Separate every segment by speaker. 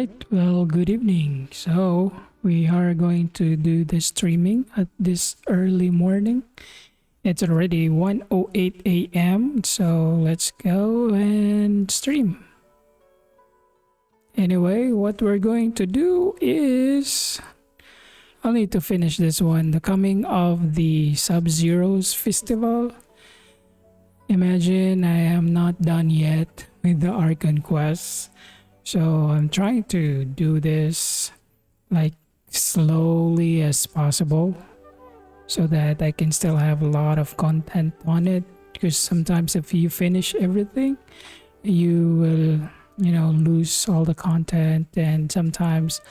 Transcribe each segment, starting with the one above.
Speaker 1: Alright, well, good evening. So, we are going to do the streaming at this early morning. It's already 1:08 a.m., so let's go and stream. Anyway, what we're going to do is I'll need to finish this one. The coming of the Sabzerus festival. Imagine I am not done yet with the Archon quests. So I'm trying to do this like slowly as possible so that I can still have a lot of content on it, because sometimes if you finish everything you will lose all the content, and sometimes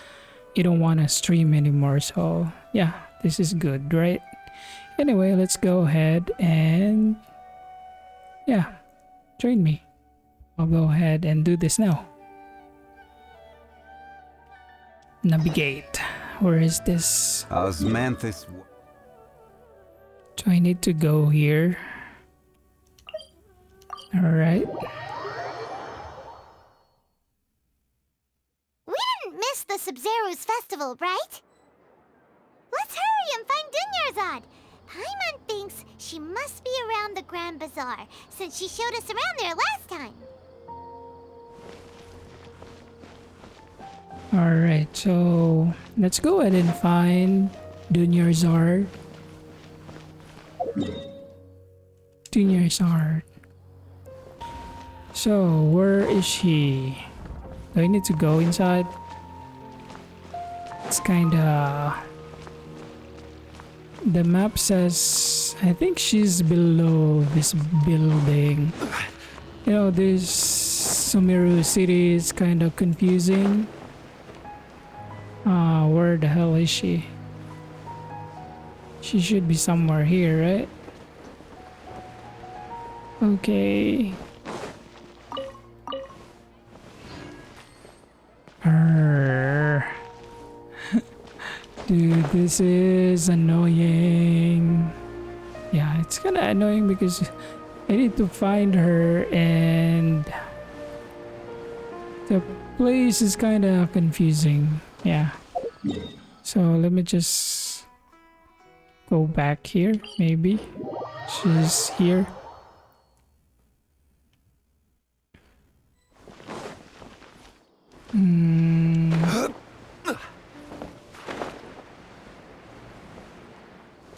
Speaker 1: you don't want to stream anymore. So yeah, this is good, right? Anyway, let's go ahead and join me. I'll go ahead and do this now. Navigate. Where is this?
Speaker 2: Osmanthus.
Speaker 1: Do I need to go here? Alright.
Speaker 3: We didn't miss the Sabzerus festival, right? Let's hurry and find Dunyarzad. Paimon thinks she must be around the Grand Bazaar, since she showed us around there last time.
Speaker 1: Alright, so let's go ahead and find Dunyarzad. Dunyarzad. So, where is she? Do I need to go inside? It's kinda... The map says... I think she's below this building. This Sumeru city is kinda confusing. Where the hell is she? She should be somewhere here, right? Okay. Dude, this is annoying. Yeah, it's kinda annoying because I need to find her and the place is kinda confusing. Yeah. So let me just go back here, maybe. She's here.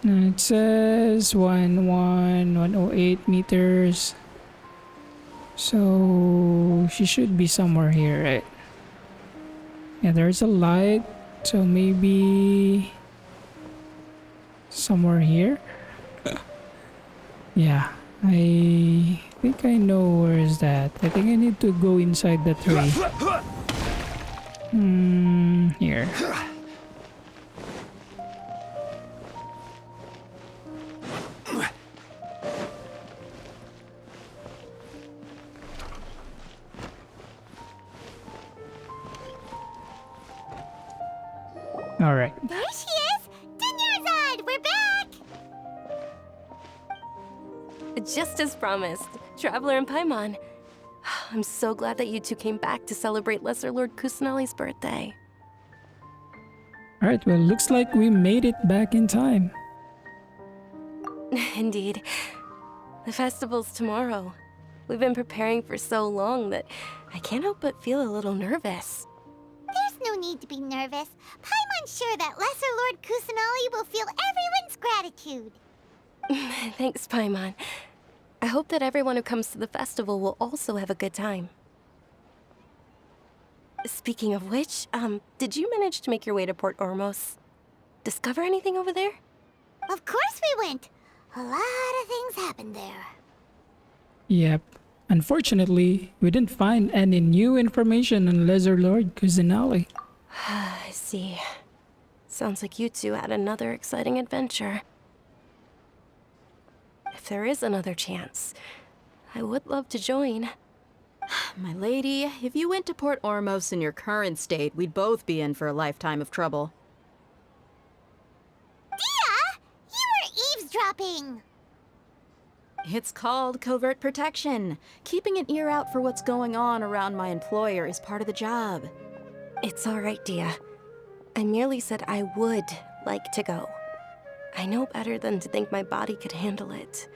Speaker 1: It says 108 meters. So she should be somewhere here, right? Yeah, there's a light. So maybe somewhere here. Yeah, I think I know where is that. I think I need to go inside the tree. Here. All right.
Speaker 3: There she is! Dunyarzad, we're back!
Speaker 4: Just as promised, Traveler and Paimon. I'm so glad that you two came back to celebrate Lesser Lord Kusanali's birthday.
Speaker 1: Alright, well, looks like we made it back in time.
Speaker 4: Indeed. The festival's tomorrow. We've been preparing for so long that I can't help but feel a little nervous.
Speaker 3: There's no need to be nervous. Paimon's sure that Lesser Lord Kusanali will feel everyone's gratitude.
Speaker 4: Thanks, Paimon. I hope that everyone who comes to the festival will also have a good time. Speaking of which, did you manage to make your way to Port Ormos? Discover anything over there?
Speaker 3: Of course we went. A lot of things happened there.
Speaker 1: Yep. Unfortunately, we didn't find any new information on Lesser Lord Kusanali.
Speaker 4: I see. Sounds like you two had another exciting adventure. If there is another chance, I would love to join.
Speaker 5: My lady, if you went to Port Ormos in your current state, we'd both be in for a lifetime of trouble.
Speaker 3: Dia! You were eavesdropping!
Speaker 5: It's called covert protection. Keeping an ear out for what's going on around my employer is part of the job.
Speaker 4: It's all right, Dia. I merely said I would like to go. I know better than to think my body could handle it.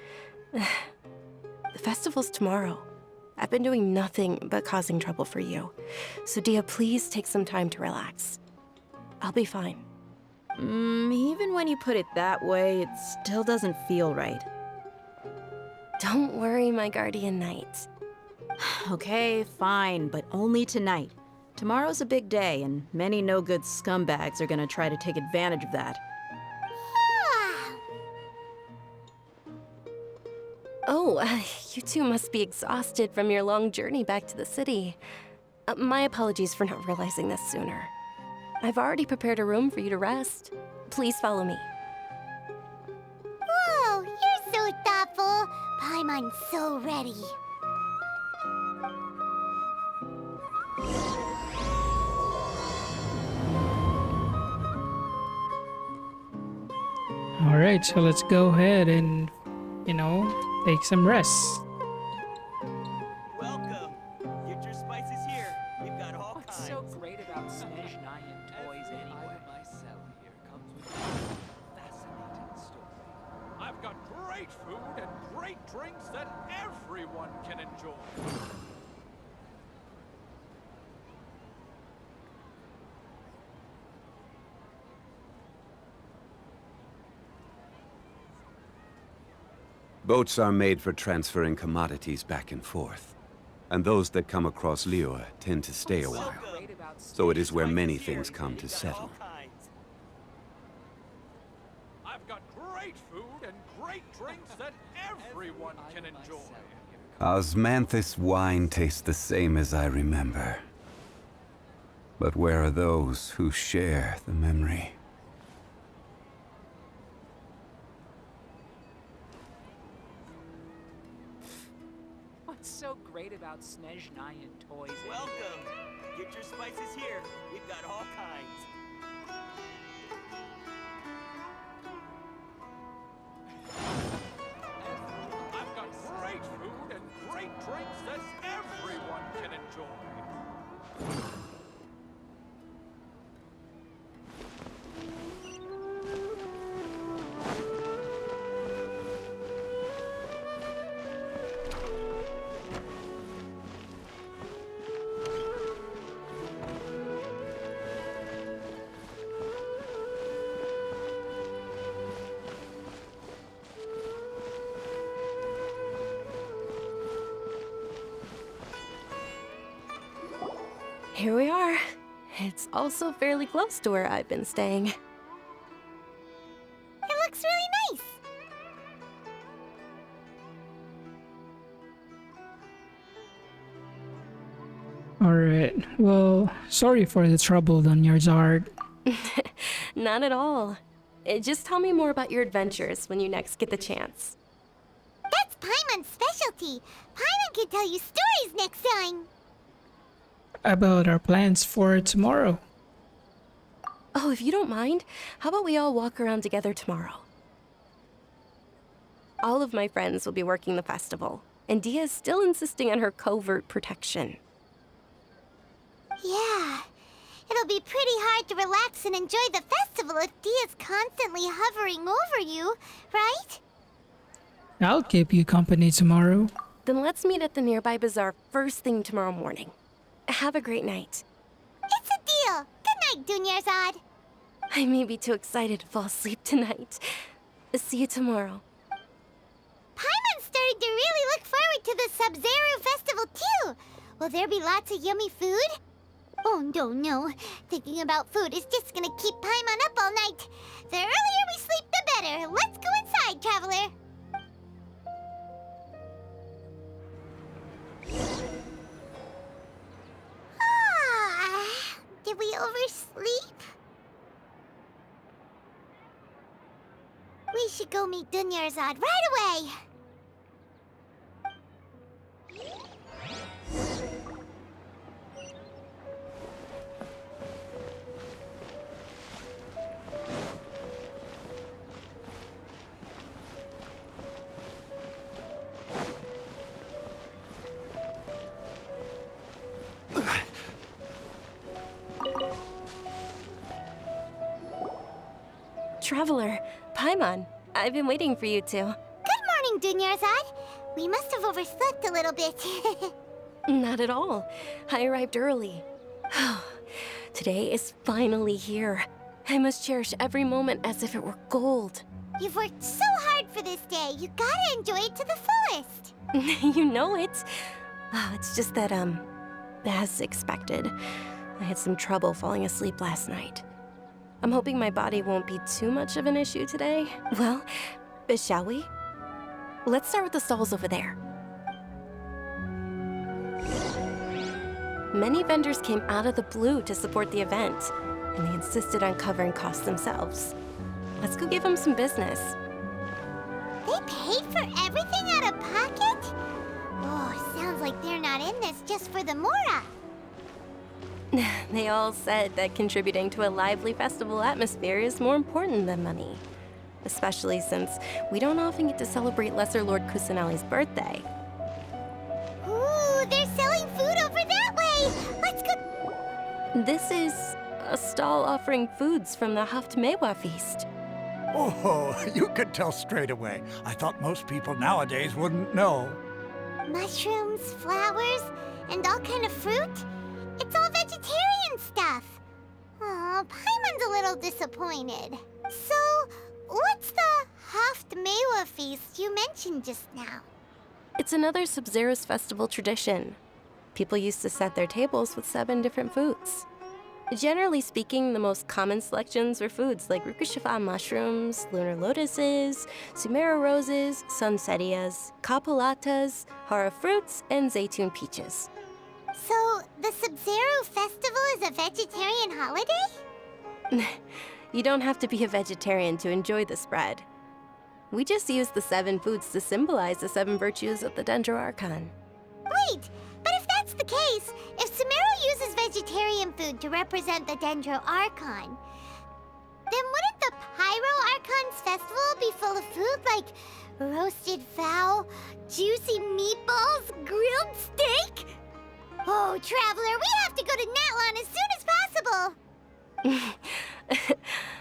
Speaker 4: The festival's tomorrow. I've been doing nothing but causing trouble for you. So Dia, please take some time to relax. I'll be fine.
Speaker 5: Even when you put it that way, it still doesn't feel right.
Speaker 4: Don't worry, my guardian knight.
Speaker 5: Okay, fine, but only tonight. Tomorrow's a big day, and many no-good scumbags are gonna try to take advantage of that.
Speaker 4: Oh, you two must be exhausted from your long journey back to the city. My apologies for not realizing this sooner. I've already prepared a room for you to rest. Please follow me.
Speaker 3: Whoa, you're so thoughtful. Paimon's so ready.
Speaker 1: All right, so let's go ahead and, take some rest.
Speaker 2: Welcome. Get your spices here. We've got all
Speaker 6: What's
Speaker 2: kinds.
Speaker 6: so great about Snezhnayan toys anyway?
Speaker 7: Myself here comes with a fascinating story. I've got great food and great drinks that everyone can enjoy.
Speaker 8: Boats are made for transferring commodities back and forth. And those that come across Liyue tend to stay a while.
Speaker 6: Great about
Speaker 8: So it is where many
Speaker 2: Spices here.
Speaker 8: things come to
Speaker 2: We've got
Speaker 8: settle.
Speaker 2: all kinds.
Speaker 7: I've got great food and great drinks that everyone can enjoy.
Speaker 8: Osmanthus wine tastes the same as I remember. But where are those who share the memory?
Speaker 6: What's so great about Snezhnayan toys anyway?
Speaker 2: Welcome. Get your spices here. We've got all kinds.
Speaker 7: I've got great food and great drinks that everyone can enjoy.
Speaker 4: Here we are. It's also fairly close to where I've been staying.
Speaker 3: It looks really nice.
Speaker 1: All right. Well, sorry for the trouble, Dunyarzad.
Speaker 4: Not at all. Just tell me more about your adventures when you next get the chance.
Speaker 3: That's Paimon's specialty. Paimon can tell you stories next time.
Speaker 1: About our plans for tomorrow.
Speaker 4: Oh, if you don't mind, how about we all walk around together tomorrow? All of my friends will be working the festival, and Dia is still insisting on her covert protection.
Speaker 3: Yeah. It'll be pretty hard to relax and enjoy the festival if Dia's constantly hovering over you, right?
Speaker 1: I'll keep you company tomorrow.
Speaker 4: Then let's meet at the nearby bazaar first thing tomorrow morning. Have a great night.
Speaker 3: It's a deal. Good night, Dunyarzad.
Speaker 4: I may be too excited to fall asleep tonight. See you tomorrow.
Speaker 3: Paimon's starting to really look forward to the Sabzerus festival too. Will there be lots of yummy food? Oh, no. Thinking about food is just gonna keep Paimon up all night. The earlier we sleep, the better. Let's go inside, traveler. Did we oversleep? We should go meet Dunyarzad right away.
Speaker 4: Traveler, Paimon, I've been waiting for you two.
Speaker 3: Good morning, Dunyarzad. We must have overslept a little bit.
Speaker 4: Not at all. I arrived early. Today is finally here. I must cherish every moment as if it were gold.
Speaker 3: You've worked so hard for this day. You gotta enjoy it to the fullest.
Speaker 4: You know it. It's just that, as expected, I had some trouble falling asleep last night. I'm hoping my body won't be too much of an issue today. Well, shall we? Let's start with the stalls over there. Many vendors came out of the blue to support the event, and they insisted on covering costs themselves. Let's go give them some business.
Speaker 3: They paid for everything out of pocket? Oh, sounds like they're not in this just for the Mora.
Speaker 4: They all said that contributing to a lively festival atmosphere is more important than money. Especially since we don't often get to celebrate Lesser Lord Kusanali's birthday.
Speaker 3: Ooh, they're selling food over that way! Let's go.
Speaker 4: This is a stall offering foods from the Haftmewa feast.
Speaker 9: Oh, you could tell straight away. I thought most people nowadays wouldn't know.
Speaker 3: Mushrooms, flowers, and all kind of fruit? It's all vegetarian stuff. Oh, Paimon's a little disappointed. So, what's the Haftmewa feast you mentioned just now?
Speaker 4: It's another Sabzerus festival tradition. People used to set their tables with 7 different foods. Generally speaking, the most common selections were foods like Rukushifa mushrooms, lunar lotuses, Sumera roses, sunsetias, kapalatas, hara fruits, and zaytun peaches.
Speaker 3: So, the Sabzerus festival is a vegetarian holiday?
Speaker 4: You don't have to be a vegetarian to enjoy the spread. We just use the 7 foods to symbolize the 7 virtues of the Dendro Archon.
Speaker 3: Wait, but if that's the case, if Sumero uses vegetarian food to represent the Dendro Archon, then wouldn't the Pyro Archon's festival be full of food like roasted fowl, juicy meatballs, grilled steak? Oh, Traveler, we have to go to Natlan as soon as possible!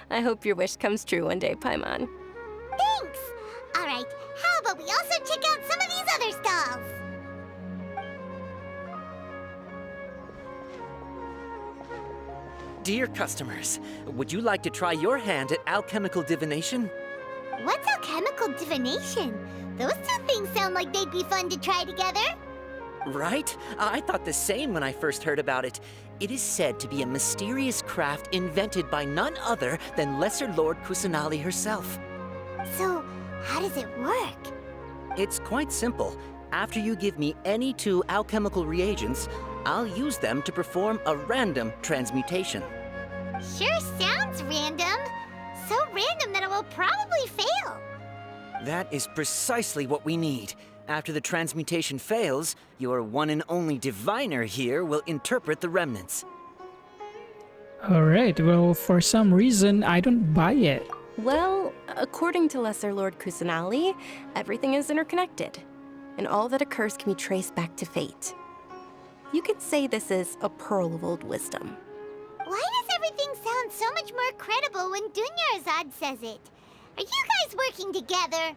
Speaker 4: I hope your wish comes true one day, Paimon.
Speaker 3: Thanks! Alright, how about we also check out some of these other stalls?
Speaker 10: Dear customers, would you like to try your hand at alchemical divination?
Speaker 3: What's alchemical divination? Those two things sound like they'd be fun to try together.
Speaker 10: Right? I thought the same when I first heard about it. It is said to be a mysterious craft invented by none other than Lesser Lord Kusanali herself.
Speaker 3: So, how does it work?
Speaker 10: It's quite simple. After you give me any 2 alchemical reagents, I'll use them to perform a random transmutation.
Speaker 3: Sure sounds random. So random that it will probably fail.
Speaker 10: That is precisely what we need. After the transmutation fails, your one and only diviner here will interpret the remnants.
Speaker 1: Alright, well, for some reason, I don't buy it.
Speaker 4: Well, according to Lesser Lord Kusanali, everything is interconnected, and all that occurs can be traced back to fate. You could say this is a pearl of old wisdom.
Speaker 3: Why does everything sound so much more credible when Dunyarzad says it? Are you guys working together?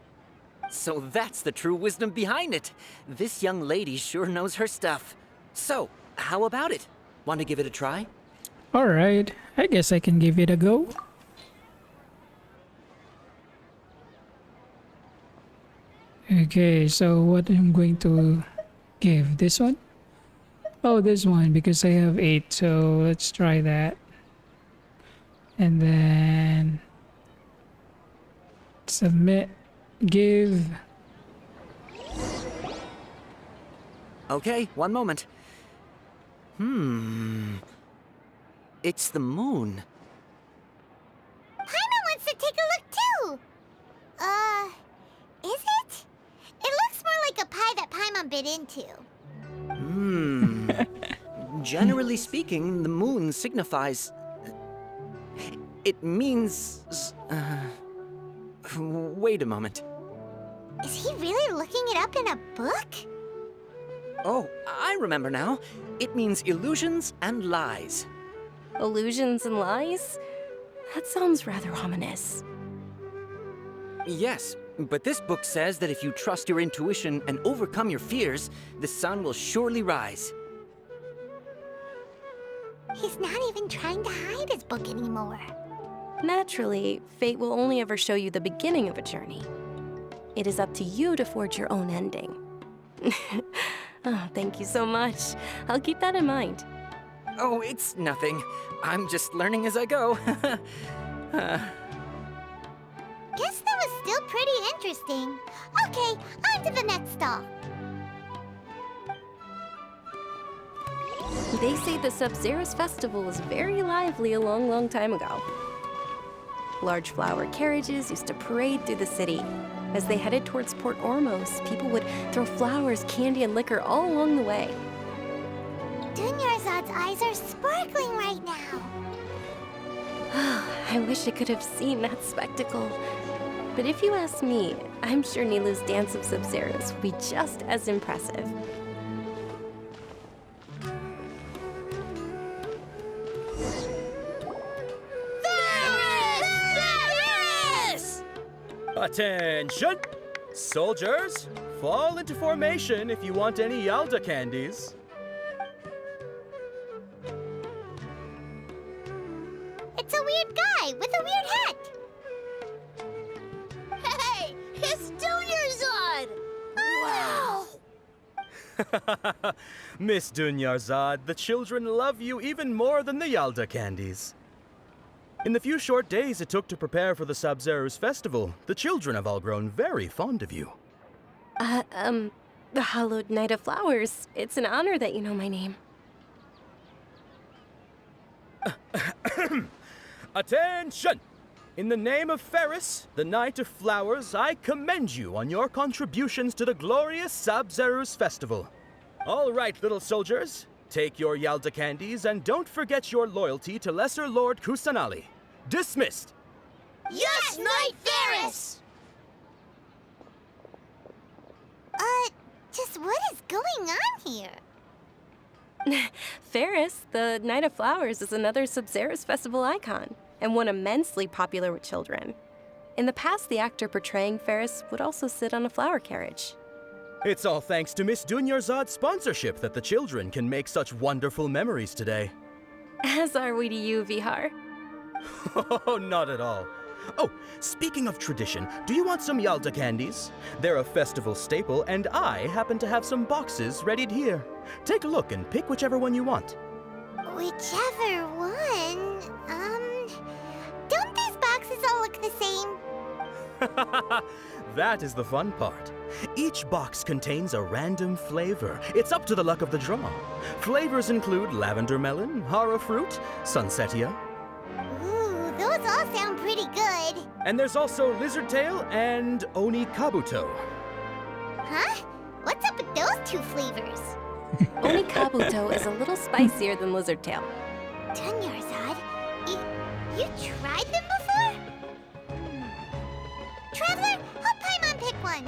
Speaker 10: So that's the true wisdom behind it. This young lady sure knows her stuff. So, how about it? Want to give it a try?
Speaker 1: Alright, I guess I can give it a go. Okay, so what I'm going to give? This one? Oh, this one, because I have 8, so let's try that. And then submit, give.
Speaker 10: Okay, one moment. It's the moon.
Speaker 3: Paimon wants to take a look too! Is it? It looks more like a pie that Paimon bit into.
Speaker 10: Generally speaking, the moon signifies... It means... Wait a moment.
Speaker 3: Is he really looking it up in a book?
Speaker 10: Oh, I remember now. It means illusions and lies.
Speaker 4: Illusions and lies? That sounds rather ominous.
Speaker 10: Yes, but this book says that if you trust your intuition and overcome your fears, the sun will surely rise.
Speaker 3: He's not even trying to hide his book anymore.
Speaker 4: Naturally, fate will only ever show you the beginning of a journey. It is up to you to forge your own ending. Oh, thank you so much. I'll keep that in mind.
Speaker 10: Oh, it's nothing. I'm just learning as I go.
Speaker 3: Guess that was still pretty interesting. Okay, on to the next stall.
Speaker 4: They say the Sabzerus festival was very lively a long, long time ago. Large flower carriages used to parade through the city. As they headed towards Port Ormos, people would throw flowers, candy, and liquor all along the way.
Speaker 3: Dunyarzad's eyes are sparkling right now.
Speaker 4: I wish I could have seen that spectacle. But if you ask me, I'm sure Nilu's dance of Sabzerus will be just as impressive.
Speaker 11: Attention! Soldiers, fall into formation if you want any Yalda candies.
Speaker 3: It's a weird guy with a weird hat.
Speaker 12: Hey, it's Dunyarzad!
Speaker 3: Wow!
Speaker 11: Miss Dunyarzad, the children love you even more than the Yalda candies. In the few short days it took to prepare for the Sabzerus festival, the children have all grown very fond of you.
Speaker 4: The Hallowed Knight of Flowers. It's an honor that you know my name.
Speaker 11: Attention! In the name of Ferris, the Knight of Flowers, I commend you on your contributions to the glorious Sabzerus festival. All right, little soldiers. Take your Yalda candies and don't forget your loyalty to Lesser Lord Kusanali. Dismissed!
Speaker 12: Yes, Knight Ferris!
Speaker 3: Just what is going on here?
Speaker 4: Ferris, the Knight of Flowers, is another Sabzerus festival icon, and one immensely popular with children. In the past, the actor portraying Ferris would also sit on a flower carriage.
Speaker 11: It's all thanks to Miss Dunyarzad's sponsorship that the children can make such wonderful memories today.
Speaker 4: As are we to you, Vihar.
Speaker 11: Oh, not at all. Oh, speaking of tradition, do you want some Yalda candies? They're a festival staple, and I happen to have some boxes readied here. Take a look and pick whichever one you want.
Speaker 3: Whichever one? Don't these boxes all look the same?
Speaker 11: That is the fun part. Each box contains a random flavor. It's up to the luck of the draw. Flavors include lavender melon, hara fruit, sunsetia.
Speaker 3: Ooh, those all sound pretty good.
Speaker 11: And there's also lizard tail and oni kabuto.
Speaker 3: Huh? What's up with those two flavors?
Speaker 4: Oni kabuto is a little spicier than lizard tail.
Speaker 3: Dunyarzad, you tried them before? Traveler, help Paimon pick one.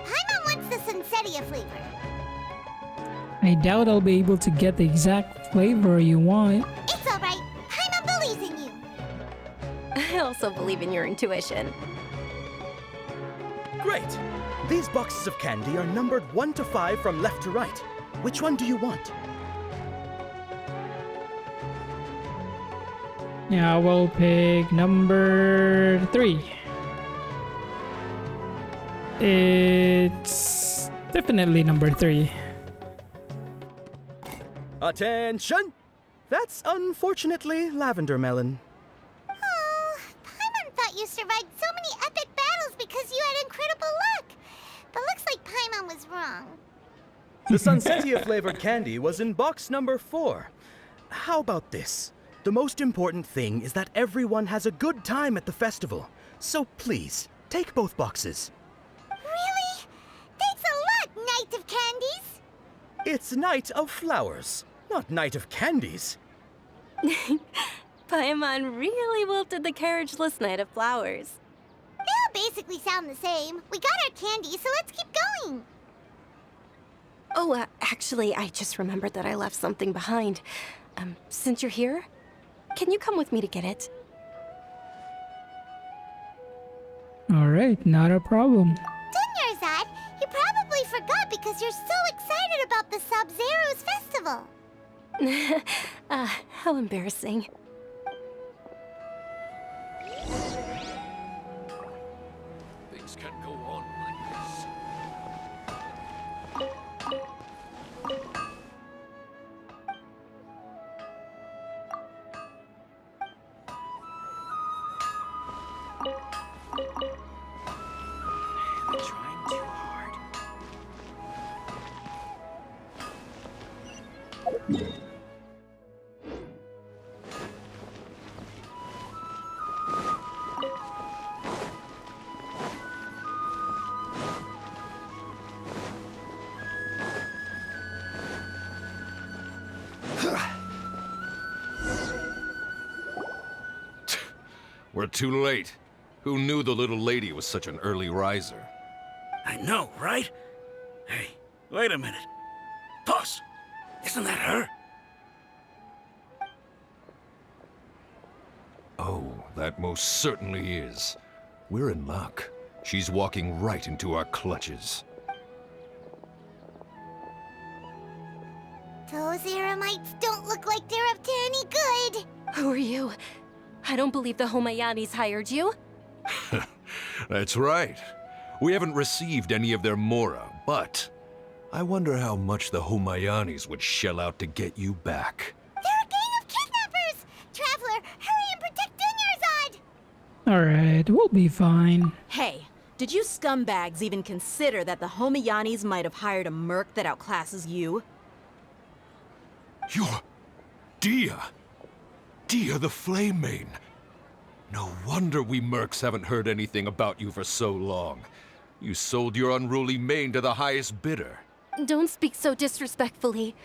Speaker 3: Paimon wants the Sunsetia flavor.
Speaker 1: I doubt I'll be able to get the exact flavor you want.
Speaker 3: It's alright. Paimon believes in you.
Speaker 4: I also believe in your intuition.
Speaker 11: Great! These boxes of candy are numbered 1 to 5 from left to right. Which one do you want?
Speaker 1: Yeah, we'll pick number 3. It's definitely number 3.
Speaker 11: Attention! That's unfortunately lavender melon.
Speaker 3: Oh, Paimon thought you survived so many epic battles because you had incredible luck. But looks like Paimon was wrong.
Speaker 11: The Sunsetia flavored candy was in box number 4. How about this? The most important thing is that everyone has a good time at the festival. So please, take both boxes.
Speaker 3: Really? Thanks a lot, Knight of Candies.
Speaker 11: It's Knight of Flowers, not Knight of Candies.
Speaker 4: Paimon really wilted the carriageless Knight of Flowers.
Speaker 3: They all basically sound the same. We got our candy, so let's keep going.
Speaker 4: Oh, actually, I just remembered that I left something behind. Since you're here, can you come with me to get it?
Speaker 1: Alright, not a problem.
Speaker 3: Dunyarzad, you probably forgot because you're so excited about the Sabzerus festival.
Speaker 4: How embarrassing.
Speaker 7: Things can't go on like this.
Speaker 6: They're trying too hard.
Speaker 13: We're too late. Who knew the little lady was such an early riser?
Speaker 14: I know, right? Hey, wait a minute. Boss, isn't that her?
Speaker 13: Oh, that most certainly is. We're in luck. She's walking right into our clutches.
Speaker 3: Those Eremites don't look like they're up to any good.
Speaker 4: Who are you? I don't believe the Homayanis hired you.
Speaker 13: That's right. We haven't received any of their Mora, but I wonder how much the Homayanis would shell out to get you back.
Speaker 3: They're a gang of kidnappers! Traveler, hurry and protect Dunyarzad!
Speaker 1: Alright, we'll be fine.
Speaker 5: Hey, did you scumbags even consider that the Homayanis might have hired a merc that outclasses you?
Speaker 13: You're... Dia! Dia the Flame Main! No wonder we mercs haven't heard anything about you for so long. You sold your unruly mane to the highest bidder.
Speaker 4: Don't speak so disrespectfully.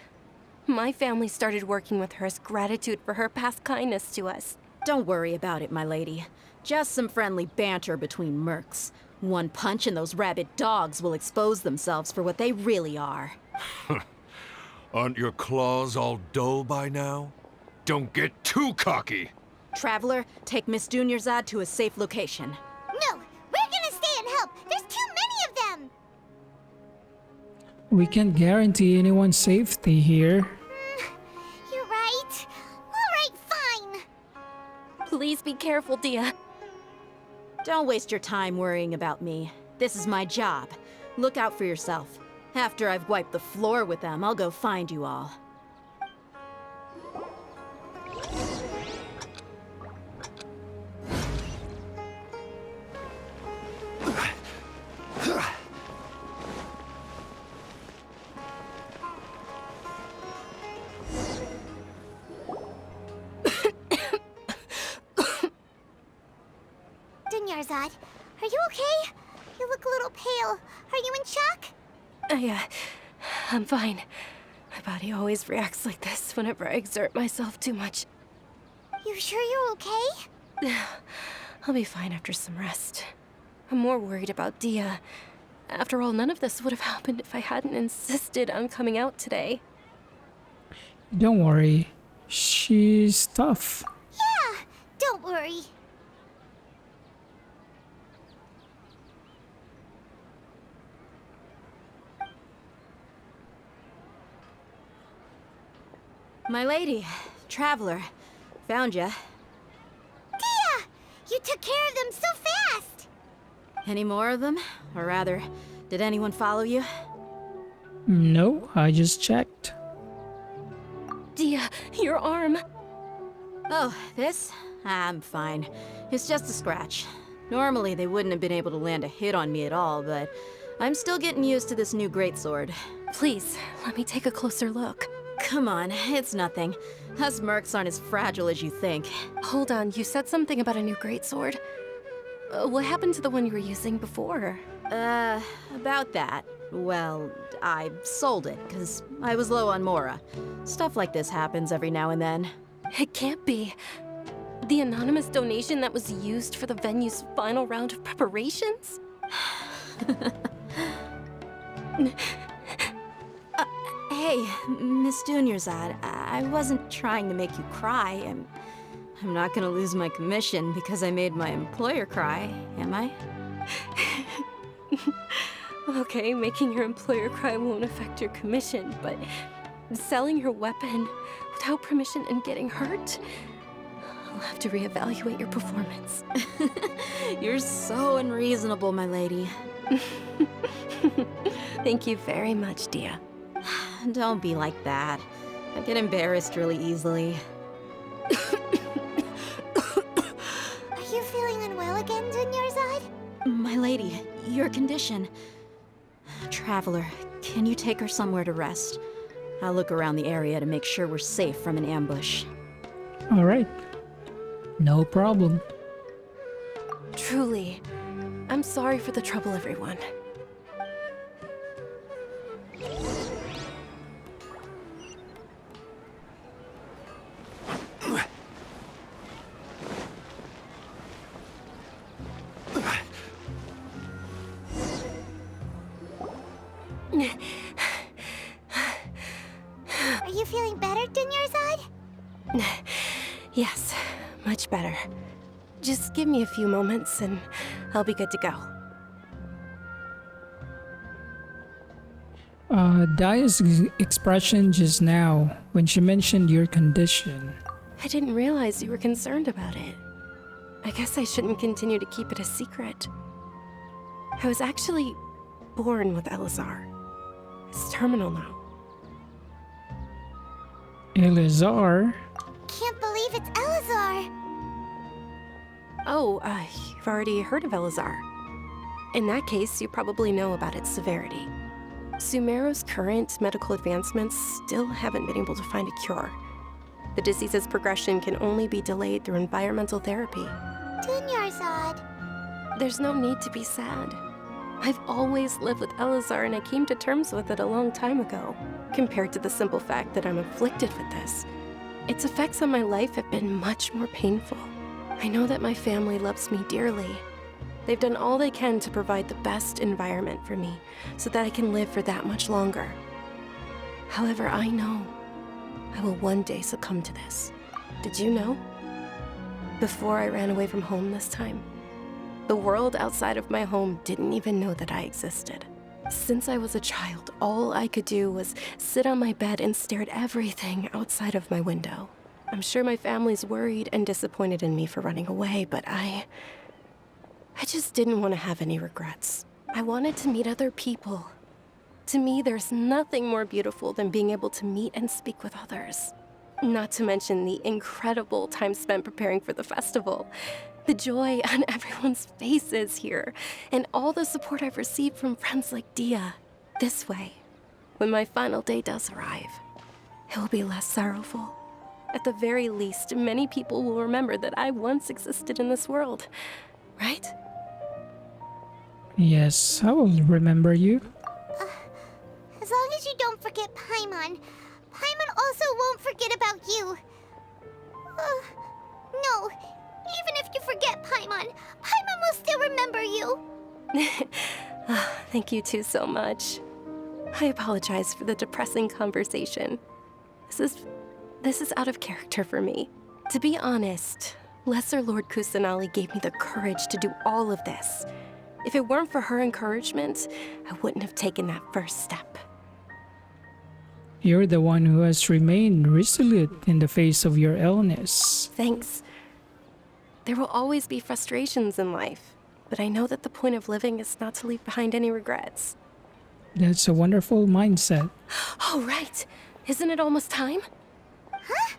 Speaker 4: My family started working with her as gratitude for her past kindness to us.
Speaker 5: Don't worry about it, my lady. Just some friendly banter between mercs. One punch and those rabid dogs will expose themselves for what they really are.
Speaker 13: Aren't your claws all dull by now? Don't get too cocky!
Speaker 5: Traveler, take Miss Dunyarzad to a safe location.
Speaker 3: No, we're gonna stay and help. There's too many of them.
Speaker 1: We can't guarantee anyone's safety here.
Speaker 3: You're right. All right, fine.
Speaker 4: Please be careful, Dia.
Speaker 5: Don't waste your time worrying about me. This is my job. Look out for yourself. After I've wiped the floor with them, I'll go find you all.
Speaker 3: Dunyarzad, are you okay? You look a little pale. Are you in shock?
Speaker 4: I'm fine. My body always reacts like this whenever I exert myself too much.
Speaker 3: You sure you're okay?
Speaker 4: I'll be fine after some rest. I'm more worried about Dia. After all, none of this would have happened if I hadn't insisted on coming out today.
Speaker 1: Don't worry. She's tough.
Speaker 3: Yeah, don't worry.
Speaker 5: My lady, Traveler, found ya.
Speaker 3: Dia! You took care of them so fast!
Speaker 5: Any more of them? Or rather, did anyone follow you?
Speaker 1: No, I just checked.
Speaker 4: Dia, your arm.
Speaker 5: Oh, this? I'm fine. It's just a scratch. Normally, they wouldn't have been able to land a hit on me at all, but I'm still getting used to this new greatsword.
Speaker 4: Please, let me take a closer look.
Speaker 5: Come on, it's nothing. Us mercs aren't as fragile as you think.
Speaker 4: Hold on, you said something about a new greatsword. What happened to the one you were using before?
Speaker 5: About that. Well, I sold it, because I was low on Mora. Stuff like this happens every now and then.
Speaker 4: It can't be. The anonymous donation that was used for the venue's final round of preparations?
Speaker 5: Hey, Miss Dunyarzad, I wasn't trying to make you cry. I'm not gonna lose my commission because I made my employer cry, am I?
Speaker 4: Okay, making your employer cry won't affect your commission, but selling your weapon without permission and getting hurt? I'll have to reevaluate your performance.
Speaker 5: You're so unreasonable, my lady.
Speaker 4: Thank you very much, Dia.
Speaker 5: Don't be like that. I get embarrassed really easily.
Speaker 3: Are you feeling unwell again, Dunyarzad?
Speaker 5: My lady, your condition. Traveler, can you take her somewhere to rest? I'll look around the area to make sure we're safe from an ambush.
Speaker 1: All right. No problem.
Speaker 4: Truly, I'm sorry for the trouble, everyone.
Speaker 3: Are you feeling better, Dunyarzad?
Speaker 4: Yes, much better. Just give me a few moments and I'll be good to go.
Speaker 1: Daya's expression just now when she mentioned your condition.
Speaker 4: I didn't realize you were concerned about it. I guess I shouldn't continue to keep it a secret. I was actually born with Elazar. It's terminal now.
Speaker 1: Elazar?
Speaker 3: Can't believe it's Elazar!
Speaker 4: Oh, you've already heard of Elazar. In that case, you probably know about its severity. Sumeru's current medical advancements still haven't been able to find a cure. The disease's progression can only be delayed through environmental therapy.
Speaker 3: Dunyarzad.
Speaker 4: There's no need to be sad. I've always lived with Elazar and I came to terms with it a long time ago. Compared to the simple fact that I'm afflicted with this, its effects on my life have been much more painful. I know that my family loves me dearly. They've done all they can to provide the best environment for me so that I can live for that much longer. However, I know I will one day succumb to this. Did you know? Before I ran away from home this time, the world outside of my home didn't even know that I existed. Since I was a child, all I could do was sit on my bed and stare at everything outside of my window. I'm sure my family's worried and disappointed in me for running away, but I just didn't want to have any regrets. I wanted to meet other people. To me, there's nothing more beautiful than being able to meet and speak with others. Not to mention the incredible time spent preparing for the festival. The joy on everyone's faces here, and all the support I've received from friends like Dia. This way, when my final day does arrive, it will be less sorrowful. At the very least, many people will remember that I once existed in this world, right?
Speaker 1: Yes, I will remember you.
Speaker 3: As long as you don't forget Paimon, Paimon also won't forget about you. No, even if you forget Paimon, Paimon will still remember you.
Speaker 4: Thank you two so much. I apologize for the depressing conversation. This is out of character for me. To be honest, Lesser Lord Kusanali gave me the courage to do all of this. If it weren't for her encouragement, I wouldn't have taken that first step.
Speaker 1: You're the one who has remained resolute in the face of your illness.
Speaker 4: Thanks. There will always be frustrations in life, but I know that the point of living is not to leave behind any regrets.
Speaker 1: That's a wonderful mindset.
Speaker 4: Oh, right. Isn't it almost time?
Speaker 3: Huh?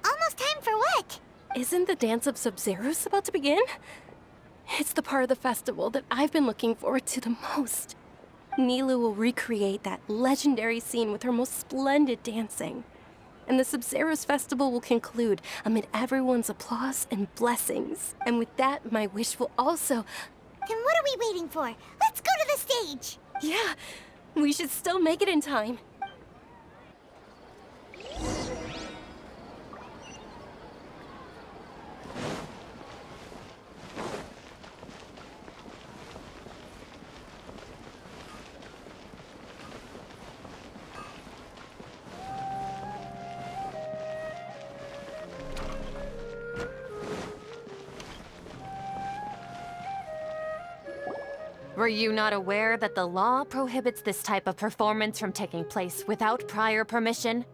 Speaker 3: Almost time for what?
Speaker 4: Isn't the dance of Sabzerus about to begin? It's the part of the festival that I've been looking forward to the most. Nilu will recreate that legendary scene with her most splendid dancing. And the Sabzerus festival will conclude amid everyone's applause and blessings. And with that, my wish will also...
Speaker 3: Then what are we waiting for? Let's go to the stage!
Speaker 4: Yeah, we should still make it in time.
Speaker 15: Were you not aware that the law prohibits this type of performance from taking place without prior permission?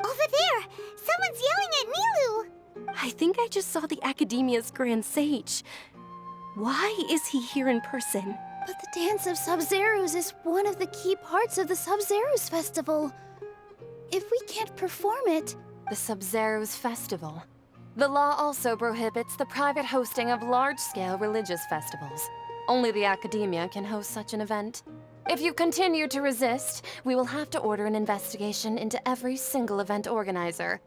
Speaker 3: Over there! Someone's yelling at Nilu!
Speaker 4: I think I just saw the Academia's Grand Sage. Why is he here in person?
Speaker 16: But the Dance of Sabzerus is one of the key parts of the Sabzerus Festival. If we can't perform it...
Speaker 15: The Sabzerus Festival. The law also prohibits the private hosting of large-scale religious festivals. Only the Academia can host such an event. If you continue to resist, we will have to order an investigation into every single event organizer.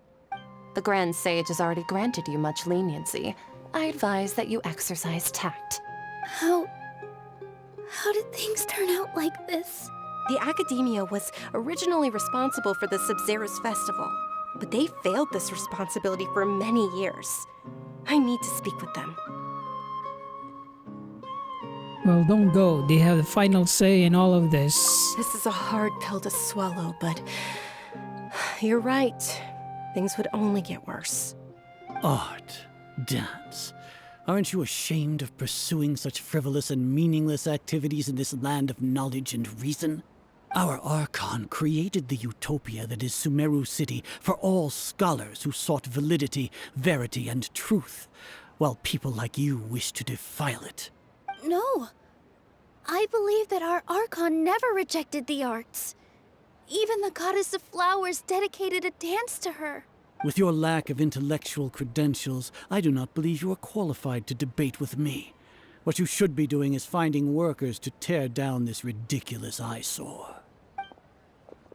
Speaker 15: The Grand Sage has already granted you much leniency. I advise that you exercise tact.
Speaker 16: How did things turn out like this?
Speaker 4: The Academia was originally responsible for the Sabzerus Festival, but they failed this responsibility for many years. I need to speak with them.
Speaker 1: Well, don't go. They have the final say in all of this.
Speaker 4: This is a hard pill to swallow, but you're right. Things would only get worse.
Speaker 17: Art, dance. Aren't you ashamed of pursuing such frivolous and meaningless activities in this land of knowledge and reason? Our Archon created the utopia that is Sumeru City for all scholars who sought validity, verity, and truth, while people like you wish to defile it.
Speaker 16: No. I believe that our Archon never rejected the arts. Even the Goddess of Flowers dedicated a dance to her.
Speaker 17: With your lack of intellectual credentials, I do not believe you are qualified to debate with me. What you should be doing is finding workers to tear down this ridiculous eyesore.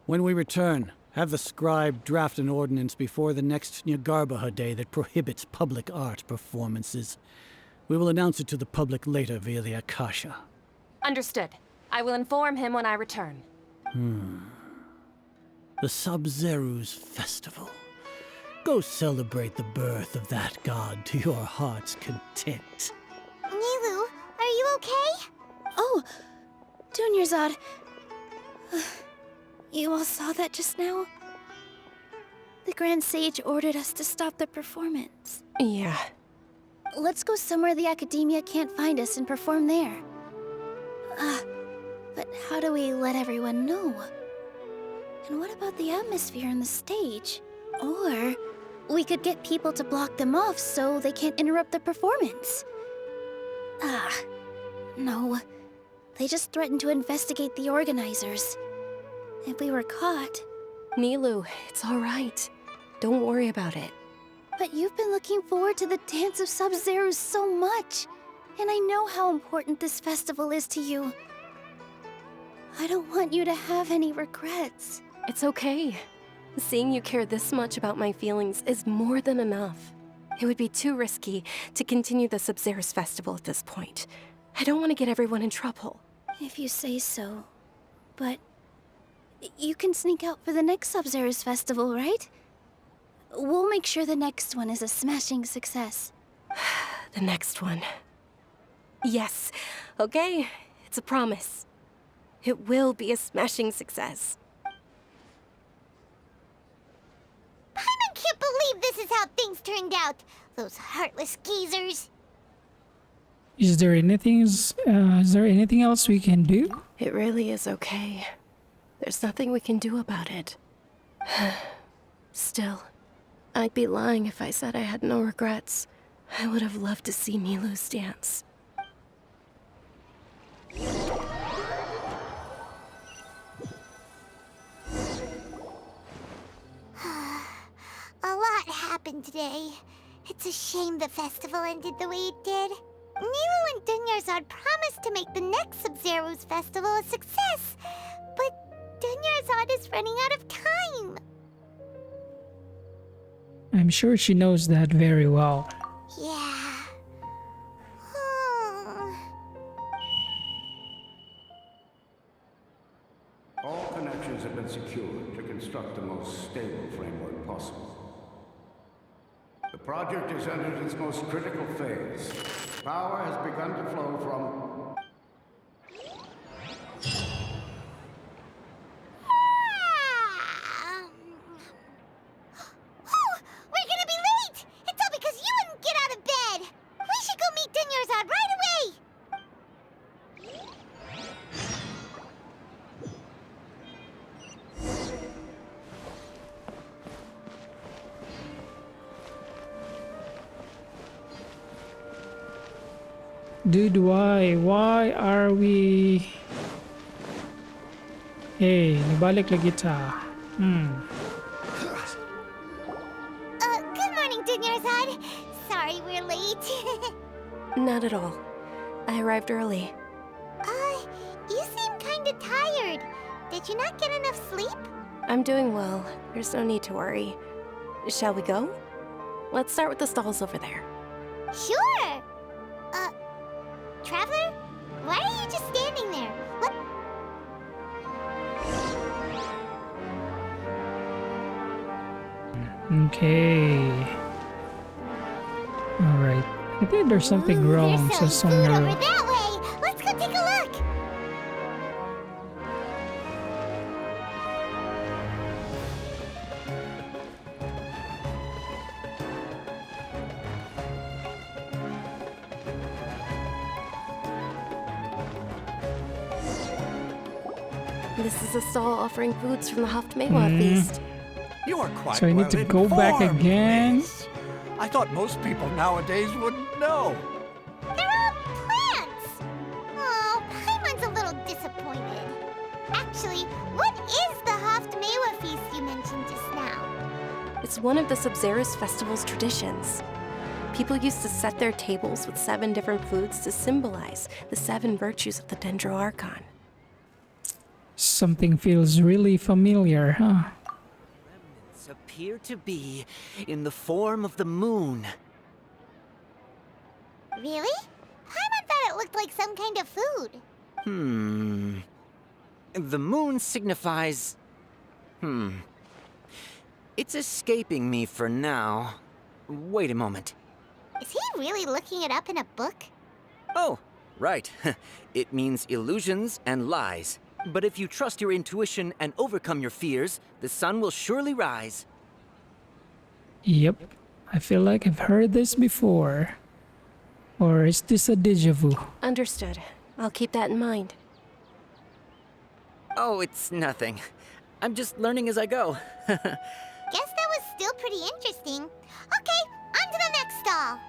Speaker 17: When we return, have the scribe draft an ordinance before the next Nyargarbaha Day that prohibits public art performances. We will announce it to the public later via the Akasha.
Speaker 15: Understood. I will inform him when I return.
Speaker 17: The Sabzerus Festival. Go celebrate the birth of that god to your heart's content.
Speaker 3: Nilu, are you okay?
Speaker 16: Oh, Dunyarzad. You all saw that just now? The Grand Sage ordered us to stop the performance.
Speaker 4: Yeah.
Speaker 16: Let's go somewhere the Academia can't find us and perform there. But how do we let everyone know? And what about the atmosphere and the stage? Or we could get people to block them off so they can't interrupt the performance. No. They just threatened to investigate the organizers. If we were caught...
Speaker 4: Nilu, it's all right. Don't worry about it.
Speaker 16: But you've been looking forward to the Dance of Sabzerus so much. And I know how important this festival is to you. I don't want you to have any regrets.
Speaker 4: It's okay. Seeing you care this much about my feelings is more than enough. It would be too risky to continue the Sabzerus Festival at this point. I don't want to get everyone in trouble.
Speaker 16: If you say so. But you can sneak out for the next Sabzerus Festival, right? We'll make sure the next one is a smashing success.
Speaker 4: The next one. Yes. Okay. It's a promise. It will be a smashing success.
Speaker 3: Paimon can't believe this is how things turned out. Those heartless geezers.
Speaker 1: Is there anything else we can do?
Speaker 4: It really is okay. There's nothing we can do about it. Still, I'd be lying if I said I had no regrets. I would have loved to see Nilu's dance.
Speaker 3: A lot happened today. It's a shame the festival ended the way it did. Nilu and Dunyarzad promised to make the next Sabzerus festival a success, but Dunyarzad is running out of time.
Speaker 1: I'm sure she knows that very well.
Speaker 3: Yeah.
Speaker 18: All connections have been secured to construct the most stable framework possible. The project has entered its most critical phase. Power has begun to flow from...
Speaker 3: Oh, we're gonna be late! It's all because you wouldn't get out of bed! We should go meet Dunyarzad right away!
Speaker 1: Why are we... Hey, nibalik lagi ta.
Speaker 3: Good morning, Dunyarzad. Sorry we're late.
Speaker 4: Not at all. I arrived early.
Speaker 3: You seem kinda tired. Did you not get enough sleep?
Speaker 4: I'm doing well. There's no need to worry. Shall we go? Let's start with the stalls over there.
Speaker 3: Sure! Traveler? Why are you just standing there? What?
Speaker 1: Okay. Alright. I think there's something wrong
Speaker 3: There's
Speaker 1: sa
Speaker 3: some food
Speaker 1: somewhere.
Speaker 3: over that way! Let's go take a look!
Speaker 4: This is a stall offering foods from the Haftmewa feast.
Speaker 9: You are quite
Speaker 1: So I need to go back
Speaker 9: well-informed,
Speaker 1: again?
Speaker 9: miss. I thought most people nowadays wouldn't know.
Speaker 3: They're all plants! Oh, Paimon's a little disappointed. Actually, what is the Haftmewa feast you mentioned just now?
Speaker 4: It's one of the Sabzerus festival's traditions. People used to set their tables with 7 different foods to symbolize the 7 virtues of the Dendroarchon.
Speaker 1: Something feels really familiar, huh?
Speaker 10: Remnants appear to be in the form of the moon.
Speaker 3: Really? Paimon thought it looked like some kind of food.
Speaker 10: The moon signifies... It's escaping me for now. Wait a moment.
Speaker 3: Is he really looking it up in a book?
Speaker 10: Oh, right. It means illusions and lies. But if you trust your intuition and overcome your fears, the sun will surely rise.
Speaker 1: Yep. I feel like I've heard this before. Or is this a déjà vu?
Speaker 4: Understood. I'll keep that in mind.
Speaker 10: Oh, it's nothing. I'm just learning as I go.
Speaker 3: Guess that was still pretty interesting. Okay, on to the next stall.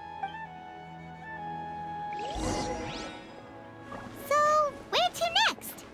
Speaker 3: So, where to next?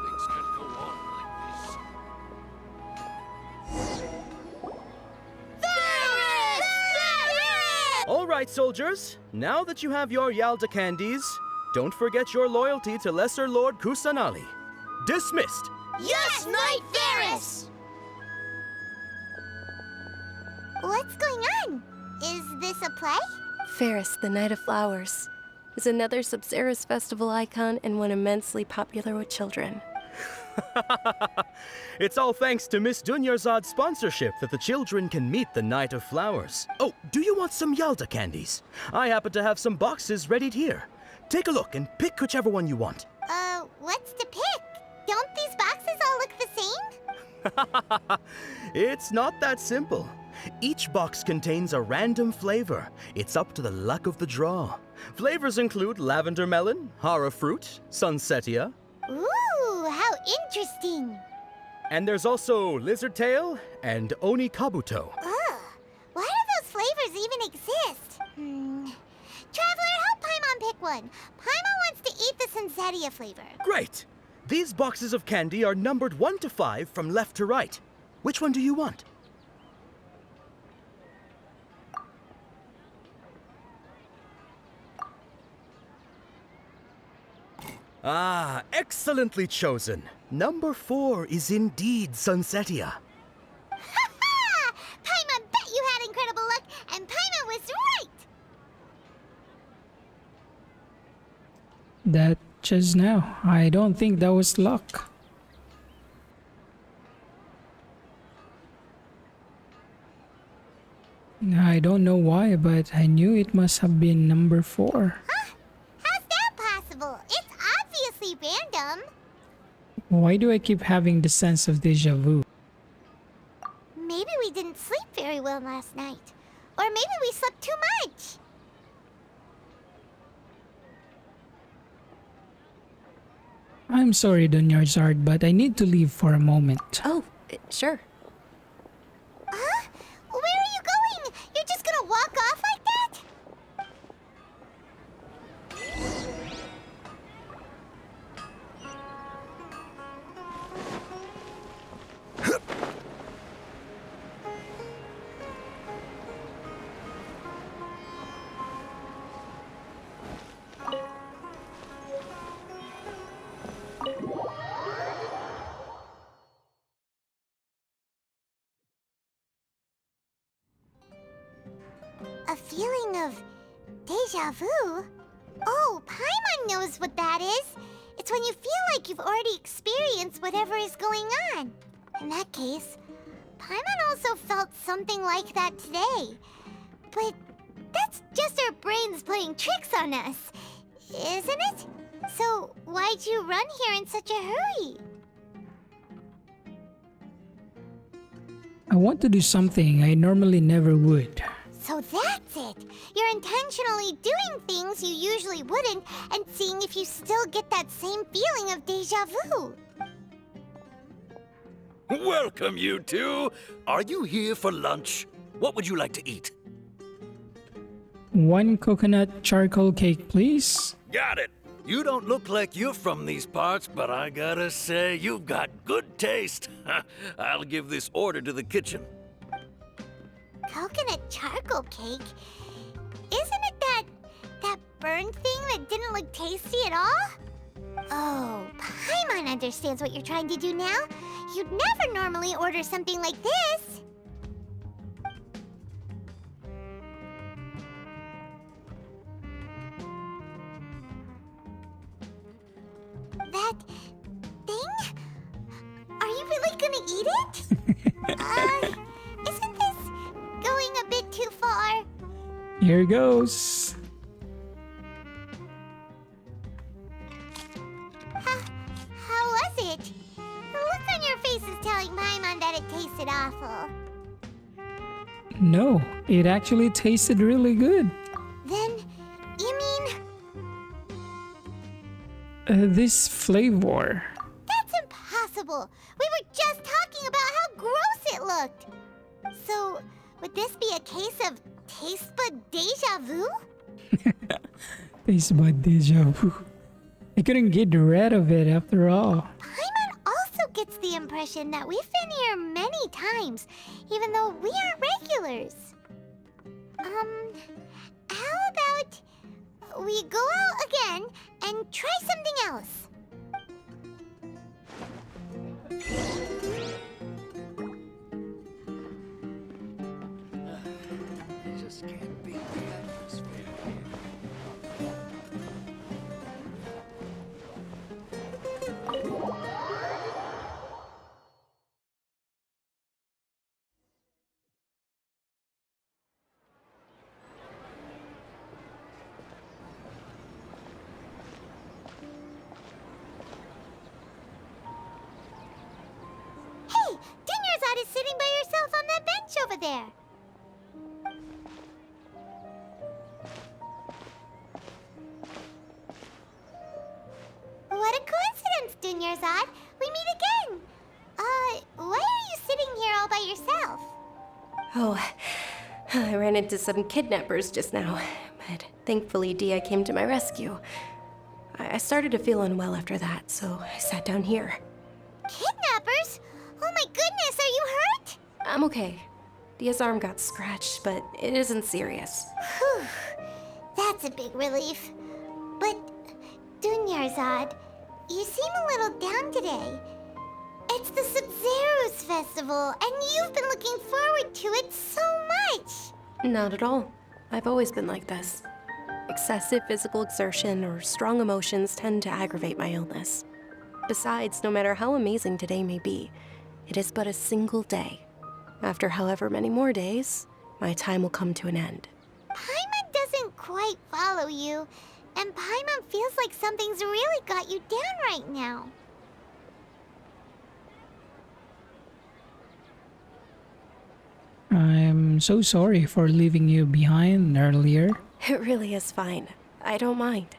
Speaker 13: Things can't go on like this.
Speaker 11: All right, soldiers. Now that you have your Yalda candies, don't forget your loyalty to Lesser Lord Kusanali. Dismissed.
Speaker 12: Yes, Knight Ferris!
Speaker 3: What's going on? Is this a play?
Speaker 4: Ferris, the Knight of Flowers, is another Sabzerus festival icon and one immensely popular with children.
Speaker 11: It's all thanks to Miss Dunyarzad's sponsorship that the children can meet the Knight of Flowers. Oh, do you want some Yalda candies? I happen to have some boxes ready here. Take a look and pick whichever one you want.
Speaker 3: What's to pick? Don't these boxes all look the same?
Speaker 11: It's not that simple. Each box contains a random flavor. It's up to the luck of the draw. Flavors include lavender melon, hara fruit, sunsetia,
Speaker 3: Ooh, how interesting.
Speaker 11: and there's also lizard tail and oni kabuto.
Speaker 3: Ugh, why do those flavors even exist? Traveler, help Paimon pick one. Paimon wants to eat the Sunsetia flavor.
Speaker 11: Great! These boxes of candy are numbered 1 to 5 from left to right. Which one do you want? Ah, excellently chosen. Number 4 is indeed Sunsetia.
Speaker 3: Ha! Paimon bet you had incredible luck, and Paimon was right!
Speaker 1: That just now. I don't think that was luck. I don't know why, but I knew it must have been number 4.
Speaker 3: How's that possible? It's obviously random.
Speaker 1: Why do I keep having the sense of déjà vu?
Speaker 3: than last night. Or maybe we slept too much.
Speaker 1: I'm sorry, Dunyarzad, but I need to leave for a moment.
Speaker 4: Oh, sure.
Speaker 3: Huh? Where are you going? You're just gonna walk off like that? A feeling of deja vu? Oh, Paimon knows what that is. It's when you feel like you've already experienced whatever is going on. In that case, Paimon also felt something like that today. But that's just our brains playing tricks on us, isn't it? So why'd you run here in such a hurry?
Speaker 1: I want to do something I normally never would.
Speaker 3: So that's it! You're intentionally doing things you usually wouldn't and seeing if you still get that same feeling of deja vu.
Speaker 14: Welcome, you two. Are you here for lunch? What would you like to eat?
Speaker 1: 1 coconut charcoal cake, please.
Speaker 14: Got it. You don't look like you're from these parts, but I gotta say, you've got good taste. I'll give this order to the kitchen.
Speaker 3: Coconut charcoal cake? Isn't it that burned thing that didn't look tasty at all? Oh, Paimon understands what you're trying to do now. You'd never normally order something like this. That thing? Are you really gonna eat it? Isn't this going a bit too far?
Speaker 1: Here goes.
Speaker 3: How was it? The look on your face is telling Paimon that it tasted awful.
Speaker 1: No, it actually tasted really good.
Speaker 3: Then, you mean...
Speaker 1: This flavor.
Speaker 3: That's impossible! We were just talking about how gross it looked! So, would this be a case of taste bud deja vu?
Speaker 1: Taste bud deja vu. I couldn't get rid of it after all.
Speaker 3: Paimon also gets the impression that we've been here many times, even though we aren't regulars. How about we go out again and try something else?
Speaker 14: I just can't beat the atmosphere here.
Speaker 3: Hey! Dunyarzad is sitting by herself on that bench over there. What a coincidence, Dunyarzad. We meet again. Why are you sitting here all by yourself?
Speaker 4: Oh, I ran into some kidnappers just now, but thankfully Dia came to my rescue. I started to feel unwell after that, so I sat down here.
Speaker 3: Kidnappers? Oh my goodness, are you hurt?
Speaker 4: I'm okay. Dia's arm got scratched, but it isn't serious.
Speaker 3: Whew. That's a big relief. But, Dunyarzad, you seem a little down today. It's the Sabzerus festival, and you've been looking forward to it so much.
Speaker 4: Not at all. I've always been like this. Excessive physical exertion or strong emotions tend to aggravate my illness. Besides, no matter how amazing today may be, it is but a single day. After however many more days, my time will come to an end.
Speaker 3: Paimon doesn't quite follow you, and Paimon feels like something's really got you down right now.
Speaker 1: I'm so sorry for leaving you behind earlier.
Speaker 4: It really is fine. I don't mind.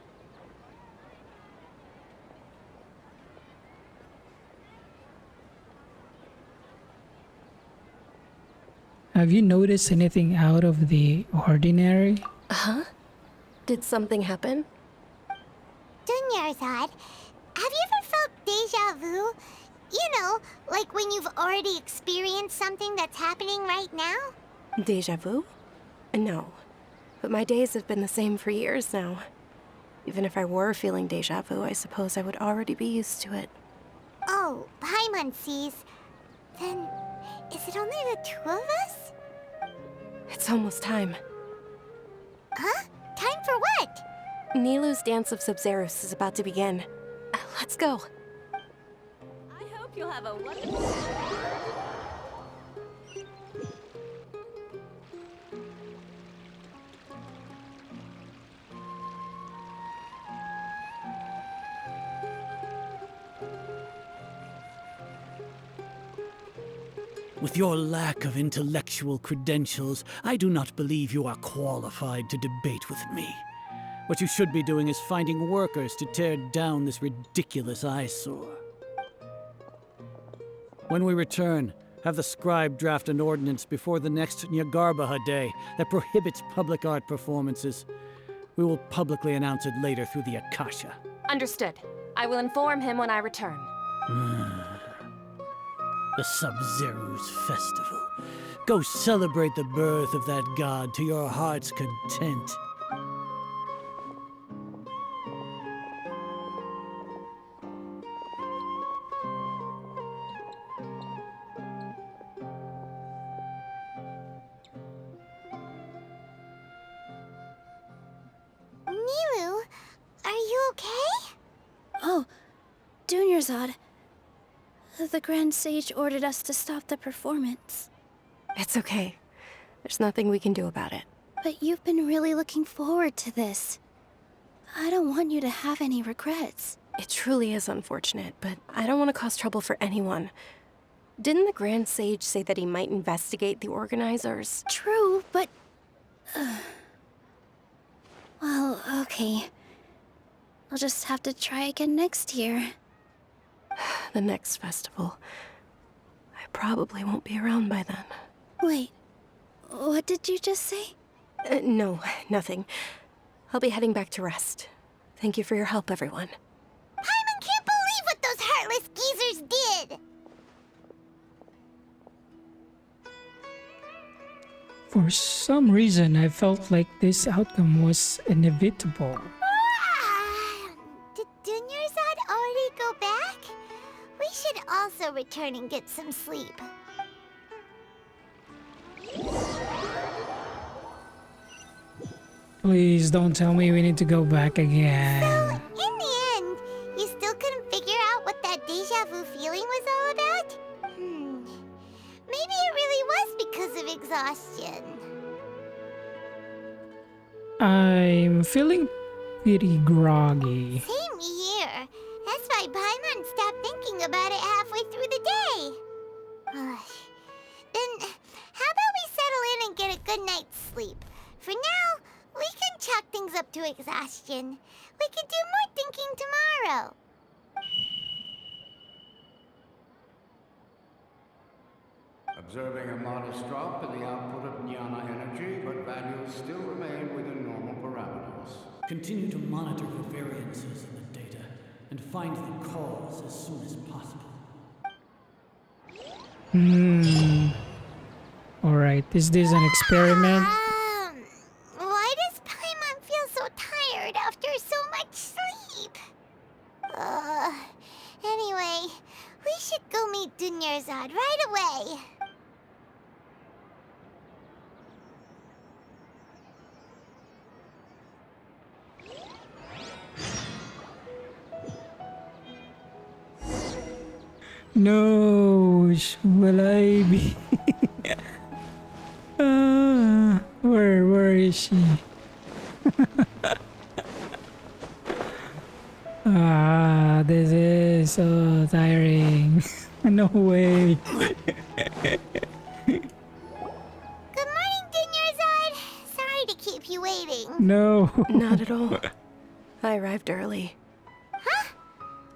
Speaker 1: Have you noticed anything out of the ordinary?
Speaker 4: Huh? Did something happen?
Speaker 3: Dunyarzad, have you ever felt deja vu? You know, like when you've already experienced something that's happening right now?
Speaker 4: Deja vu? No. But my days have been the same for years now. Even if I were feeling deja vu, I suppose I would already be used to it.
Speaker 3: Oh, Paimon sees. Then, is it only the two of us?
Speaker 4: It's almost time.
Speaker 3: Huh? Time for what?
Speaker 4: Nilu's Dance of Sabzerus is about to begin. Let's go.
Speaker 5: I hope you'll have a wonderful...
Speaker 17: With your lack of intellectual credentials, I do not believe you are qualified to debate with me. What you should be doing is finding workers to tear down this ridiculous eyesore. When we return, have the scribe draft an ordinance before the next Nyagarbaha Day that prohibits public art performances. We will publicly announce it later through the Akasha.
Speaker 15: Understood. I will inform him when I return.
Speaker 17: The Sabzerus Festival. Go celebrate the birth of that god to your heart's content.
Speaker 3: Nilu, are you okay?
Speaker 16: Oh, Dunyarzad. The Grand Sage ordered us to stop the performance.
Speaker 4: It's okay. There's nothing we can do about it.
Speaker 16: But you've been really looking forward to this. I don't want you to have any regrets.
Speaker 4: It truly is unfortunate, but I don't want to cause trouble for anyone. Didn't the Grand Sage say that he might investigate the organizers?
Speaker 16: True, but... Well, okay. I'll just have to try again next year.
Speaker 4: The next festival. I probably won't be around by then.
Speaker 16: Wait, what did you just say?
Speaker 4: No, nothing. I'll be heading back to rest. Thank you for your help, everyone.
Speaker 3: Paimon can't believe what those heartless geezers did!
Speaker 1: For some reason, I felt like this outcome was inevitable.
Speaker 3: Did Dunyarzad already go back? We should also return and get some sleep.
Speaker 1: Please don't tell me we need to go back again.
Speaker 3: So, in the end, you still couldn't figure out what that deja vu feeling was all about? Maybe it really was because of exhaustion.
Speaker 1: I'm feeling pretty groggy.
Speaker 3: Same here. That's why Paimon stopped thinking about it halfway through the day. Then, how about we settle in and get a good night's sleep? For now, we can chalk things up to exhaustion. We could do more thinking tomorrow.
Speaker 18: Observing a modest drop in the output of Jnana energy, but values still remain within normal parameters.
Speaker 17: Continue to monitor the variances in the data and find the cause as soon as possible.
Speaker 1: Alright, is this an experiment?
Speaker 3: Why does Paimon feel so tired after so much sleep? Anyway, we should go meet Dunyarzad right away.
Speaker 1: No, will I be? Where is she? This is so tiring. No way.
Speaker 3: waiting.
Speaker 1: No.
Speaker 4: Not at all. I arrived early.
Speaker 3: Huh?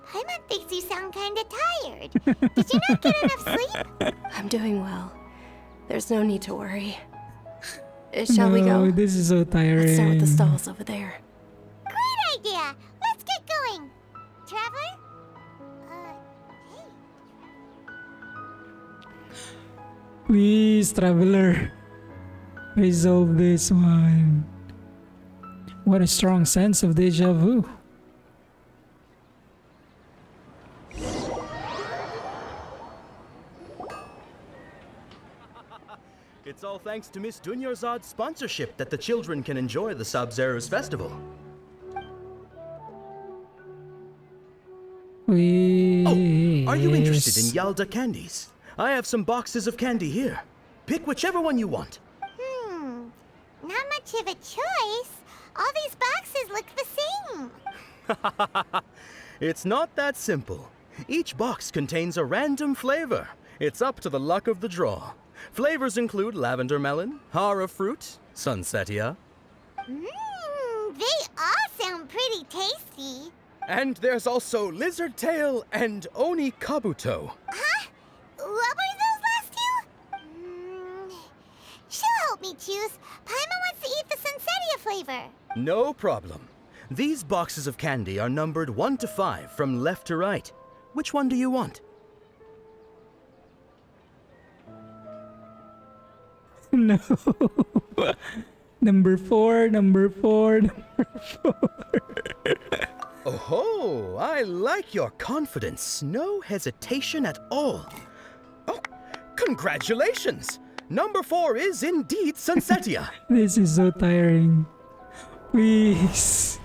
Speaker 3: Paimon thinks you sound kinda tired. Did you not get enough sleep?
Speaker 4: I'm doing well. There's no need to worry. Shall we go?
Speaker 1: This is so tiring.
Speaker 4: Let's start with the stalls over there.
Speaker 3: Great idea! Let's get going! Traveler? Hey.
Speaker 1: Please, Traveler. Resolve this one. What a strong sense of deja vu.
Speaker 11: It's all thanks to Miss Dunyarzad's sponsorship that the children can enjoy the Sabzerus festival.
Speaker 1: Please.
Speaker 11: Oh, are you interested in Yalda candies? I have some boxes of candy here. Pick whichever one you want.
Speaker 3: Not much of a choice. All these boxes look the same.
Speaker 11: It's not that simple. Each box contains a random flavor. It's up to the luck of the draw. Flavors include lavender melon, hara fruit, sunsetia.
Speaker 3: They all sound pretty tasty.
Speaker 11: And there's also lizard tail and oni kabuto.
Speaker 3: Huh? What were those last two? She'll help me choose. Paimon wants to eat the sunsetia flavor.
Speaker 11: No problem. These boxes of candy are numbered 1 to 5 from left to right. Which one do you want?
Speaker 1: No. Number 4, number 4, number 4.
Speaker 11: Oh, I like your confidence. No hesitation at all. Oh, congratulations! Number 4 is indeed sunsetia.
Speaker 1: This is so tiring. Please.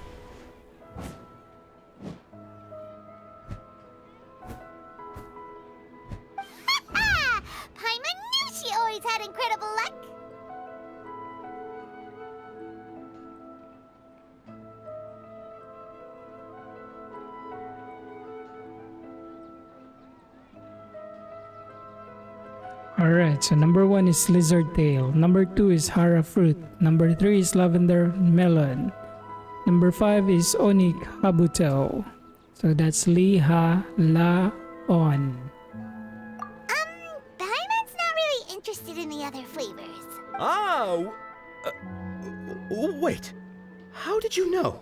Speaker 3: Paimon knew she always had incredible luck.
Speaker 1: Alright, so number 1 is lizard tail. Number 2 is hara fruit. Number 3 is lavender melon. Number 5 is oni kabuto. So that's liha la on.
Speaker 3: Paimon's not really interested in the other flavors.
Speaker 11: Wait. How did you know?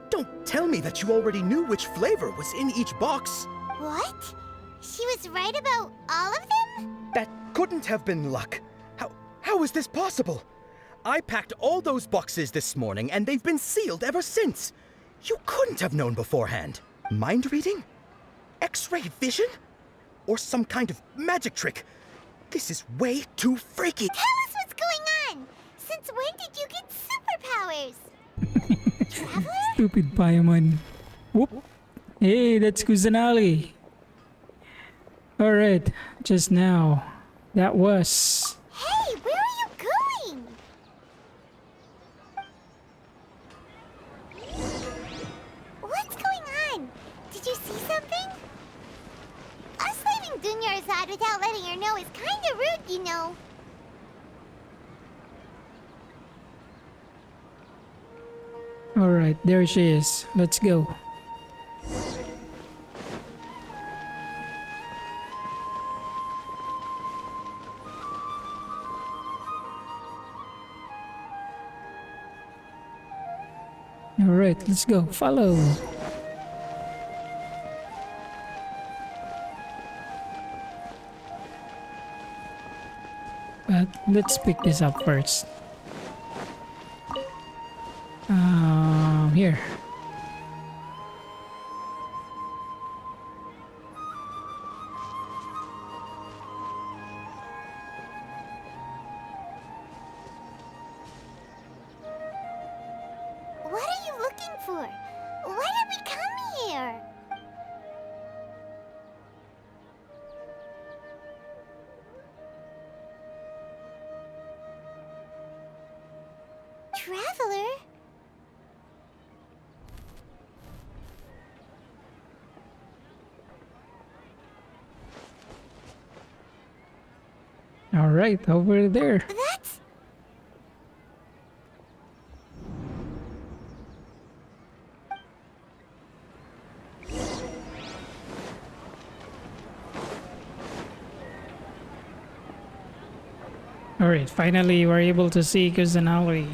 Speaker 11: Don't tell me that you already knew which flavor was in each box.
Speaker 3: What? She was right about all of them?
Speaker 11: That couldn't have been luck. How is this possible? I packed all those boxes this morning and they've been sealed ever since. You couldn't have known beforehand. Mind reading? X-ray vision? Or some kind of magic trick? This is way too freaky.
Speaker 3: Tell us what's going on! Since when did you get superpowers? Traveler?
Speaker 1: Stupid Paimon. Whoop. Hey, that's Kusanali. Alright, just now. That was...
Speaker 3: Hey, where are you going? What's going on? Did you see something? Us leaving Dunyarzad without letting her know is kinda rude, you know.
Speaker 1: Alright, there she is. Let's go. Alright, let's go. Follow. But let's pick this up first. Here.
Speaker 3: What are you looking for? Why did we come here? Traveler?
Speaker 1: Alright, over there.
Speaker 3: That's...
Speaker 1: Alright, finally we're able to see Kusanali.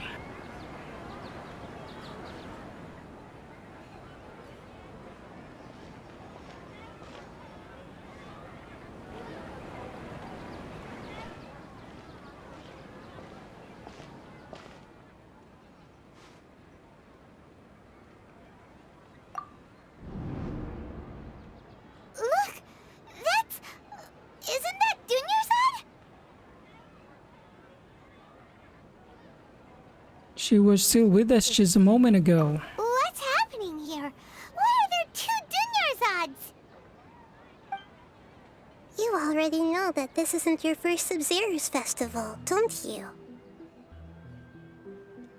Speaker 3: Look! That's... Isn't that Dunyarzad?
Speaker 1: She was still with us just a moment ago.
Speaker 3: What's happening here? Why are there two Dunyarzads? You already know that this isn't your first Sabzerus festival, don't you?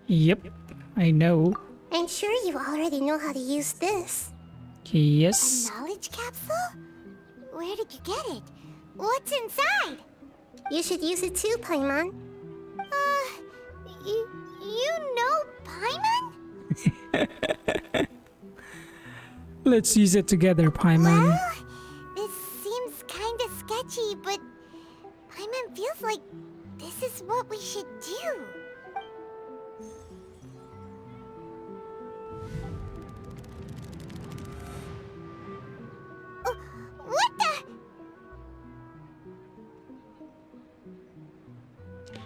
Speaker 1: Yep, I know.
Speaker 3: I'm sure you already know how to use this.
Speaker 1: Yes.
Speaker 3: A knowledge capsule? Where did you get it? What's inside? You should use it too, Paimon. You know Paimon?
Speaker 1: Let's use it together, Paimon.
Speaker 3: Well, this seems kinda sketchy, but Paimon feels like this is what we should do. Oh, what the?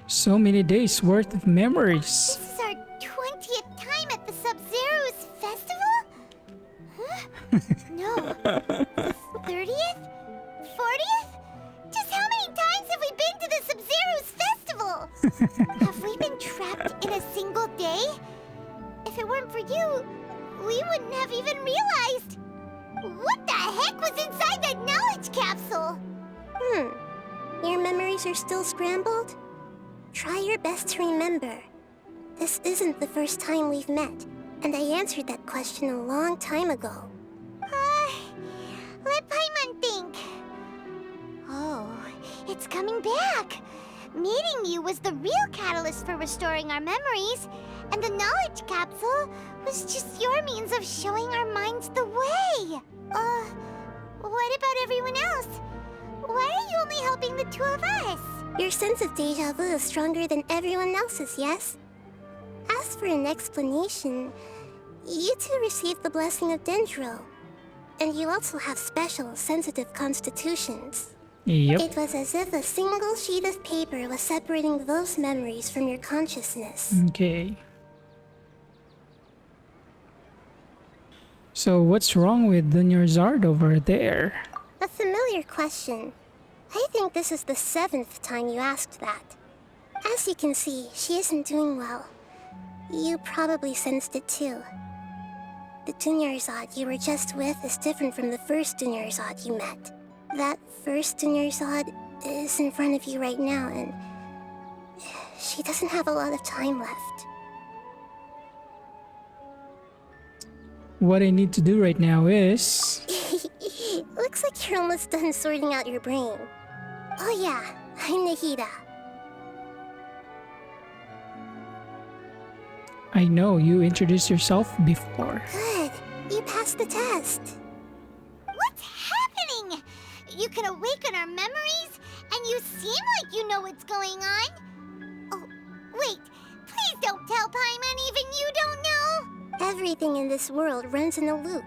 Speaker 1: So many days worth of memories.
Speaker 3: This is our 20th time at the Sabzerus festival? Huh? No. The 30th? 40th? Just how many times have we been to the Sabzerus festival? Have we been trapped in a single day? If it weren't for you, we wouldn't have even realized. What the heck was inside that knowledge capsule? Your memories are still scrambled? Try your best to remember. This isn't the first time we've met, and I answered that question a long time ago. Let Paimon think. Oh, it's coming back. Meeting you was the real catalyst for restoring our memories, and the knowledge capsule was just your means of showing our minds the way. What about everyone else? Why are you only helping the two of us? Your sense of deja vu is stronger than everyone else's, yes? As for an explanation, you two received the blessing of Dendro. And you also have special, sensitive constitutions.
Speaker 1: Yep.
Speaker 3: It was as if a single sheet of paper was separating those memories from your consciousness.
Speaker 1: Okay. So what's wrong with Dunyarzad over there?
Speaker 3: A familiar question. I think this is the 7th time you asked that. As you can see, she isn't doing well. You probably sensed it too. The Dunyarzad you were just with is different from the first Dunyarzad you met. That first Dunyarzad is in front of you right now, and she doesn't have a lot of time left.
Speaker 1: What I need to do right now is...
Speaker 3: Looks like you're almost done sorting out your brain. Oh yeah, I'm Nahida.
Speaker 1: I know, you introduced yourself before.
Speaker 3: Good, you passed the test. What's happening? You can awaken our memories, and you seem like you know what's going on. Oh, wait, please don't tell Paimon even you don't know. Everything in this world runs in a loop.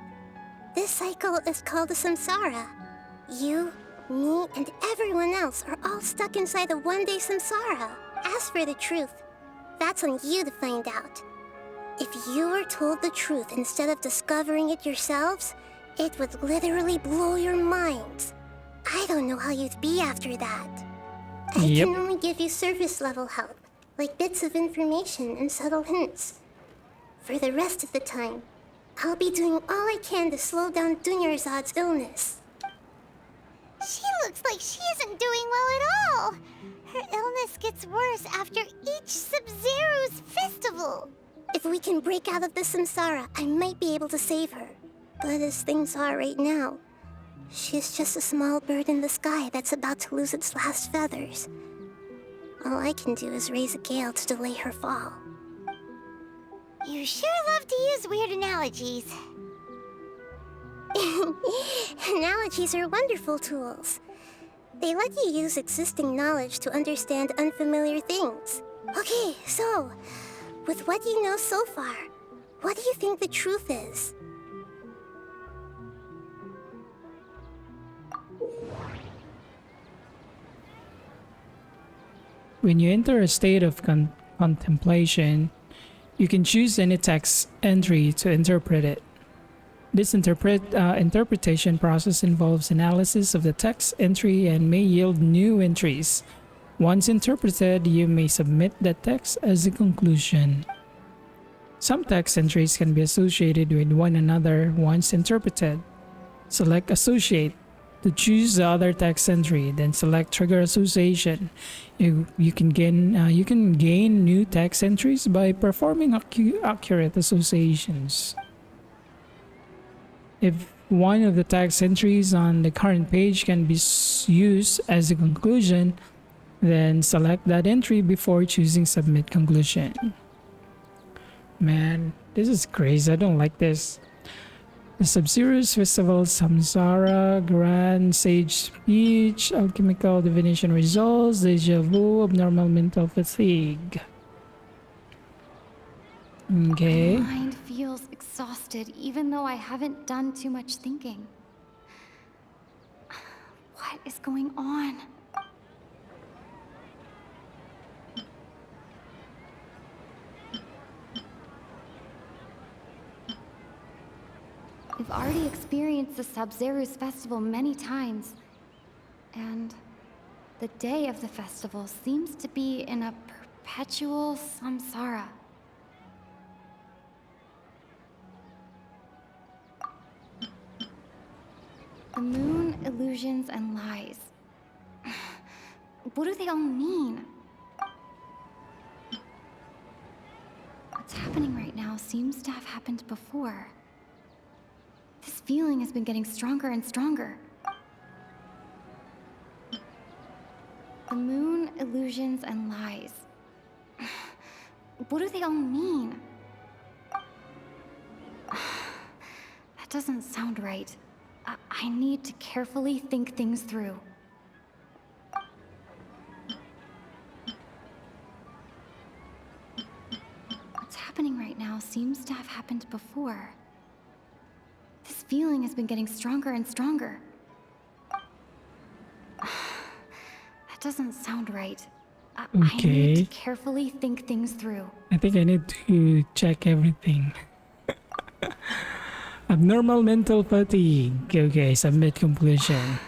Speaker 3: This cycle is called a samsara. You, me, and everyone else are all stuck inside a one-day samsara. As for the truth, that's on you to find out. If you were told the truth instead of discovering it yourselves, it would literally blow your minds. I don't know how you'd be after that. I can only give you surface-level help, like bits of information and subtle hints. For the rest of the time, I'll be doing all I can to slow down Dunyarzad's illness. She looks like she isn't doing well at all. Her illness gets worse after each Sabzerus festival. If we can break out of the samsara, I might be able to save her. But as things are right now, she's just a small bird in the sky that's about to lose its last feathers. All I can do is raise a gale to delay her fall. You sure love to use weird analogies. Analogies are wonderful tools.
Speaker 19: They let you use existing knowledge to understand unfamiliar things. Okay, so, with what you know so far, what do you think the truth is?
Speaker 1: When you enter a state of contemplation, you can choose any text entry to interpret it. This interpretation process involves analysis of the text entry and may yield new entries. Once interpreted, you may submit that text as a conclusion. Some text entries can be associated with one another once interpreted. Select Associate to choose the other text entry, then select Trigger Association. You can gain new text entries by performing accurate associations. If one of the text entries on the current page can be used as a conclusion, then select that entry before choosing Submit Conclusion. Man, this is crazy. I don't like this. The Sabzerus Festival, Samsara, Grand Sage Speech, Alchemical Divination Results, Deja Vu, Abnormal Mental Fatigue. Okay.
Speaker 16: My mind feels exhausted even though I haven't done too much thinking. What is going on? We've already experienced the Sabzerus festival many times, and the day of the festival seems to be in a perpetual samsara. The moon, illusions, and lies. What do they all mean? What's happening right now seems to have happened before. This feeling has been getting stronger and stronger. The moon, illusions, and lies. What do they all mean? That doesn't sound right. I need to carefully think things through. What's happening right now seems to have happened before. This feeling has been getting stronger and stronger. That doesn't sound right. I need to carefully think things through.
Speaker 1: I think I need to check everything. Abnormal mental fatigue. Okay, submit conclusion.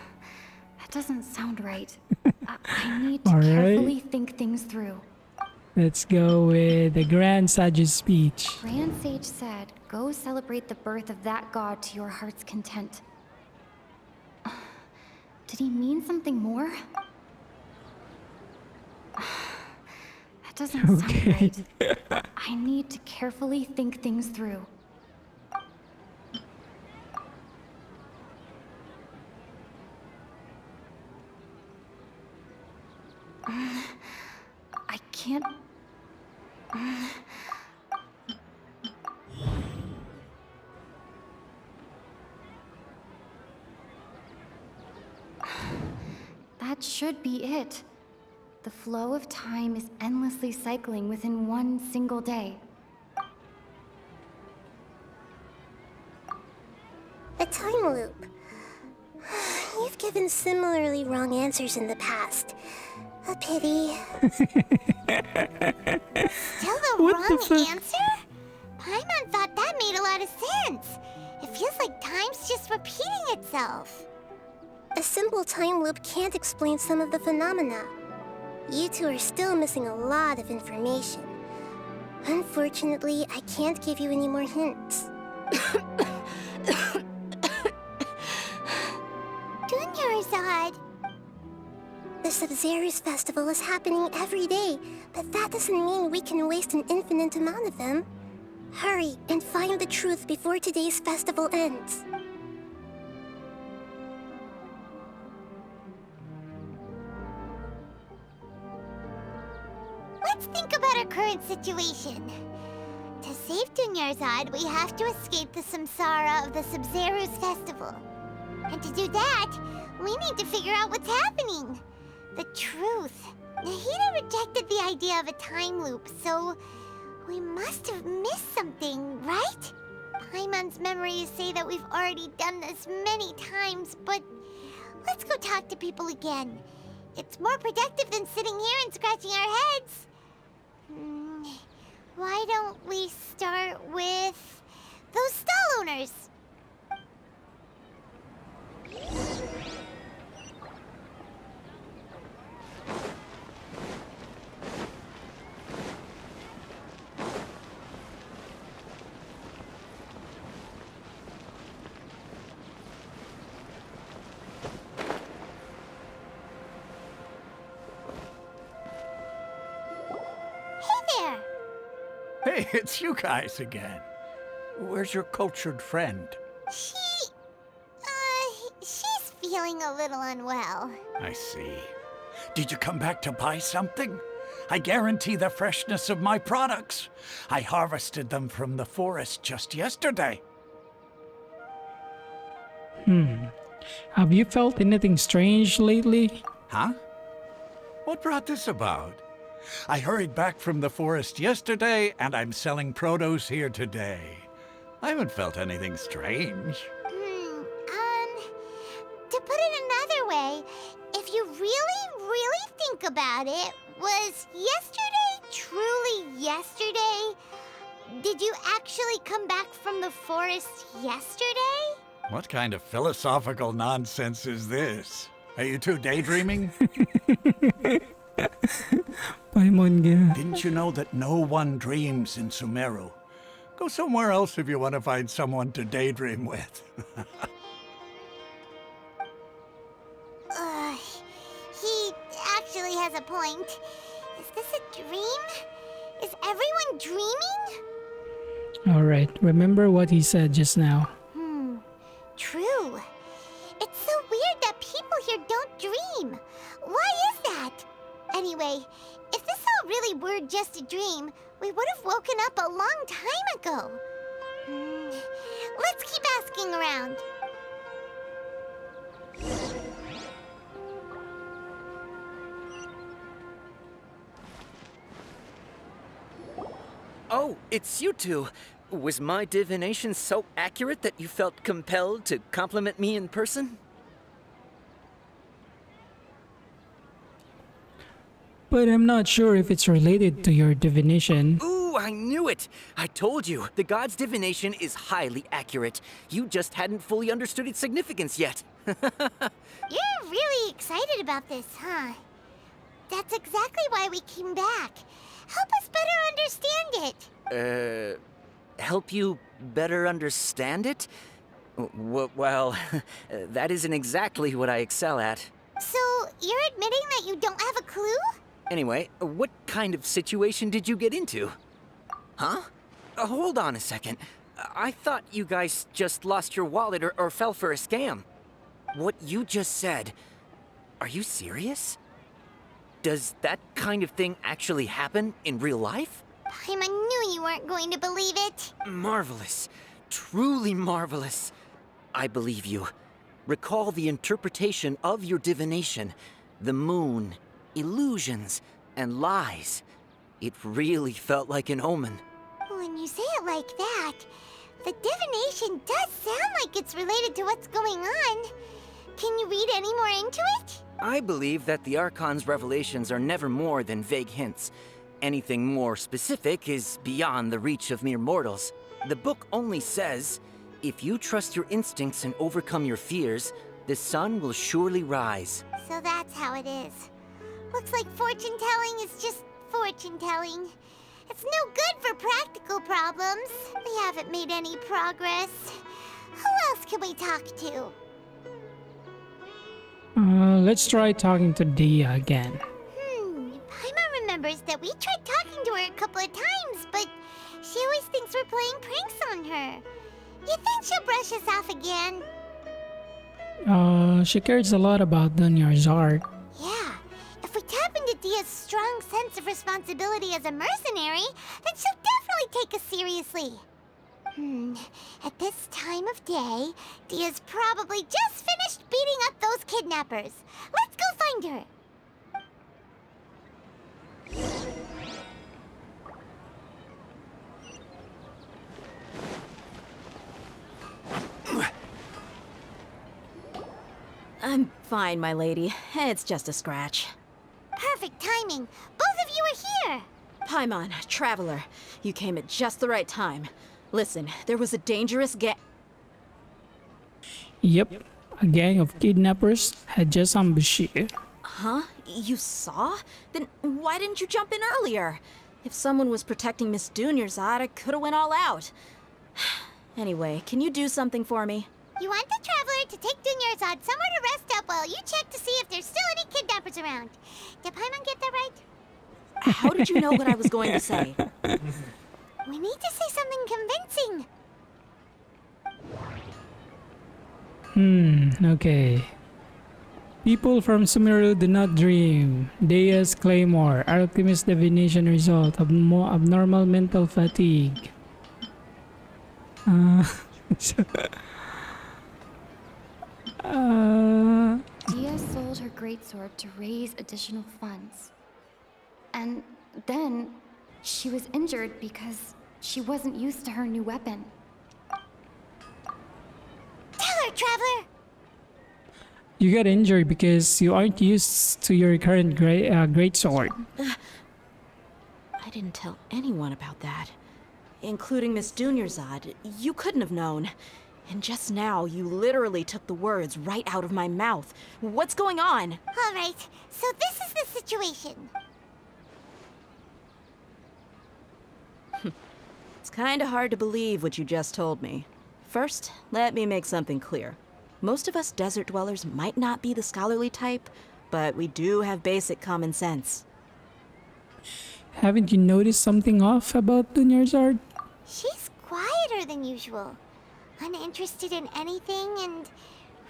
Speaker 16: That doesn't sound right. I need to carefully think things through.
Speaker 1: Let's go with the Grand Sage's speech.
Speaker 16: Grand Sage said, "Go celebrate the birth of that god to your heart's content." Did he mean something more? That doesn't sound right. I need to carefully think things through. I can't... That should be it. The flow of time is endlessly cycling within one single day.
Speaker 19: A time loop. You've given similarly wrong answers in the past. A pity.
Speaker 3: Still the wrong answer? Paimon thought that made a lot of sense. It feels like time's just repeating itself.
Speaker 19: A simple time loop can't explain some of the phenomena. You two are still missing a lot of information. Unfortunately, I can't give you any more hints.
Speaker 3: Dunyarzad.
Speaker 19: The Sabzerus festival is happening every day, but that doesn't mean we can waste an infinite amount of them. Hurry and find the truth before today's festival ends.
Speaker 3: Let's think about our current situation. To save Dunyarzad, we have to escape the samsara of the Sabzerus festival. And to do that, we need to figure out what's happening. The truth. Nahida rejected the idea of a time loop, so we must have missed something, right? Paimon's memories say that we've already done this many times, but let's go talk to people again. It's more productive than sitting here and scratching our heads. Why don't we start with those stall owners?
Speaker 9: Hey, it's you guys again. Where's your cultured friend?
Speaker 3: She's feeling a little unwell.
Speaker 9: I see. Did you come back to buy something? I guarantee the freshness of my products. I harvested them from the forest just yesterday.
Speaker 1: Have you felt anything strange lately?
Speaker 9: Huh? What brought this about? I hurried back from the forest yesterday, and I'm selling produce here today. I haven't felt anything strange.
Speaker 3: To put it another way, if you really think about it, was yesterday truly yesterday? Did you actually come back from the forest yesterday?
Speaker 9: What kind of philosophical nonsense is this? Are you two daydreaming? Didn't you know that no one dreams in Sumeru? Go somewhere else if you want to find someone to daydream with.
Speaker 3: He actually has a point. Is this a dream? Is everyone dreaming?
Speaker 1: Alright, remember what he said just now.
Speaker 3: True. It's so weird that people here don't dream. Why is that? Anyway, if this all really were just a dream, we would have woken up a long time ago. Let's keep asking around.
Speaker 10: Oh, it's you two. Was my divination so accurate that you felt compelled to compliment me in person?
Speaker 1: But I'm not sure if it's related to your divination.
Speaker 10: Ooh, I knew it! I told you, the god's divination is highly accurate. You just hadn't fully understood its significance yet.
Speaker 3: You're really excited about this, huh? That's exactly why we came back. Help us better understand it.
Speaker 10: Help you better understand it? Well, that isn't exactly what I excel at.
Speaker 3: So, you're admitting that you don't have a clue?
Speaker 10: Anyway, what kind of situation did you get into? Huh? Hold on a second. I thought you guys just lost your wallet or fell for a scam. What you just said, are you serious? Does that kind of thing actually happen in real life?
Speaker 3: Paimon knew you weren't going to believe it.
Speaker 10: Marvelous. Truly marvelous. I believe you. Recall the interpretation of your divination. The moon, illusions, and lies. It really felt like an omen.
Speaker 3: When you say it like that, the divination does sound like it's related to what's going on. Can you read any more into it?
Speaker 10: I believe that the Archon's revelations are never more than vague hints. Anything more specific is beyond the reach of mere mortals. The book only says, if you trust your instincts and overcome your fears, the sun will surely rise.
Speaker 3: So that's how it is. Looks like fortune-telling is just fortune-telling. It's no good for practical problems. We haven't made any progress. Who else can we talk to?
Speaker 1: Let's try talking to Dia again.
Speaker 3: Paimon remembers that we tried talking to her a couple of times, but she always thinks we're playing pranks on her. You think she'll brush us off again?
Speaker 1: She cares a lot about Dunyar's art.
Speaker 3: Yeah. If we tap into Dia's strong sense of responsibility as a mercenary, then she'll definitely take us seriously. At this time of day, Dia's probably just finished kidnappers. Let's go find her.
Speaker 5: I'm fine, my lady. It's just a scratch.
Speaker 3: Perfect timing. Both of you are here.
Speaker 5: Paimon, Traveler, you came at just the right time. Listen, there was a dangerous
Speaker 1: Yep, a gang of kidnappers had just ambushed you.
Speaker 5: Huh? You saw? Then why didn't you jump in earlier? If someone was protecting Miss Dunyarzad, I could have went all out. Anyway, can you do something for me?
Speaker 3: You want the Traveler to take Dunyarzad somewhere to rest up while you check to see if there's still any kidnappers around. Did Paimon get that right?
Speaker 5: How did you know what I was going to say?
Speaker 3: We need to say something convincing.
Speaker 1: Okay. People from Sumeru do not dream. Dea's Claymore, Alchemist's divination result of abnormal mental fatigue.
Speaker 20: Dia sold her greatsword to raise additional funds. And then she was injured because she wasn't used to her new weapon.
Speaker 3: Tell her, Traveler!
Speaker 1: You got injured because you aren't used to your current great sword.
Speaker 5: I didn't tell anyone about that. Including Miss Dunyarzad. You couldn't have known. And just now, you literally took the words right out of my mouth. What's going on?
Speaker 3: All right, so this is the situation.
Speaker 5: It's kinda hard to believe what you just told me. First, let me make something clear. Most of us desert dwellers might not be the scholarly type, but we do have basic common sense.
Speaker 1: Haven't you noticed something off about Dunyarzad?
Speaker 3: She's quieter than usual. Uninterested in anything and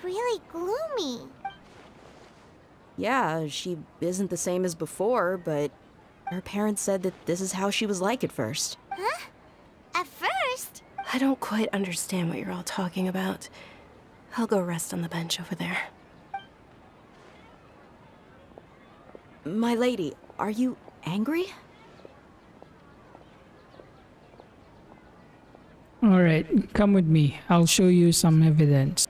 Speaker 3: really gloomy.
Speaker 5: Yeah, she isn't the same as before, but her parents said that this is how she was like at first.
Speaker 3: Huh? At first?
Speaker 4: I don't quite understand what you're all talking about. I'll go rest on the bench over there.
Speaker 5: My lady, are you angry?
Speaker 1: Alright, come with me. I'll show you some evidence.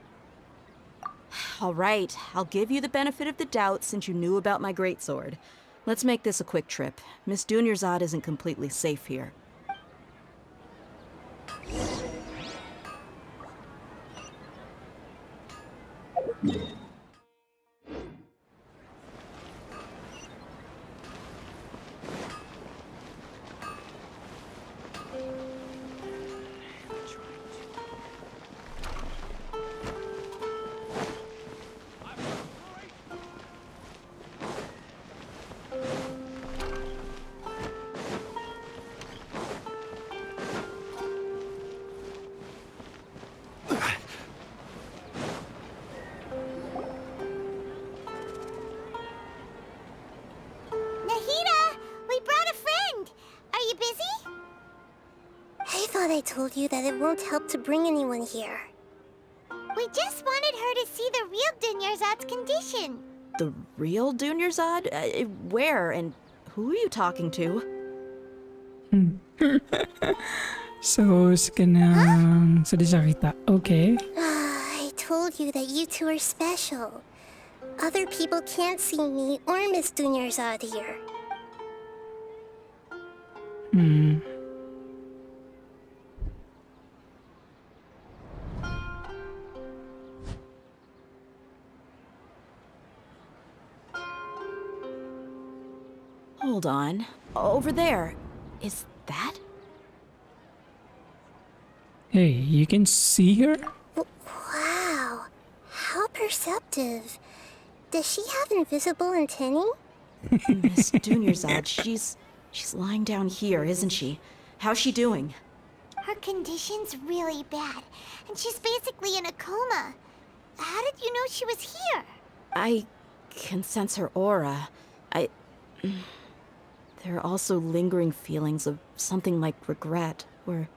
Speaker 5: Alright, I'll give you the benefit of the doubt since you knew about my greatsword. Let's make this a quick trip. Miss Dunyarzad isn't completely safe here.
Speaker 19: I told you that it won't help to bring anyone here.
Speaker 3: We just wanted her to see the real Dunyarzad's condition.
Speaker 5: The real Dunyarzad? Where and who are you talking to?
Speaker 1: So, okay.
Speaker 19: I told you that you two are special. Other people can't see me or Miss Dunyarzad here.
Speaker 5: Hold on. Over there. Is that?
Speaker 1: Hey, you can see her?
Speaker 19: Wow. How perceptive. Does she have invisible antennae?
Speaker 5: Miss Dunyarzad, she's lying down here, isn't she? How's she doing?
Speaker 3: Her condition's really bad, and she's basically in a coma. How did you know she was here?
Speaker 5: I can sense her aura. There are also lingering feelings of something like regret or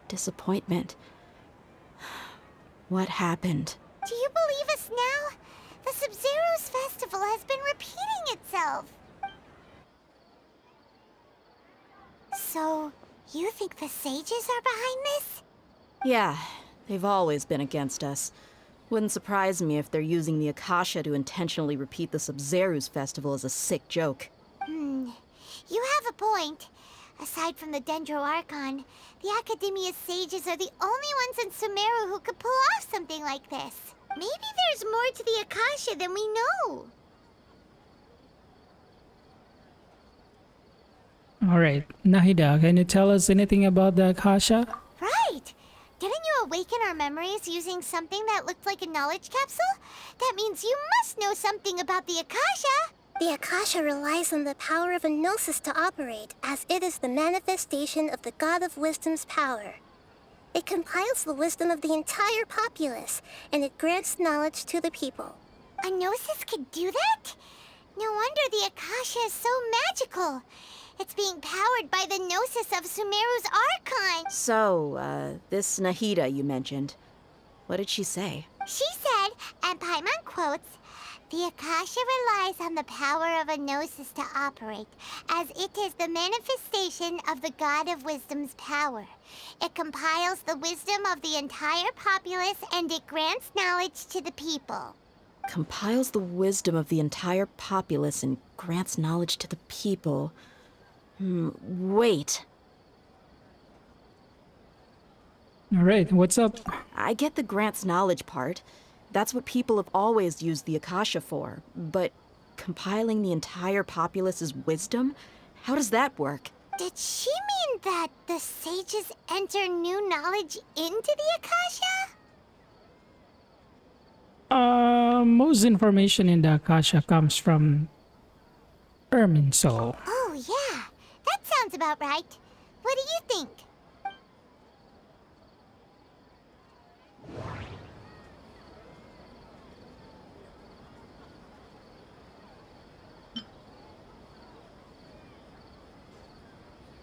Speaker 5: disappointment. What happened?
Speaker 3: Do you believe us now? The Sabzerus festival has been repeating itself. So, you think the sages are behind this?
Speaker 5: Yeah, they've always been against us. Wouldn't surprise me if they're using the Akasha to intentionally repeat the Sabzerus festival as a sick joke.
Speaker 3: You have a point. Aside from the Dendro Archon, the Academia's sages are the only ones in Sumeru who could pull off something like this. Maybe there's more to the Akasha than we know.
Speaker 1: Alright, Nahida, can you tell us anything about the Akasha?
Speaker 3: Right! Didn't you awaken our memories using something that looked like a knowledge capsule? That means you must know something about the Akasha!
Speaker 19: The Akasha relies on the power of a gnosis to operate, as it is the manifestation of the God of Wisdom's power. It compiles the wisdom of the entire populace, and it grants knowledge to the people.
Speaker 3: A gnosis could do that? No wonder the Akasha is so magical. It's being powered by the gnosis of Sumeru's Archon.
Speaker 5: So, this Nahida you mentioned, what did she say?
Speaker 3: She said, and Paimon quotes, "The Akasha relies on the power of a gnosis to operate, as it is the manifestation of the God of Wisdom's power. It compiles the wisdom of the entire populace, and it grants knowledge to the people."
Speaker 5: Compiles the wisdom of the entire populace and grants knowledge to the people. Wait.
Speaker 1: Alright, what's up?
Speaker 5: I get the grants knowledge part. That's what people have always used the Akasha for. But compiling the entire populace's wisdom? How does that work?
Speaker 3: Did she mean that the sages enter new knowledge into the Akasha?
Speaker 1: Most information in the Akasha comes from Erminso.
Speaker 3: Oh, yeah. That sounds about right. What do you think?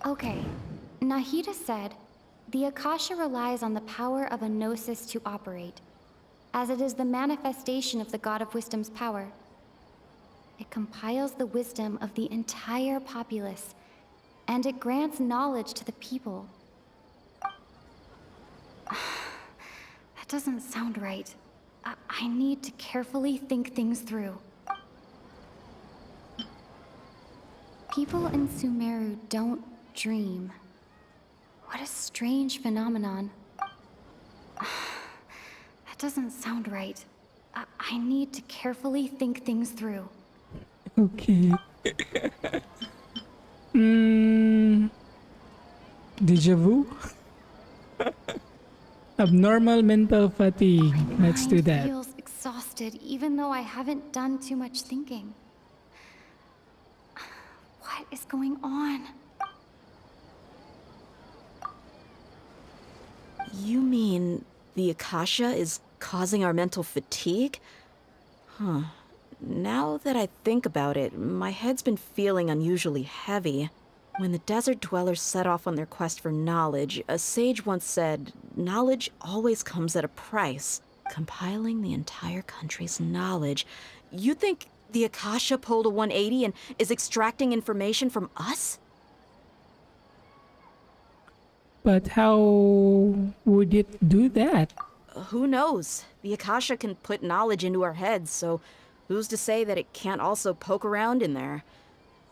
Speaker 20: Okay, Nahida said, the Akasha relies on the power of a gnosis to operate, as it is the manifestation of the God of Wisdom's power. It compiles the wisdom of the entire populace, and it grants knowledge to the people. That doesn't sound right. I need to carefully think things through. People in Sumeru don't dream. What a strange phenomenon. That doesn't sound right. I need to carefully think things through.
Speaker 1: Okay. Deja vu? Abnormal mental fatigue. Let's do that.
Speaker 20: Feels exhausted even though I haven't done too much thinking. What is going on?
Speaker 5: You mean the Akasha is causing our mental fatigue? Huh. Now that I think about it, my head's been feeling unusually heavy. When the desert dwellers set off on their quest for knowledge, a sage once said, "Knowledge always comes at a price." Compiling the entire country's knowledge. You think the Akasha pulled a 180 and is extracting information from us?
Speaker 1: But how would it do that?
Speaker 5: Who knows? The Akasha can put knowledge into our heads, so who's to say that it can't also poke around in there?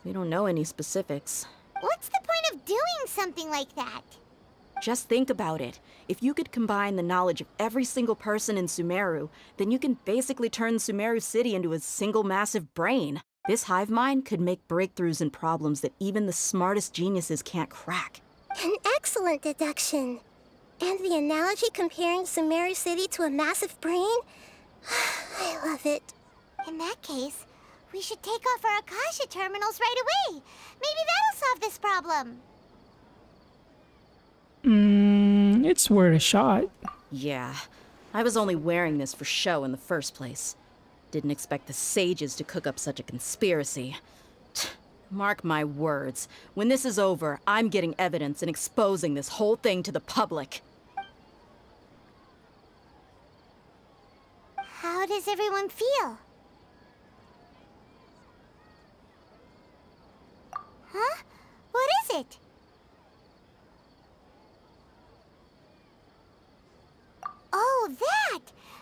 Speaker 5: We don't know any specifics.
Speaker 3: What's the point of doing something like that?
Speaker 5: Just think about it. If you could combine the knowledge of every single person in Sumeru, then you can basically turn Sumeru City into a single massive brain. This hive mind could make breakthroughs in problems that even the smartest geniuses can't crack.
Speaker 19: An excellent deduction. And the analogy comparing Sumeru City to a massive brain? I love it.
Speaker 3: In that case, we should take off our Akasha terminals right away. Maybe that'll solve this problem.
Speaker 1: It's worth a shot.
Speaker 5: Yeah, I was only wearing this for show in the first place. Didn't expect the sages to cook up such a conspiracy. Mark my words, when this is over, I'm getting evidence and exposing this whole thing to the public.
Speaker 3: How does everyone feel? it? Oh, that!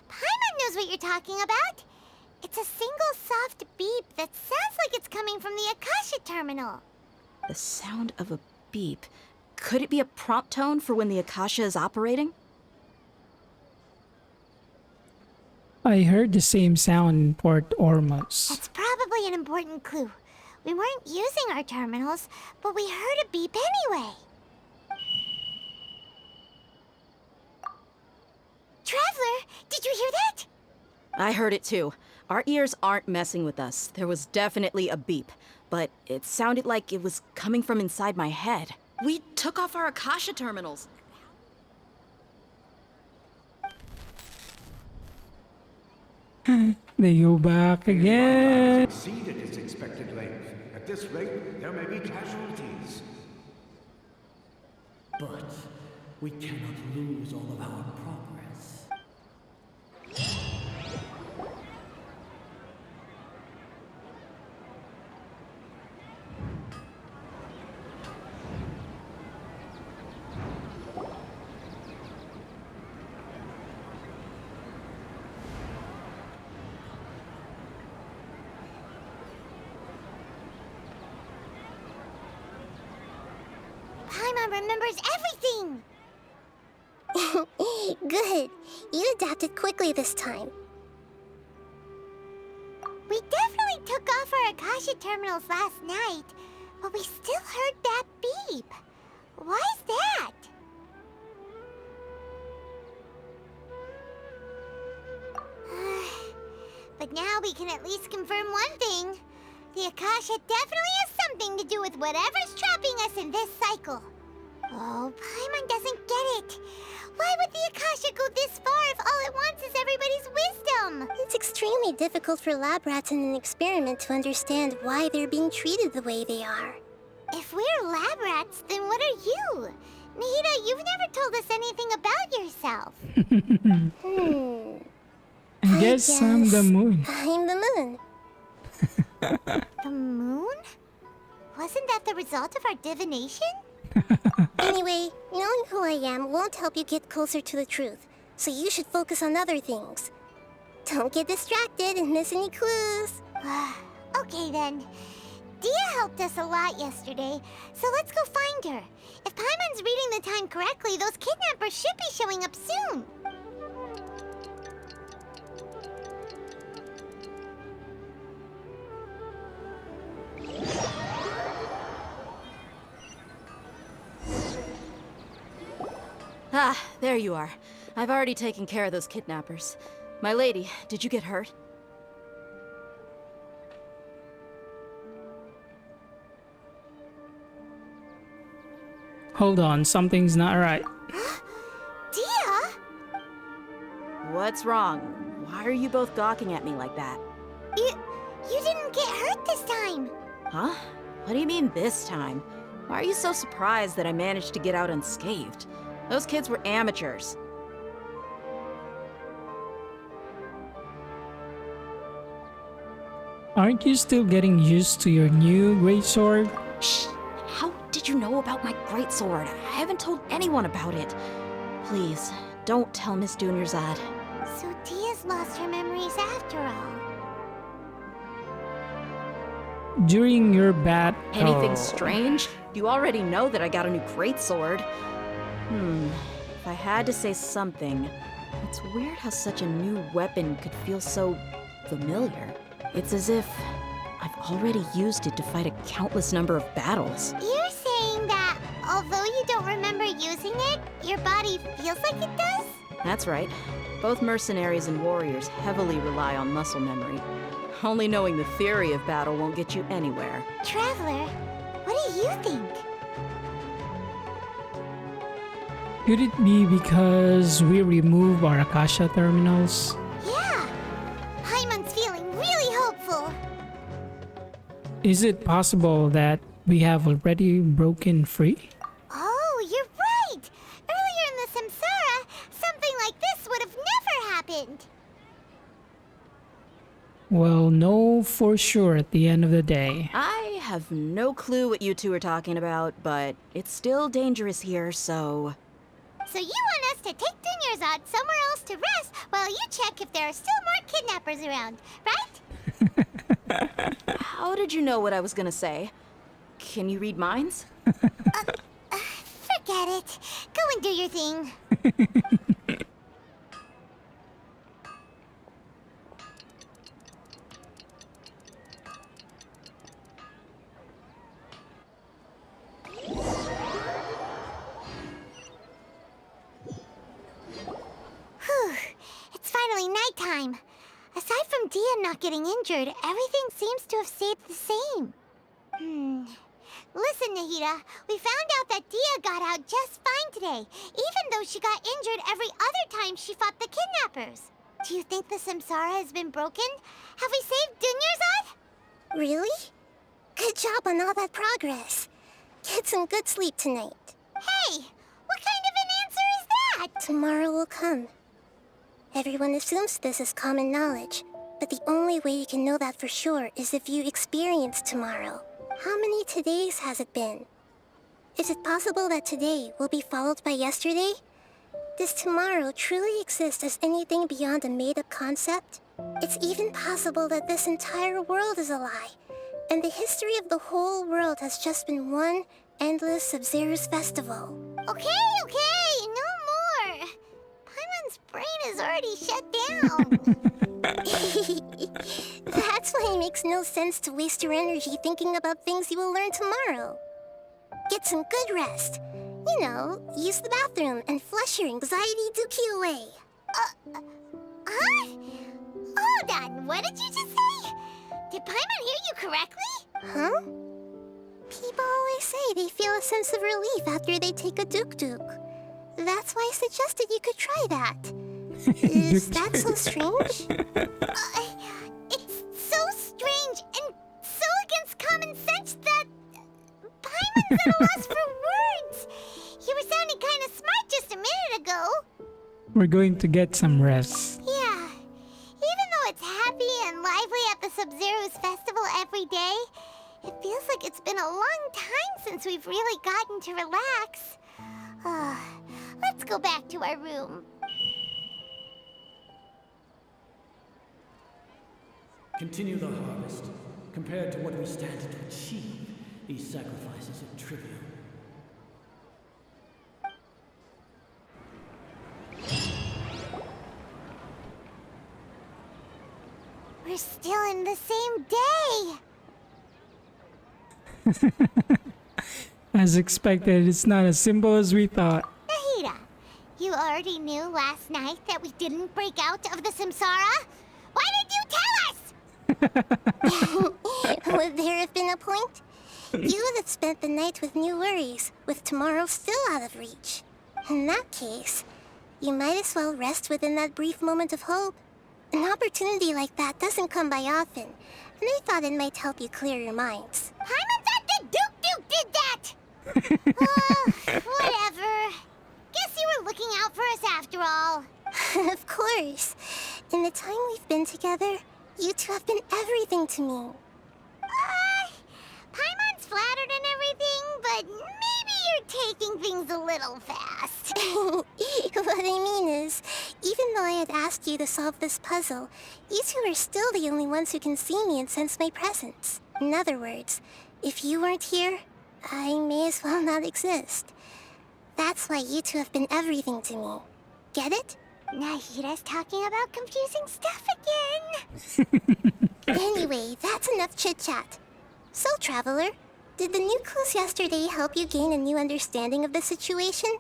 Speaker 3: Paimon knows what you're talking about. It's a single soft beep that sounds like it's coming from the Akasha terminal.
Speaker 5: The sound of a beep. Could it be a prompt tone for when the Akasha is operating?
Speaker 1: I heard the same sound in Port Ormuz.
Speaker 3: That's probably an important clue. We weren't using our terminals, but we heard a beep anyway. Traveler, did you hear that?
Speaker 5: I heard it too. Our ears aren't messing with us. There was definitely a beep, but it sounded like it was coming from inside my head. We took off our Akasha terminals.
Speaker 1: They go back again.
Speaker 18: Exceeded its expected length. At this rate, there may be casualties.
Speaker 17: But we cannot lose all of our progress.
Speaker 3: Paimon remembers everything!
Speaker 19: Good. You adapted quickly this time.
Speaker 3: We definitely took off our Akasha terminals last night, but we still heard that beep. Why's that? But now we can at least confirm one thing. The Akasha definitely has something to do with whatever's trapping us in this cycle. Oh, Paimon doesn't get it. Why would the Akasha go this far if all it wants is everybody's wisdom?
Speaker 19: It's extremely difficult for lab rats in an experiment to understand why they're being treated the way they are.
Speaker 3: If we're lab rats, then what are you? Nahida, you've never told us anything about yourself.
Speaker 1: I guess I'm the moon.
Speaker 19: I'm the moon.
Speaker 3: The moon? Wasn't that the result of our divination?
Speaker 19: Anyway, knowing who I am won't help you get closer to the truth, so you should focus on other things. Don't get distracted and miss any clues.
Speaker 3: Okay then. Dia helped us a lot yesterday, so let's go find her. If Paimon's reading the time correctly, those kidnappers should be showing up soon.
Speaker 5: Ah, there you are. I've already taken care of those kidnappers. My lady, did you get hurt?
Speaker 1: Hold on, something's not right.
Speaker 3: Dia?
Speaker 5: What's wrong? Why are you both gawking at me like that?
Speaker 3: You didn't get hurt this time.
Speaker 5: Huh? What do you mean this time? Why are you so surprised that I managed to get out unscathed? Those kids were amateurs.
Speaker 1: Aren't you still getting used to your new greatsword?
Speaker 5: Shh! How did you know about my greatsword? I haven't told anyone about it. Please, don't tell Miss Dunyarzad.
Speaker 3: So Dia's lost her memories after all.
Speaker 1: During your battle...
Speaker 5: Anything strange? You already know that I got a new greatsword. If I had to say something, it's weird how such a new weapon could feel so familiar. It's as if I've already used it to fight a countless number of battles.
Speaker 3: You're saying that although you don't remember using it, your body feels like it does?
Speaker 5: That's right. Both mercenaries and warriors heavily rely on muscle memory. Only knowing the theory of battle won't get you anywhere.
Speaker 3: Traveler, what do you think?
Speaker 1: Could it be because we removed our Akasha terminals?
Speaker 3: Yeah! Paimon's feeling really hopeful.
Speaker 1: Is it possible that we have already broken free?
Speaker 3: Oh, you're right! Earlier in the Samsara, something like this would have never happened.
Speaker 1: We'll know for sure at the end of the day.
Speaker 5: I have no clue what you two are talking about, but it's still dangerous here, so...
Speaker 3: So you want us to take Dunyarzad somewhere else to rest while you check if there are still more kidnappers around, right?
Speaker 5: How did you know what I was gonna say? Can you read minds?
Speaker 3: Forget it. Go and do your thing. Whew. It's finally nighttime. Aside from Dia not getting injured, everything seems to have stayed the same. Listen, Nahida, we found out that Dia got out just fine today, even though she got injured every other time she fought the kidnappers. Do you think the Samsara has been broken? Have we saved Dunyarzad?
Speaker 19: Really? Good job on all that progress. Get some good sleep tonight.
Speaker 3: Hey, what kind of an answer is that?
Speaker 19: Tomorrow will come. Everyone assumes this is common knowledge, but the only way you can know that for sure is if you experience tomorrow. How many todays has it been? Is it possible that today will be followed by yesterday? Does tomorrow truly exist as anything beyond a made-up concept? It's even possible that this entire world is a lie, and the history of the whole world has just been one endless Sabzerus festival.
Speaker 3: Okay, no more. Paimon's brain is already shut down.
Speaker 19: That's why it makes no sense to waste your energy thinking about things you will learn tomorrow. Get some good rest. You know, use the bathroom and flush your anxiety dookie away.
Speaker 3: Huh? Hold on, what did you just say? Did Paimon hear you correctly?
Speaker 19: Huh? People always say they feel a sense of relief after they take a duk-duk. That's why I suggested you could try that. Is that so strange?
Speaker 3: It's so strange and so against common sense that Paimon's at a loss for words. You were sounding kind of smart just a minute ago.
Speaker 1: We're going to get some rest.
Speaker 3: Yeah. Even though it's happy and lively at the Sabzerus festival every day, it feels like it's been a long time since we've really gotten to relax. Let's go back to our room.
Speaker 17: Continue the harvest. Compared to what we stand to achieve, these sacrifices are trivial.
Speaker 3: We're still in the same day!
Speaker 1: As expected, it's not as simple as we thought.
Speaker 3: Nahida, you already knew last night that we didn't break out of the Samsara? Why did you tell us?
Speaker 19: Would there have been a point? You would have spent the night with new worries, with tomorrow still out of reach. In that case, you might as well rest within that brief moment of hope. An opportunity like that doesn't come by often, and I thought it might help you clear your minds.
Speaker 3: Paimon thought the Duke did that! Whatever. Guess you were looking out for us after all.
Speaker 19: Of course. In the time we've been together, you two have been everything to me.
Speaker 3: Paimon's flattered and everything, but maybe you're taking things a little fast.
Speaker 19: What I mean is, even though I had asked you to solve this puzzle, you two are still the only ones who can see me and sense my presence. In other words, if you weren't here, I may as well not exist. That's why you two have been everything to me. Get it?
Speaker 3: Nahida's talking about confusing stuff again.
Speaker 19: Anyway, that's enough chit-chat. So, Traveler, did the new clues yesterday help you gain a new understanding of the situation?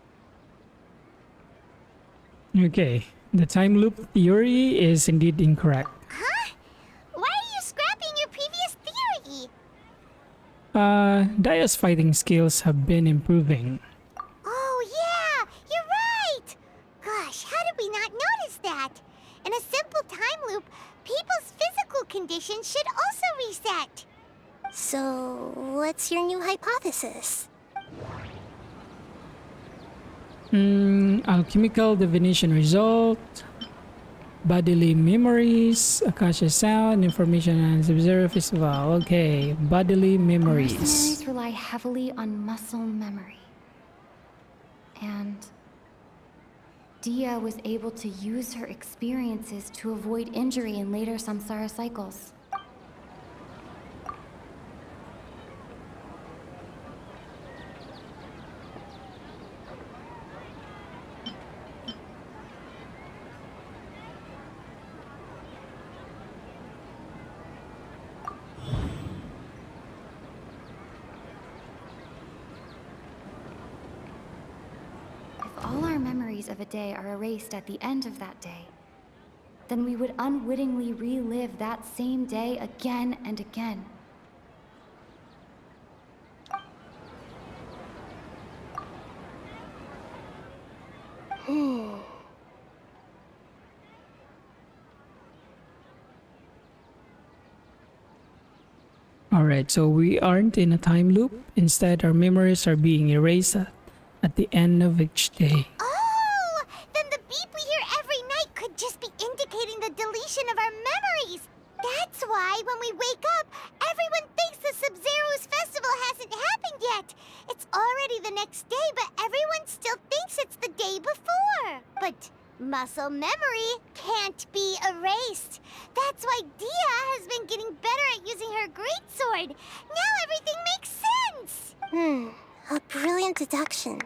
Speaker 1: Okay, the time loop theory is indeed incorrect.
Speaker 3: Huh? Why are you scrapping your previous theory?
Speaker 1: Daya's fighting skills have been improving.
Speaker 3: Oh yeah, you're right! Gosh, how did we not notice that? In a simple time loop, people's physical conditions should also reset.
Speaker 19: So, what's your new hypothesis?
Speaker 1: Alchemical divination result. Bodily memories, Akasha sound, information on Sabzerus Festival. Okay, bodily memories.
Speaker 20: Mercenaries rely heavily on muscle memory. And Dia was able to use her experiences to avoid injury in later samsara cycles. All our memories of a day are erased at the end of that day, then we would unwittingly relive that same day again and again.
Speaker 1: Alright, so we aren't in a time loop. Instead, our memories are being erased at the end of each day.
Speaker 3: Oh! Then the beep we hear every night could just be indicating the deletion of our memories! That's why, when we wake up, everyone thinks the Sabzerus festival hasn't happened yet! It's already the next day, but everyone still thinks it's the day before! But muscle memory can't be erased. That's why Dia has been getting better at using her greatsword. Now everything makes sense!
Speaker 19: A brilliant deduction.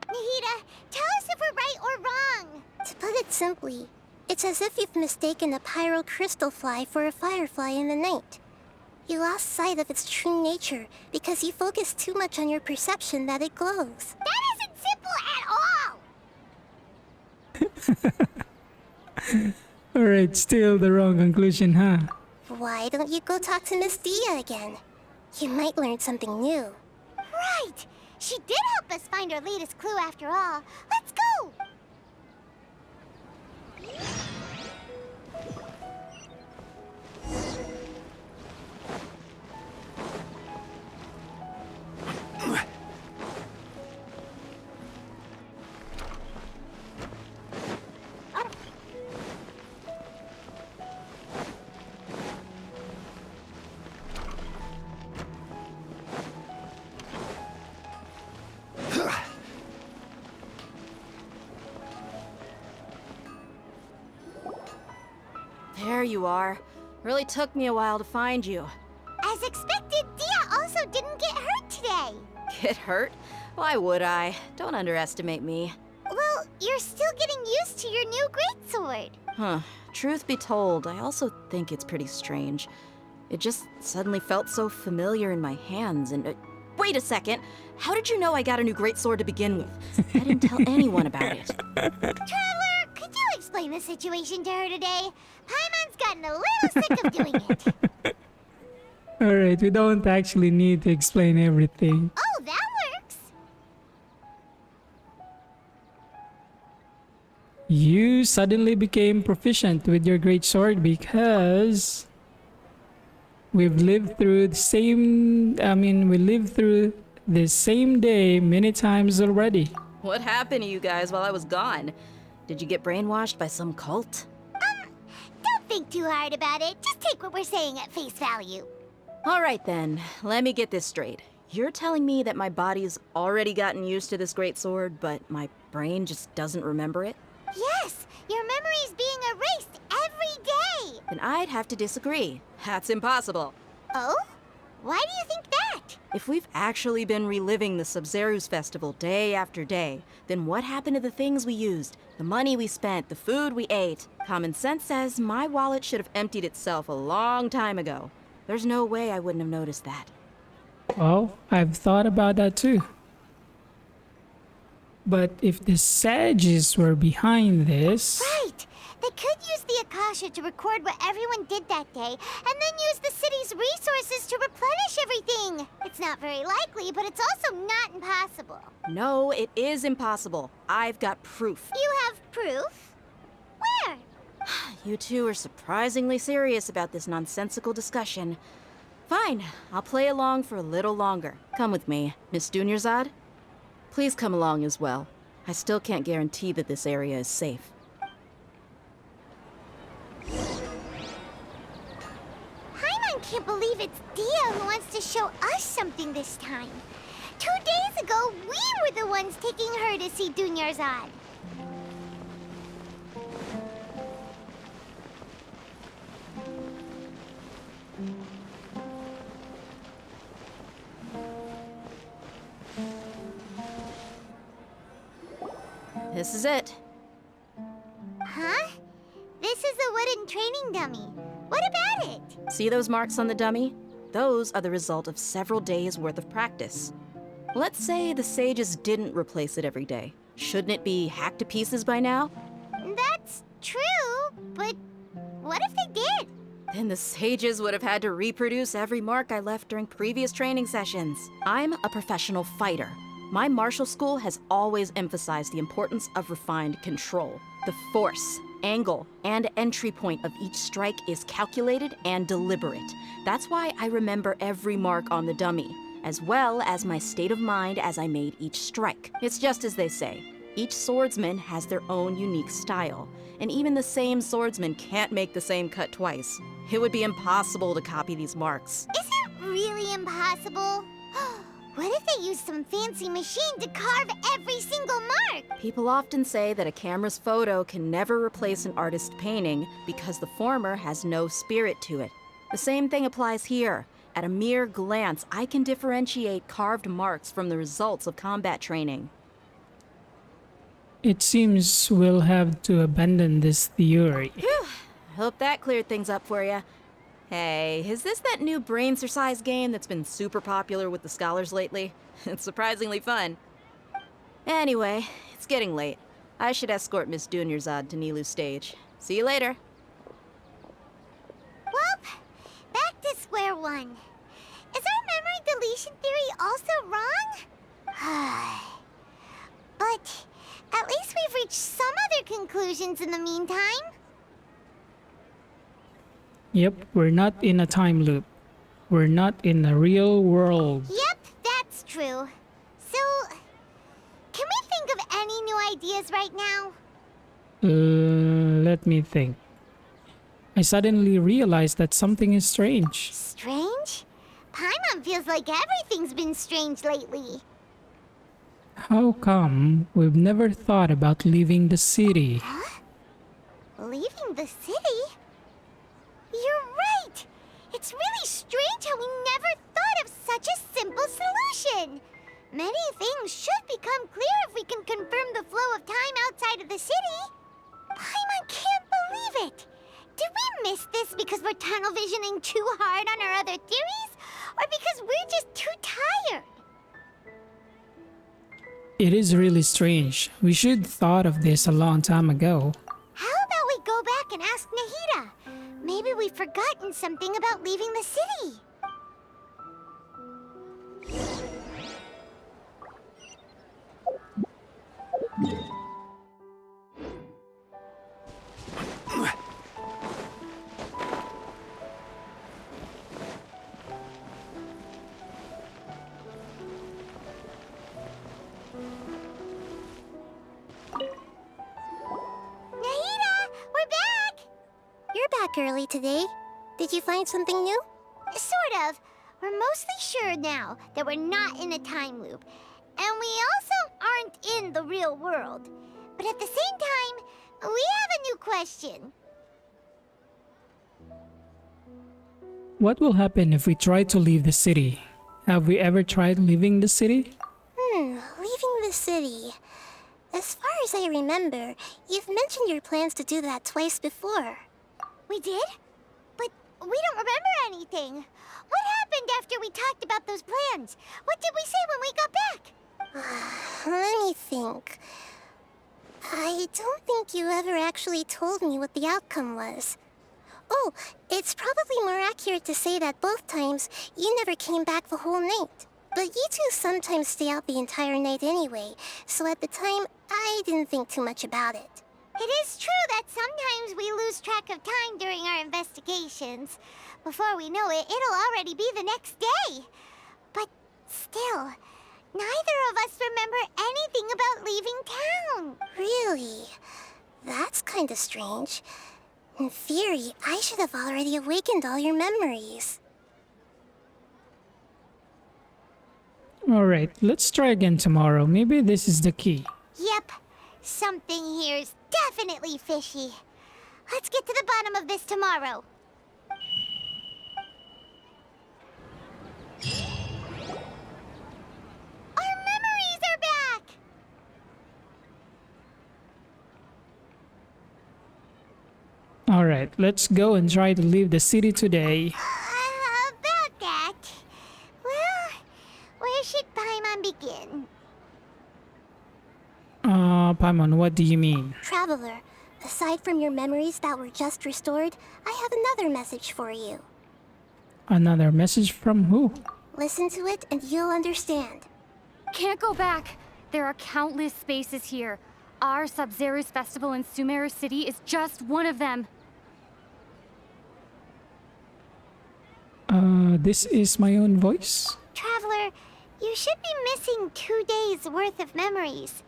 Speaker 3: Nahida, tell us if we're right or wrong.
Speaker 19: To put it simply, it's as if you've mistaken a pyrocrystal fly for a firefly in the night. You lost sight of its true nature because you focused too much on your perception that it glows.
Speaker 3: That isn't simple at all!
Speaker 1: Alright, still the wrong conclusion, huh?
Speaker 19: Why don't you go talk to Miss Dia again? You might learn something new.
Speaker 3: Right! She did help us find our latest clue after all. Let's go!
Speaker 5: There you are. Really took me a while to find you.
Speaker 3: As expected, Dia also didn't get hurt today.
Speaker 5: Get hurt? Why would I? Don't underestimate me.
Speaker 3: Well, you're still getting used to your new greatsword.
Speaker 5: Huh. Truth be told, I also think it's pretty strange. It just suddenly felt so familiar in my hands and... wait a second! How did you know I got a new greatsword to begin with? I didn't tell anyone about it.
Speaker 3: Traveler, could you explain the situation to her today? Paimon's gotten a little sick of doing it.
Speaker 1: Alright, we don't actually need to explain everything.
Speaker 3: Oh, that works!
Speaker 1: You suddenly became proficient with your great sword because we've lived through the same... we lived through the same day many times already.
Speaker 5: What happened to you guys while I was gone? Did you get brainwashed by some cult?
Speaker 3: Don't think too hard about it. Just take what we're saying at face value.
Speaker 5: Alright then, let me get this straight. You're telling me that my body's already gotten used to this great sword, but my brain just doesn't remember it?
Speaker 3: Yes, your memory's being erased every day.
Speaker 5: Then I'd have to disagree. That's impossible.
Speaker 3: Oh? Why do you think that?
Speaker 5: If we've actually been reliving the Sabzerus festival day after day, then what happened to the things we used? The money we spent, the food we ate? Common sense says my wallet should have emptied itself a long time ago. There's no way I wouldn't have noticed that.
Speaker 1: Well, I've thought about that too. But if the Sages were behind this...
Speaker 3: Right! They could use the Akasha to record what everyone did that day, and then use the city's resources to replenish everything! It's not very likely, but it's also not impossible.
Speaker 5: No, it is impossible. I've got proof.
Speaker 3: You have proof? Where?
Speaker 5: You two are surprisingly serious about this nonsensical discussion. Fine, I'll play along for a little longer. Come with me, Miss Dunyarzad. Please come along as well. I still can't guarantee that this area is safe.
Speaker 3: can't believe it's Dia who wants to show us something this time. 2 days ago, we were the ones taking her to see Dunyarzad.
Speaker 5: This is it.
Speaker 3: Huh? This is a wooden training dummy. What about it?
Speaker 5: See those marks on the dummy? Those are the result of several days' worth of practice. Let's say the sages didn't replace it every day. Shouldn't it be hacked to pieces by now?
Speaker 3: That's true, but what if they did?
Speaker 5: Then the sages would have had to reproduce every mark I left during previous training sessions. I'm a professional fighter. My martial school has always emphasized the importance of refined control. The force, angle, and entry point of each strike is calculated and deliberate. That's why I remember every mark on the dummy, as well as my state of mind as I made each strike. It's just as they say. Each swordsman has their own unique style, and even the same swordsman can't make the same cut twice. It would be impossible to copy these marks.
Speaker 3: Is it really impossible? What if they used some fancy machine to carve every single mark?
Speaker 5: People often say that a camera's photo can never replace an artist's painting because the former has no spirit to it. The same thing applies here. At a mere glance, I can differentiate carved marks from the results of combat training.
Speaker 1: It seems we'll have to abandon this theory.
Speaker 5: Phew. Hope that cleared things up for you. Hey, is this that new brain-exercise game that's been super popular with the scholars lately? It's surprisingly fun. Anyway, it's getting late. I should escort Miss Dunyarzad to Nilu's stage. See you later.
Speaker 3: Well, back to square one. Is our memory deletion theory also wrong? But at least we've reached some other conclusions in the meantime.
Speaker 1: Yep, we're not in a time loop. We're not in the real world.
Speaker 3: Yep, that's true. So, can we think of any new ideas right now?
Speaker 1: Let me think. I suddenly realized that something is strange.
Speaker 3: Strange? Paimon feels like everything's been strange lately.
Speaker 1: How come we've never thought about leaving the city?
Speaker 3: Huh? Leaving the city? You're right! It's really strange how we never thought of such a simple solution! Many things should become clear if we can confirm the flow of time outside of the city. Paimon can't believe it! Did we miss this because we're tunnel visioning too hard on our other theories? Or because we're just too tired?
Speaker 1: It is really strange. We should thought of this a long time ago.
Speaker 3: How about we go back and ask Nahida? Maybe we've forgotten something about leaving the city. Early today. Did you find something new? Sort of. We're mostly sure now that we're not in a time loop. And we also aren't in the real world. But at the same time, we have a new question.
Speaker 1: What will happen if we try to leave the city? Have we ever tried leaving the city?
Speaker 19: Leaving the city. As far as I remember, you've mentioned your plans to do that twice before.
Speaker 3: We did? But we don't remember anything. What happened after we talked about those plans? What did we say when we got back?
Speaker 19: Let me think. I don't think you ever actually told me what the outcome was. Oh, it's probably more accurate to say that both times you never came back the whole night. But you two sometimes stay out the entire night anyway, so at the time, I didn't think too much about it.
Speaker 3: It is true that sometimes we lose track of time during our investigations. Before we know it, it'll already be the next day. But still, neither of us remember anything about leaving town.
Speaker 19: Really? That's kinda strange. In theory, I should have already awakened all your memories.
Speaker 1: Alright, let's try again tomorrow. Maybe this is the key.
Speaker 3: Yep. Something here's definitely fishy. Let's get to the bottom of this tomorrow. Our memories are back!
Speaker 1: Alright, let's go and try to leave the city today.
Speaker 3: About that. Well, where should Paimon begin?
Speaker 1: Paimon, what do you mean?
Speaker 19: Traveler, aside from your memories that were just restored, I have another message for you.
Speaker 1: Another message from who?
Speaker 19: Listen to it and you'll understand.
Speaker 20: Can't go back. There are countless spaces here. Our Sabzerus festival in Sumeru City is just one of them.
Speaker 1: This is my own voice?
Speaker 3: Traveler, you should be missing 2 days worth of memories.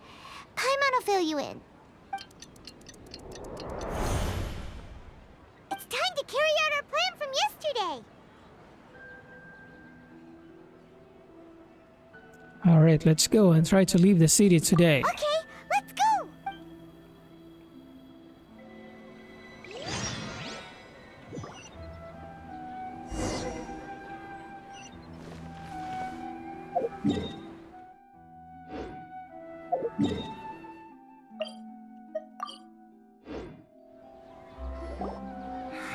Speaker 3: Paimon will fill you in. It's time to carry out our plan from yesterday.
Speaker 1: Alright, let's go and try to leave the city today.
Speaker 3: Okay, let's go!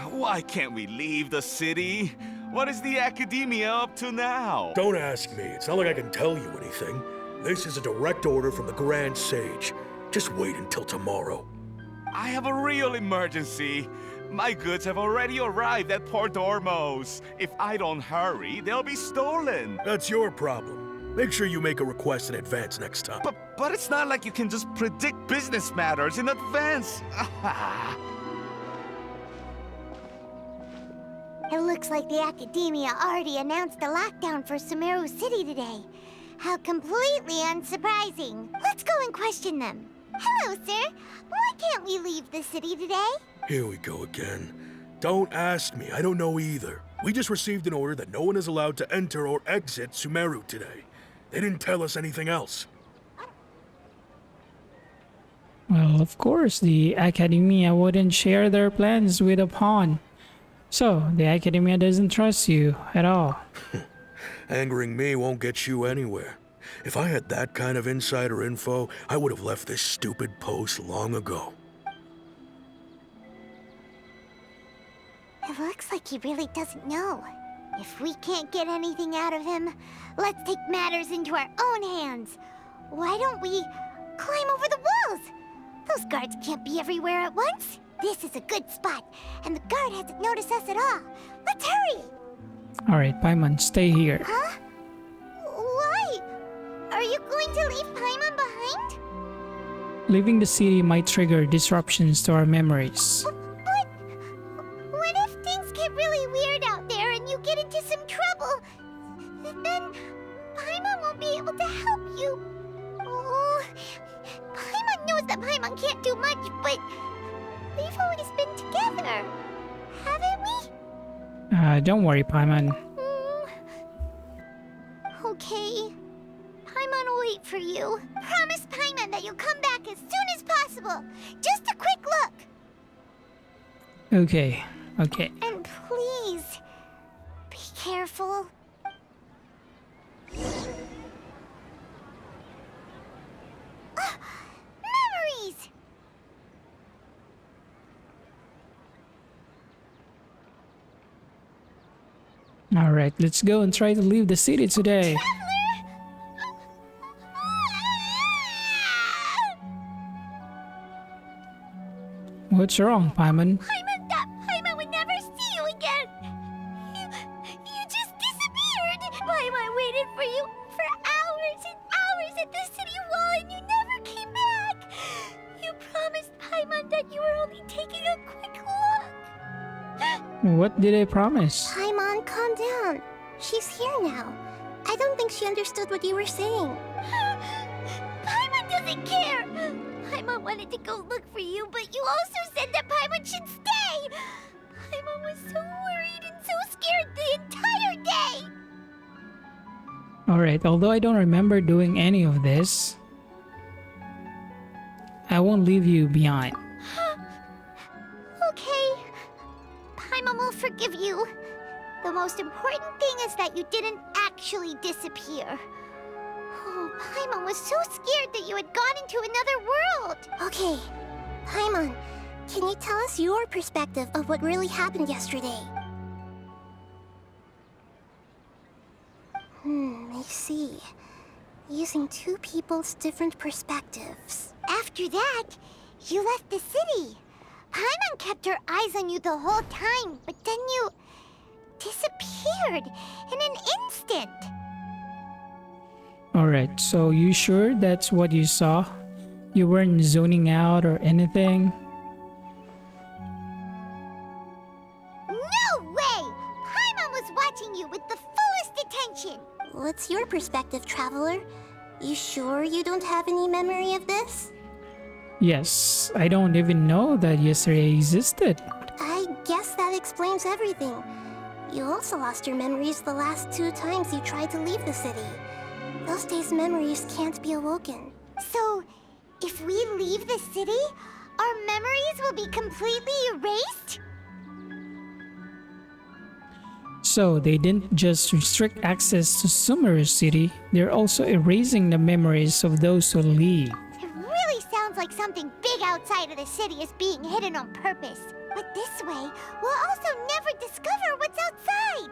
Speaker 2: Why can't we leave the city? What is the Academia up to now?
Speaker 21: Don't ask me. It's not like I can tell you anything. This is a direct order from the Grand Sage. Just wait until tomorrow.
Speaker 2: I have a real emergency. My goods have already arrived at Port Ormos. If I don't hurry, they'll be stolen.
Speaker 21: That's your problem. Make sure you make a request in advance next time.
Speaker 2: But it's not like you can just predict business matters in advance.
Speaker 3: It looks like the Academia already announced a lockdown for Sumeru City today. How completely unsurprising. Let's go and question them. Hello, sir. Why can't we leave the city today?
Speaker 21: Here we go again. Don't ask me. I don't know either. We just received an order that no one is allowed to enter or exit Sumeru today. They didn't tell us anything else.
Speaker 1: Well, of course, the Academia wouldn't share their plans with a pawn. So, the Academia doesn't trust you at all.
Speaker 21: Angering me won't get you anywhere. If I had that kind of insider info, I would have left this stupid post long ago.
Speaker 3: It looks like he really doesn't know. If we can't get anything out of him, let's take matters into our own hands. Why don't we climb over the walls? Those guards can't be everywhere at once. This is a good spot, and the guard hasn't noticed us at all. Let's hurry!
Speaker 1: Alright, Paimon, stay here.
Speaker 3: Huh? Why? Are you going to leave Paimon behind?
Speaker 1: Leaving the city might trigger disruptions to our memories.
Speaker 3: But what if things get really weird out there and you get into some trouble? Then Paimon won't be able to help you. Oh, Paimon knows that Paimon can't do much, but we've always been together, haven't we?
Speaker 1: Don't worry, Paimon.
Speaker 3: Okay. Paimon will wait for you. Promise Paimon that you'll come back as soon as possible. Just a quick look.
Speaker 1: Okay, okay.
Speaker 3: And please, be careful. Memories!
Speaker 1: Alright, let's go and try to leave the city today. What's wrong, Paimon?
Speaker 3: Paimon would never see you again. You just disappeared. Paimon waited for you for hours and hours at the city wall and you never came back. You promised Paimon that you were only taking a quick look.
Speaker 1: What did I promise?
Speaker 19: Paimon, calm down. She's here now. I don't think she understood what you were saying.
Speaker 3: Paimon doesn't care. Paimon wanted to go look for you, but you also said that Paimon should stay. Paimon was so worried and so scared the entire day.
Speaker 1: Alright, although I don't remember doing any of this, I won't leave you behind.
Speaker 3: Okay. Paimon will forgive you. The most important thing is that you didn't actually disappear. Oh, Paimon was so scared that you had gone into another world.
Speaker 19: Okay, Paimon, can you tell us your perspective of what really happened yesterday? I see. Using two people's different perspectives.
Speaker 3: After that, you left the city. Paimon kept her eyes on you the whole time, but then you disappeared in an instant.
Speaker 1: Alright, so you sure that's what you saw? You weren't zoning out or anything?
Speaker 3: No way! Paimon was watching you with the fullest attention.
Speaker 19: What's your perspective, Traveler? You sure you don't have any memory of this?
Speaker 1: Yes, I don't even know that yesterday existed.
Speaker 19: I guess that explains everything. You also lost your memories the last 2 times you tried to leave the city. Those days' memories can't be awoken.
Speaker 3: So, if we leave the city, our memories will be completely erased?
Speaker 1: So they didn't just restrict access to Sumeru City, they're also erasing the memories of those who leave.
Speaker 3: It really sounds like something big outside of the city is being hidden on purpose. But this way, we'll also never discover what's outside.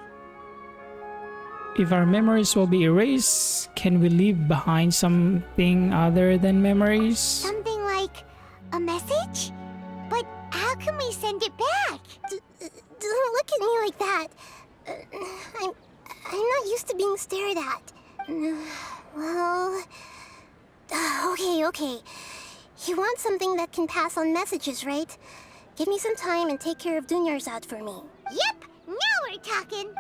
Speaker 1: If our memories will be erased, can we leave behind something other than memories?
Speaker 3: Something like a message? But how can we send it back?
Speaker 19: Don't look at me like that. I'm not used to being stared at. Well... Okay. You want something that can pass on messages, right? Give me some time and take care of Dunyarzad for me.
Speaker 3: Yep, now we're talking.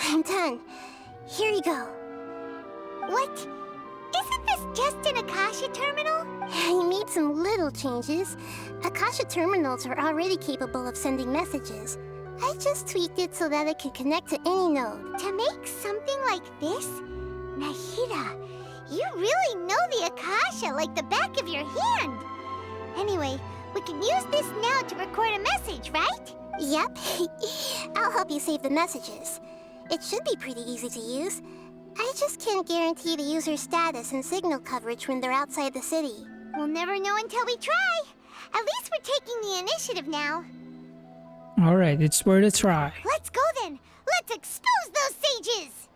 Speaker 19: I'm done. Here you go.
Speaker 3: What? Isn't this just an Akasha terminal?
Speaker 19: I made some little changes. Akasha terminals are already capable of sending messages. I just tweaked it so that it could connect to any node.
Speaker 3: To make something like this? Nahida, you really know the Akasha like the back of your hand. Anyway, we can use this now to record a message, right?
Speaker 19: Yep. I'll help you save the messages. It should be pretty easy to use. I just can't guarantee the user's status and signal coverage when they're outside the city.
Speaker 3: We'll never know until we try. At least we're taking the initiative now.
Speaker 1: Alright, it's worth a try.
Speaker 3: Let's go then. Let's expose those sages.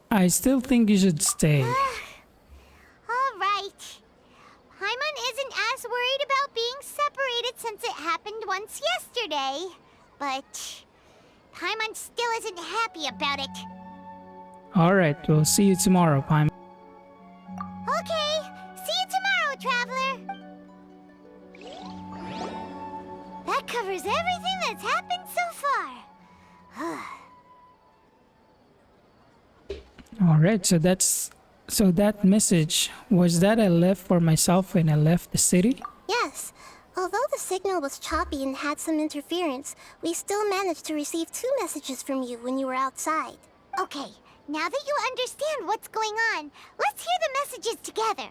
Speaker 1: I still think you should stay.
Speaker 3: All right. Paimon isn't as worried about being separated since it happened once yesterday. But Paimon still isn't happy about it.
Speaker 1: Alright, we'll see you tomorrow, Paimon.
Speaker 3: Okay, see you tomorrow, Traveler. That covers everything that's happened so far.
Speaker 1: Alright, so that message, was that I left for myself when I left the city?
Speaker 19: Yes. Although the signal was choppy and had some interference, we still managed to receive 2 messages from you when you were outside.
Speaker 3: Okay, now that you understand what's going on, let's hear the messages together.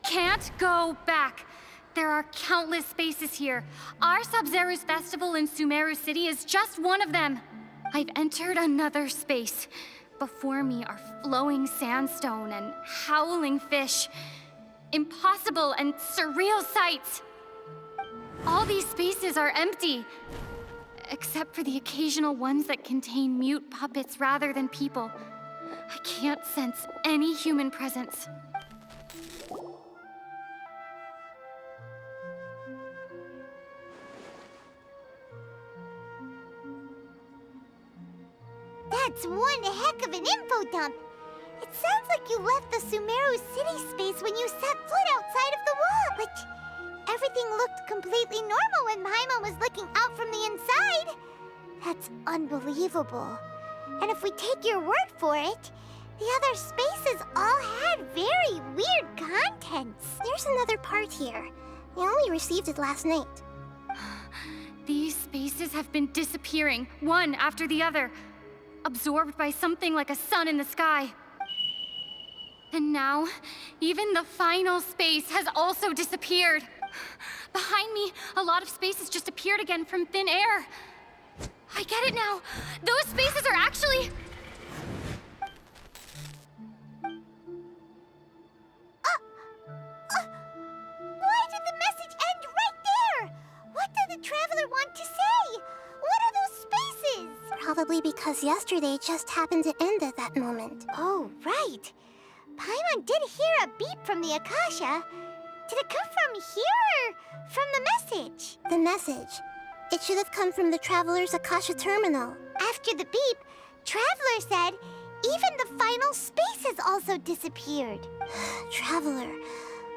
Speaker 20: Can't go back. There are countless spaces here. Our Sabzerus festival in Sumeru City is just one of them. I've entered another space. Before me are flowing sandstone and howling fish. Impossible and surreal sights. All these spaces are empty, except for the occasional ones that contain mute puppets rather than people. I can't sense any human presence.
Speaker 3: That's one heck of an info dump. It sounds like you left the Sumeru city space when you set foot outside of the wall, but everything looked completely normal when Paimon was looking out from the inside. That's unbelievable. And if we take your word for it, the other spaces all had very weird contents.
Speaker 19: There's another part here. I only received it last night.
Speaker 20: These spaces have been disappearing, one after the other, absorbed by something like a sun in the sky. And now, even the final space has also disappeared. Behind me, a lot of spaces just appeared again from thin air. I get it now. Those spaces are actually...
Speaker 3: Why did the message end right there? What did the Traveler want to say? What are those spaces?
Speaker 19: Probably because yesterday just happened to end at that moment.
Speaker 3: Oh, right. Paimon did hear a beep from the Akasha. Did it come from here or from the message?
Speaker 19: The message. It should have come from the Traveler's Akasha terminal.
Speaker 3: After the beep, Traveler said even the final space has also disappeared.
Speaker 19: Traveler,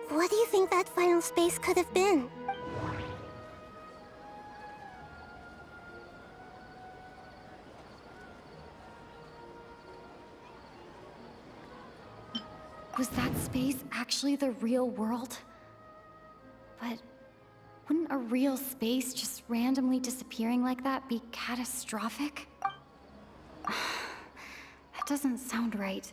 Speaker 19: what do you think that final space could have been?
Speaker 20: Was that space actually the real world? But wouldn't a real space just randomly disappearing like that be catastrophic? That doesn't sound right.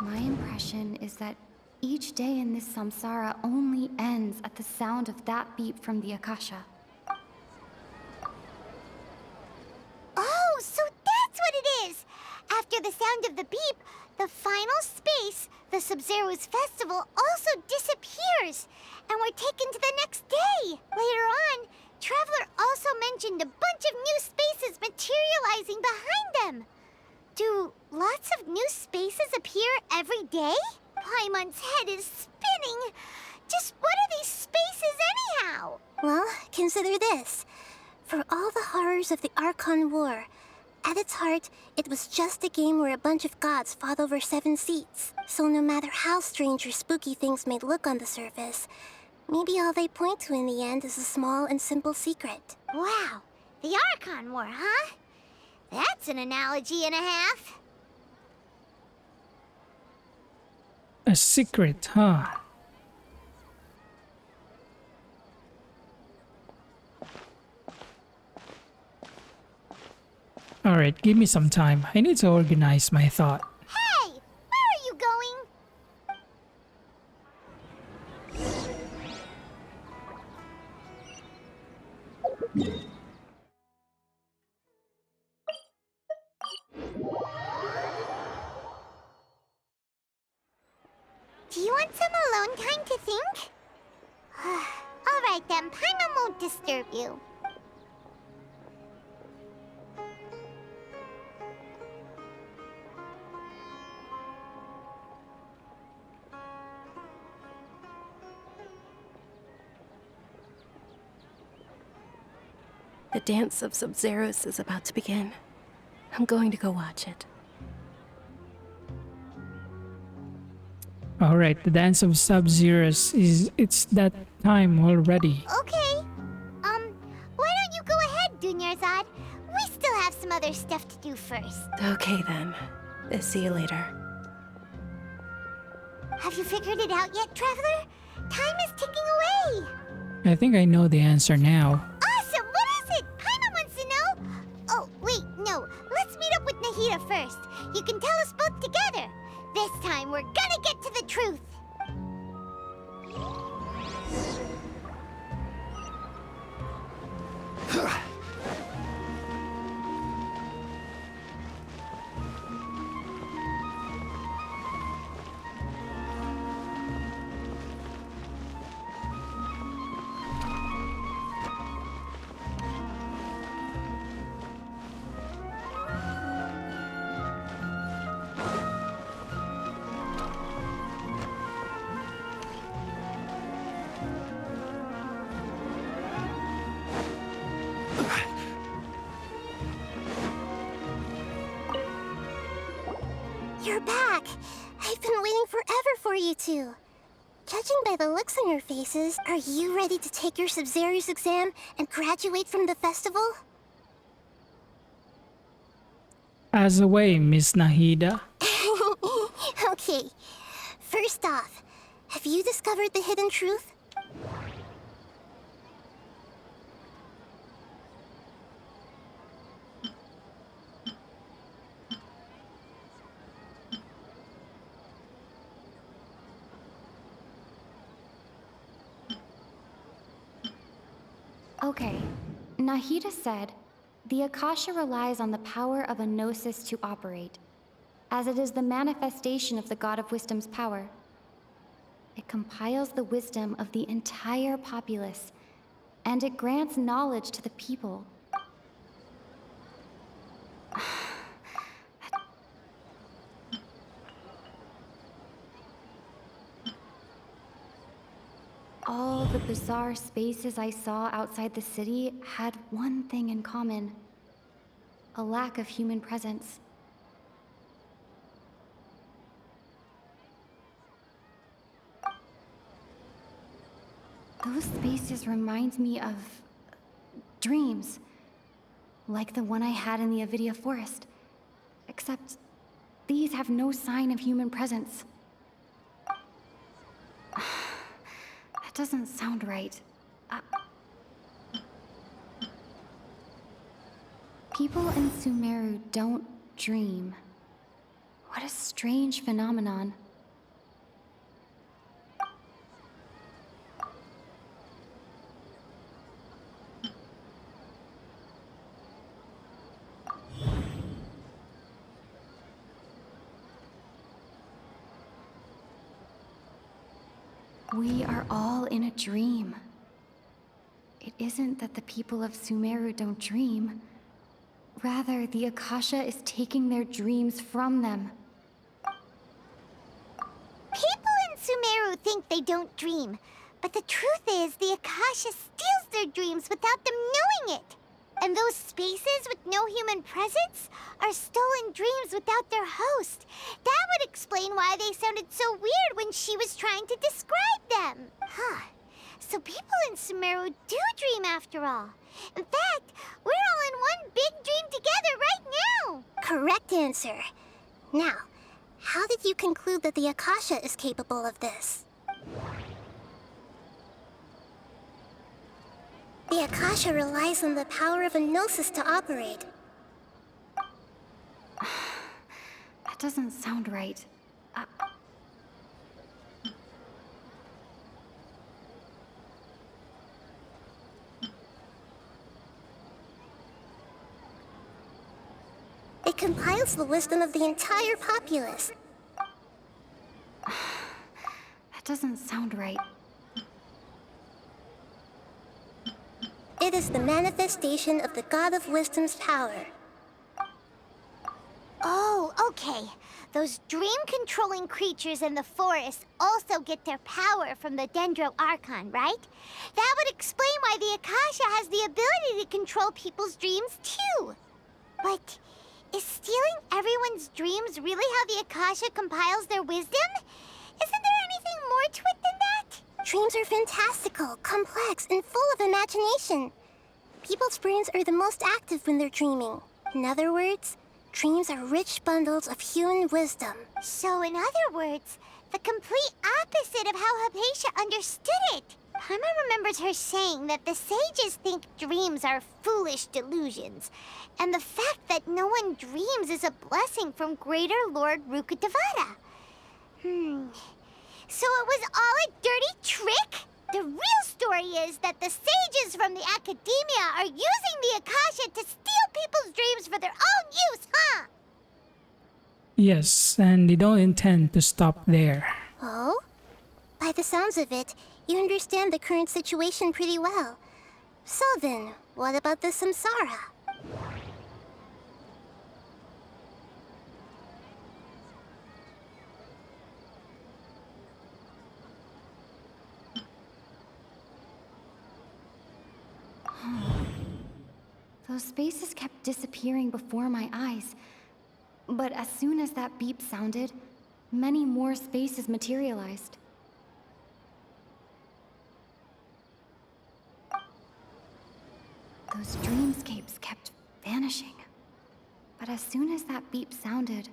Speaker 20: My impression is that each day in this samsara only ends at the sound of that beep from the Akasha.
Speaker 3: Oh, so that's what it is! After the sound of the beep, the final space, the Sabzerus festival, also disappears, and we're taken to the next day. Later on, Traveler also mentioned a bunch of new spaces materializing behind them. Do lots of new spaces appear every day? Paimon's head is spinning. Just what are these spaces anyhow?
Speaker 19: Well, consider this. For all the horrors of the Archon War, at its heart, it was just a game where a bunch of gods fought over 7 seats. So no matter how strange or spooky things may look on the surface, maybe all they point to in the end is a small and simple secret.
Speaker 3: Wow, the Archon War, huh? That's an analogy and a half.
Speaker 1: A secret, huh? Alright, give me some time. I need to organize my thought.
Speaker 3: Hey! Where are you going? Do you want some alone time to think? Alright then, Paimon won't disturb you.
Speaker 4: The dance of Sabzerus is about to begin. I'm going to go watch it.
Speaker 1: Alright, the dance of Sabzerus it's that time already.
Speaker 3: Okay. Why don't you go ahead, Dunyarzad? We still have some other stuff to do first.
Speaker 4: Okay then. See you later.
Speaker 3: Have you figured it out yet, Traveler? Time is ticking away.
Speaker 1: I think I know the answer now.
Speaker 3: Awesome! What is it? Paimon wants to know. Oh, wait, no. Let's meet up with Nahida first. You can tell us both together. This time, we're gonna get to the truth.
Speaker 19: for you two. Judging by the looks on your faces, are you ready to take your Sabzerus exam and graduate from the festival?
Speaker 1: As away, Miss Nahida.
Speaker 19: Okay, first off, have you discovered the hidden truth?
Speaker 20: Okay, Nahida said, the Akasha relies on the power of a gnosis to operate, as it is the manifestation of the God of Wisdom's power. It compiles the wisdom of the entire populace, and it grants knowledge to the people. All the bizarre spaces I saw outside the city had one thing in common: a lack of human presence. Those spaces remind me of dreams, like the one I had in the Avidia forest, except these have no sign of human presence. That doesn't sound right. People in Sumeru don't dream. What a strange phenomenon. We are all in a dream. It isn't that the people of Sumeru don't dream. Rather, the Akasha is taking their dreams from them.
Speaker 3: People in Sumeru think they don't dream, but the truth is the Akasha steals their dreams without them knowing it. And those spaces with no human presence are stolen dreams without their host. That would explain why they sounded so weird when she was trying to describe them. Huh. So people in Sumeru do dream after all. In fact, we're all in one big dream together right now.
Speaker 19: Correct answer. Now, how did you conclude that the Akasha is capable of this? The Akasha relies on the power of a gnosis to operate.
Speaker 20: That doesn't sound right.
Speaker 19: It compiles the wisdom of the entire populace.
Speaker 20: That doesn't sound right.
Speaker 19: It is the manifestation of the God of Wisdom's power.
Speaker 3: Oh, okay. Those dream-controlling creatures in the forest also get their power from the Dendro Archon, right? That would explain why the Akasha has the ability to control people's dreams, too. But is stealing everyone's dreams really how the Akasha compiles their wisdom? Isn't there anything more to it than that?
Speaker 19: Dreams are fantastical, complex, and full of imagination. People's brains are the most active when they're dreaming. In other words, dreams are rich bundles of human wisdom.
Speaker 3: So in other words, the complete opposite of how Hypatia understood it. Paimon remembers her saying that the sages think dreams are foolish delusions, and the fact that no one dreams is a blessing from Greater Lord Rukkhadevata. So it was all a dirty trick? The real story is that the sages from the Academia are using the Akasha to steal people's dreams for their own use, huh?
Speaker 1: Yes, and they don't intend to stop there.
Speaker 19: Oh? By the sounds of it, you understand the current situation pretty well. So then, what about the samsara?
Speaker 20: Those spaces kept disappearing before my eyes. But as soon as that beep sounded, many more spaces materialized. Those dreamscapes kept vanishing. But as soon as that beep sounded,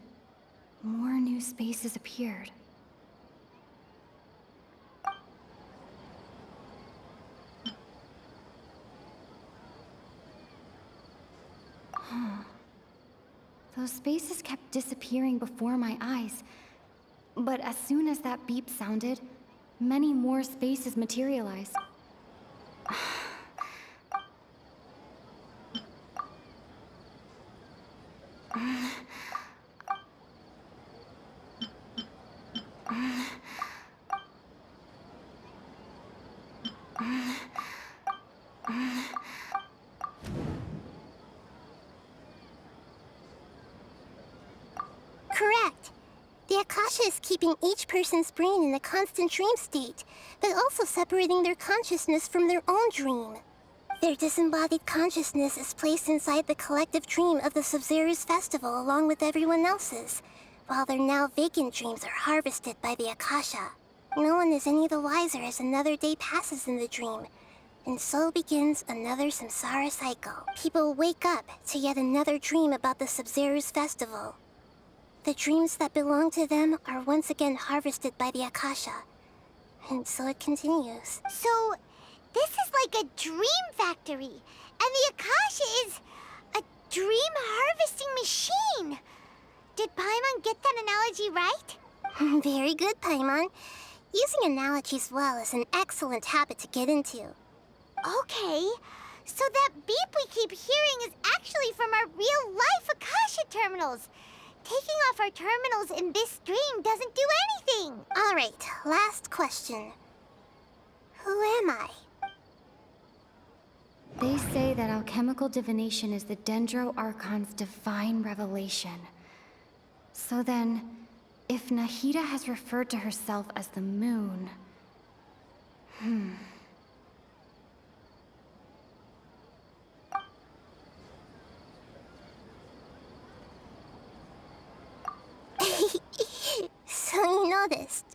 Speaker 20: more new spaces appeared. Huh. Those spaces kept disappearing before my eyes. But as soon as that beep sounded, many more spaces materialized.
Speaker 19: Correct. The Akasha is keeping each person's brain in a constant dream state, but also separating their consciousness from their own dream. Their disembodied consciousness is placed inside the collective dream of the Sabzerus festival along with everyone else's, while their now vacant dreams are harvested by the Akasha. No one is any the wiser as another day passes in the dream, and so begins another samsara cycle. People wake up to yet another dream about the Sabzerus festival. The dreams that belong to them are once again harvested by the Akasha, and so it continues.
Speaker 3: So, this is like a dream factory, and the Akasha is a dream harvesting machine. Did Paimon get that analogy right?
Speaker 19: Very good, Paimon. Using analogies well is an excellent habit to get into.
Speaker 3: Okay, so that beep we keep hearing is actually from our real-life Akasha terminals. Taking off our terminals in this dream doesn't do anything.
Speaker 19: All right, last question. Who am I?
Speaker 20: They say that alchemical divination is the Dendro Archon's divine revelation. So then, if Nahida has referred to herself as the moon...
Speaker 19: So you noticed.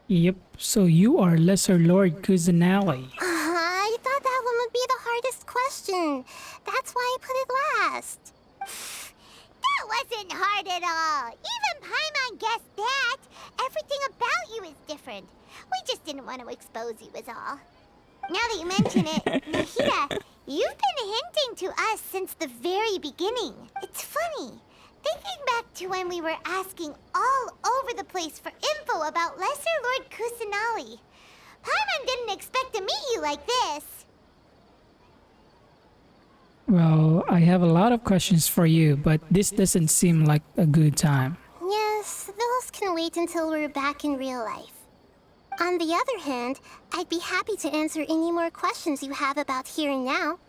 Speaker 1: Yep, so you are Lesser Lord Kusanali.
Speaker 19: I thought that one would be the hardest question. That's why I put it last.
Speaker 3: That wasn't hard at all. Even Paimon guessed that. Everything about you is different. We just didn't want to expose you is all. Now that you mention it, Nahida, you've been hinting to us since the very beginning. It's funny. Thinking back to when we were asking all over the place for info about Lesser Lord Kusanali. Paimon didn't expect to meet you like this.
Speaker 1: Well, I have a lot of questions for you, but this doesn't seem like a good time.
Speaker 19: Yes, those can wait until we're back in real life. On the other hand, I'd be happy to answer any more questions you have about here and now.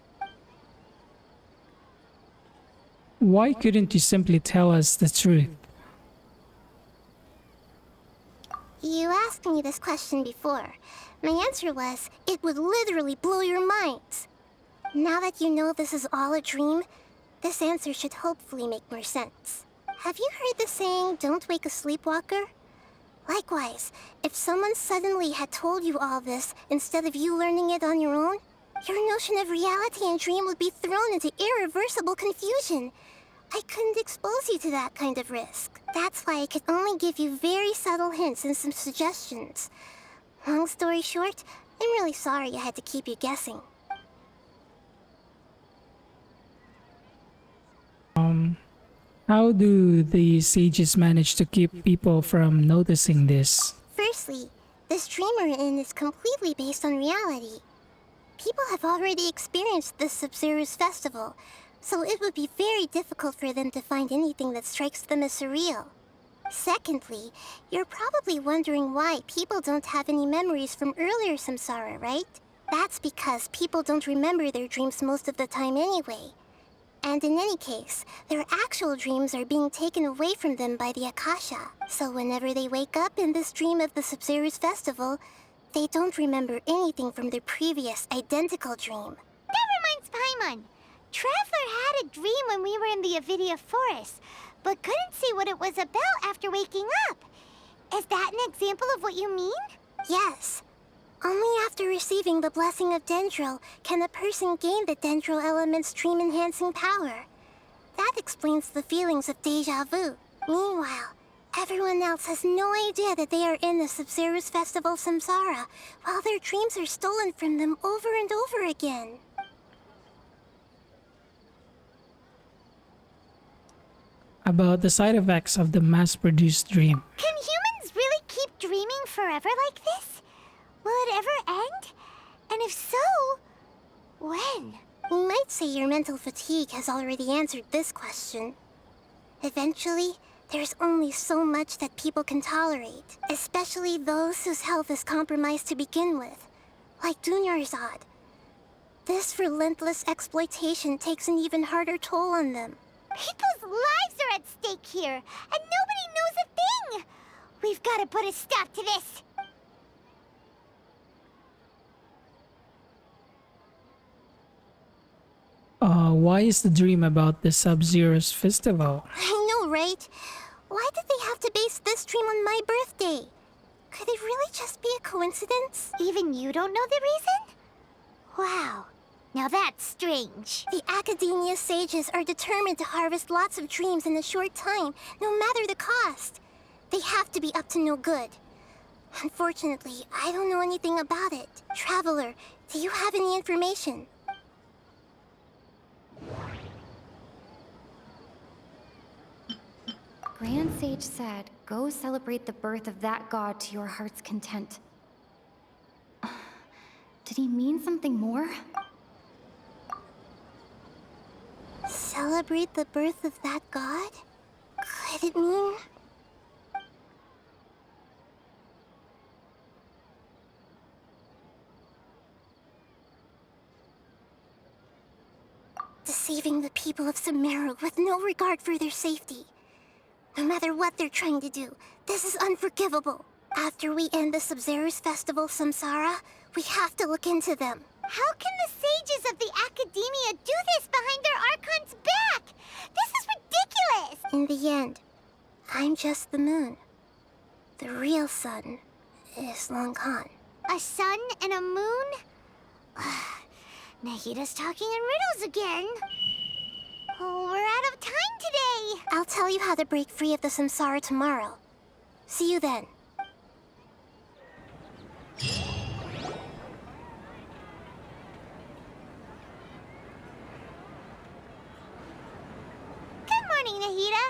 Speaker 1: Why couldn't you simply tell us the truth?
Speaker 19: You asked me this question before. My answer was, it would literally blow your minds. Now that you know this is all a dream, this answer should hopefully make more sense. Have you heard the saying, don't wake a sleepwalker? Likewise, if someone suddenly had told you all this instead of you learning it on your own, your notion of reality and dream would be thrown into irreversible confusion. I couldn't expose you to that kind of risk. That's why I could only give you very subtle hints and some suggestions. Long story short, I'm really sorry I had to keep you guessing.
Speaker 1: How do the sages manage to keep people from noticing this?
Speaker 19: Firstly, this dream we're in is completely based on reality. People have already experienced this Sabzerus festival, so it would be very difficult for them to find anything that strikes them as surreal. Secondly, you're probably wondering why people don't have any memories from earlier samsara, right? That's because people don't remember their dreams most of the time anyway. And in any case, their actual dreams are being taken away from them by the Akasha. So whenever they wake up in this dream of the Sabzerus festival, they don't remember anything from their previous identical dream.
Speaker 3: That reminds Paimon. Traveler had a dream when we were in the Avidia Forest, but couldn't see what it was about after waking up. Is that an example of what you mean?
Speaker 19: Yes. Only after receiving the blessing of Dendril can a person gain the Dendril element's dream-enhancing power. That explains the feelings of deja vu. Meanwhile, everyone else has no idea that they are in the Sabzerus Festival Samsara, while their dreams are stolen from them over and over again.
Speaker 1: About the side effects of the mass-produced dream.
Speaker 3: Can humans really keep dreaming forever like this? Will it ever end? And if so, when?
Speaker 19: You might say your mental fatigue has already answered this question. Eventually, there's only so much that people can tolerate, especially those whose health is compromised to begin with, like Dunyarzad. This relentless exploitation takes an even harder toll on them.
Speaker 3: People's lives are at stake here, and nobody knows a thing! We've got to put a stop to this!
Speaker 1: Why is the dream about the Sabzerus festival?
Speaker 19: I know, right? Why did they have to base this dream on my birthday? Could it really just be a coincidence?
Speaker 3: Even you don't know the reason? Wow. Now that's strange.
Speaker 19: The Academia sages are determined to harvest lots of dreams in a short time, no matter the cost. They have to be up to no good. Unfortunately, I don't know anything about it. Traveler, do you have any information?
Speaker 20: Grand Sage said, go celebrate the birth of that god to your heart's content. Did he mean something more?
Speaker 19: Celebrate the birth of that god? Could it mean... deceiving the people of Sumeru with no regard for their safety. No matter what they're trying to do, this is unforgivable. After we end the Sabzerus Festival Samsara, we have to look into them.
Speaker 3: How can the sages of the Academia do this behind their Archon's back? This is ridiculous!
Speaker 19: In the end, I'm just the moon. The real sun is long gone.
Speaker 3: A sun and a moon? Nahida's talking in riddles again. Oh, we're out of time today.
Speaker 19: I'll tell you how to break free of the Samsara tomorrow. See you then.
Speaker 3: Good morning, Nahida.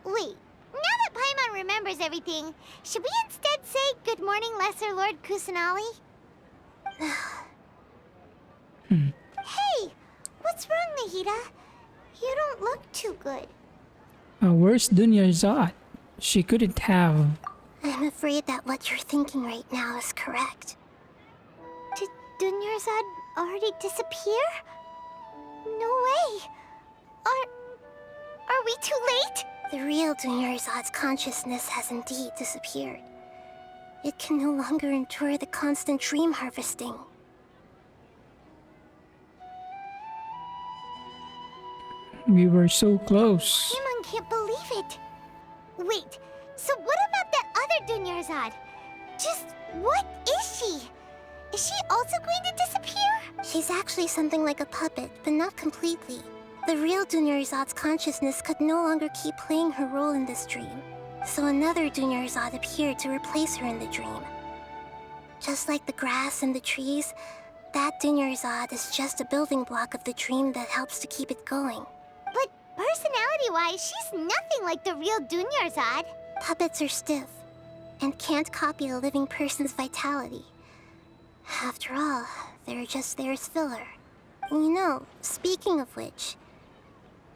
Speaker 3: Wait. Now that Paimon remembers everything, should we instead say good morning, Lesser Lord Kusanali? Hey! What's wrong, Nahida? You don't look too good.
Speaker 1: Where's Dunyarzad? She couldn't have...
Speaker 19: I'm afraid that what you're thinking right now is correct.
Speaker 3: Did Dunyarzad already disappear? No way! Are we too late?
Speaker 19: The real Dunyarzad's consciousness has indeed disappeared. It can no longer endure the constant dream harvesting.
Speaker 1: We were so close.
Speaker 3: Paimon can't believe it. Wait, so what about that other Dunyarzad? Just what is she? Is she also going to disappear?
Speaker 19: She's actually something like a puppet, but not completely. The real Dunyarzad's consciousness could no longer keep playing her role in this dream. So another Dunyarzad appeared to replace her in the dream. Just like the grass and the trees, that Dunyarzad is just a building block of the dream that helps to keep it going.
Speaker 3: But personality-wise, she's nothing like the real Dunyarzad.
Speaker 19: Puppets are stiff, and can't copy a living person's vitality. After all, they're just there as filler. You know, speaking of which,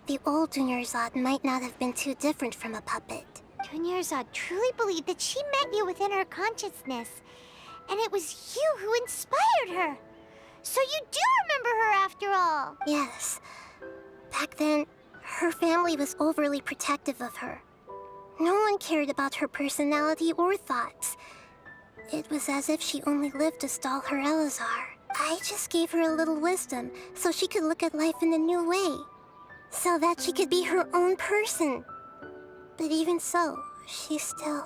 Speaker 19: the old Dunyarzad might not have been too different from a puppet.
Speaker 3: Dunyarzad truly believed that she met you within her consciousness, and it was you who inspired her. So you do remember her after all.
Speaker 19: Yes. Back then, her family was overly protective of her. No one cared about her personality or thoughts. It was as if she only lived to stall her Elazar. I just gave her a little wisdom so she could look at life in a new way. So that she could be her own person. But even so, she still...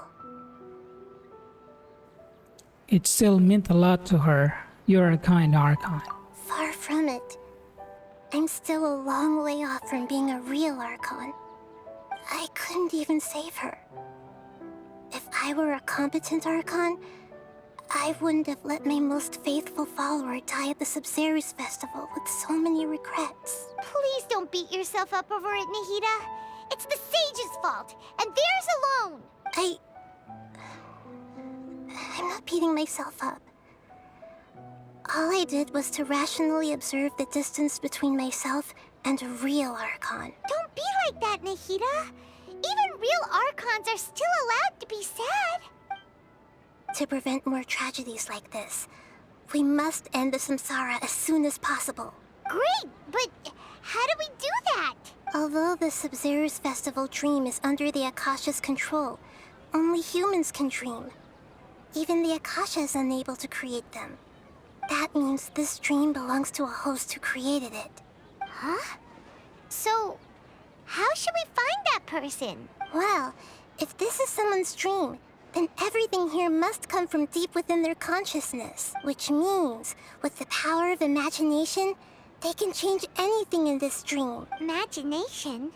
Speaker 1: It still meant a lot to her. You're a kind Archon.
Speaker 19: Far from it. I'm still a long way off from being a real Archon. I couldn't even save her. If I were a competent Archon, I wouldn't have let my most faithful follower die at the Sabzerus festival with so many regrets.
Speaker 3: Please don't beat yourself up over it, Nahida. It's the sage's fault, and theirs alone.
Speaker 19: I'm not beating myself up. All I did was to rationally observe the distance between myself and a real Archon.
Speaker 3: Don't be like that, Nahida. Even real Archons are still allowed to be sad.
Speaker 19: To prevent more tragedies like this, we must end the samsara as soon as possible.
Speaker 3: Great, but how do we do that?
Speaker 19: Although the Sabzerus festival dream is under the Akasha's control, only humans can dream. Even the Akasha is unable to create them. That means this dream belongs to a host who created it.
Speaker 3: Huh? So, how should we find that person?
Speaker 19: Well, if this is someone's dream, then everything here must come from deep within their consciousness. Which means, with the power of imagination, they can change anything in this dream.
Speaker 3: Imagination?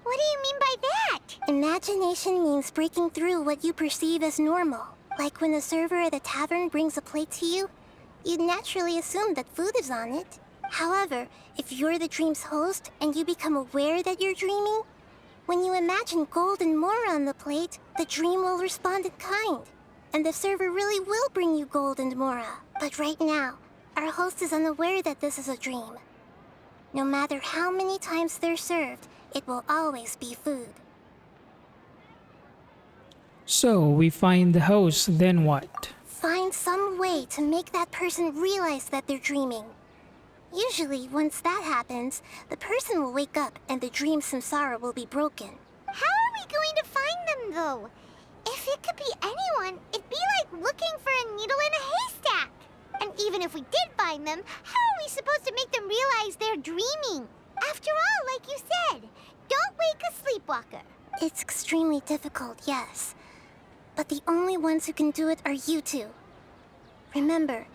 Speaker 3: What do you mean by that?
Speaker 19: Imagination means breaking through what you perceive as normal. Like when a server at a tavern brings a plate to you, you'd naturally assume that food is on it. However, if you're the dream's host and you become aware that you're dreaming, when you imagine gold and more on the plate, the dream will respond in kind. And the server really will bring you gold and mora. But right now, our host is unaware that this is a dream. No matter how many times they're served, it will always be food.
Speaker 1: So we find the host, then what?
Speaker 19: Find some way to make that person realize that they're dreaming. Usually, once that happens, the person will wake up and the dream samsara will be broken.
Speaker 3: How are we going to find them, though? If it could be anyone, it'd be like looking for a needle in a haystack. And even if we did find them, how are we supposed to make them realize they're dreaming? After all, like you said, don't wake a sleepwalker.
Speaker 19: It's extremely difficult, yes. But the only ones who can do it are you two. Remember,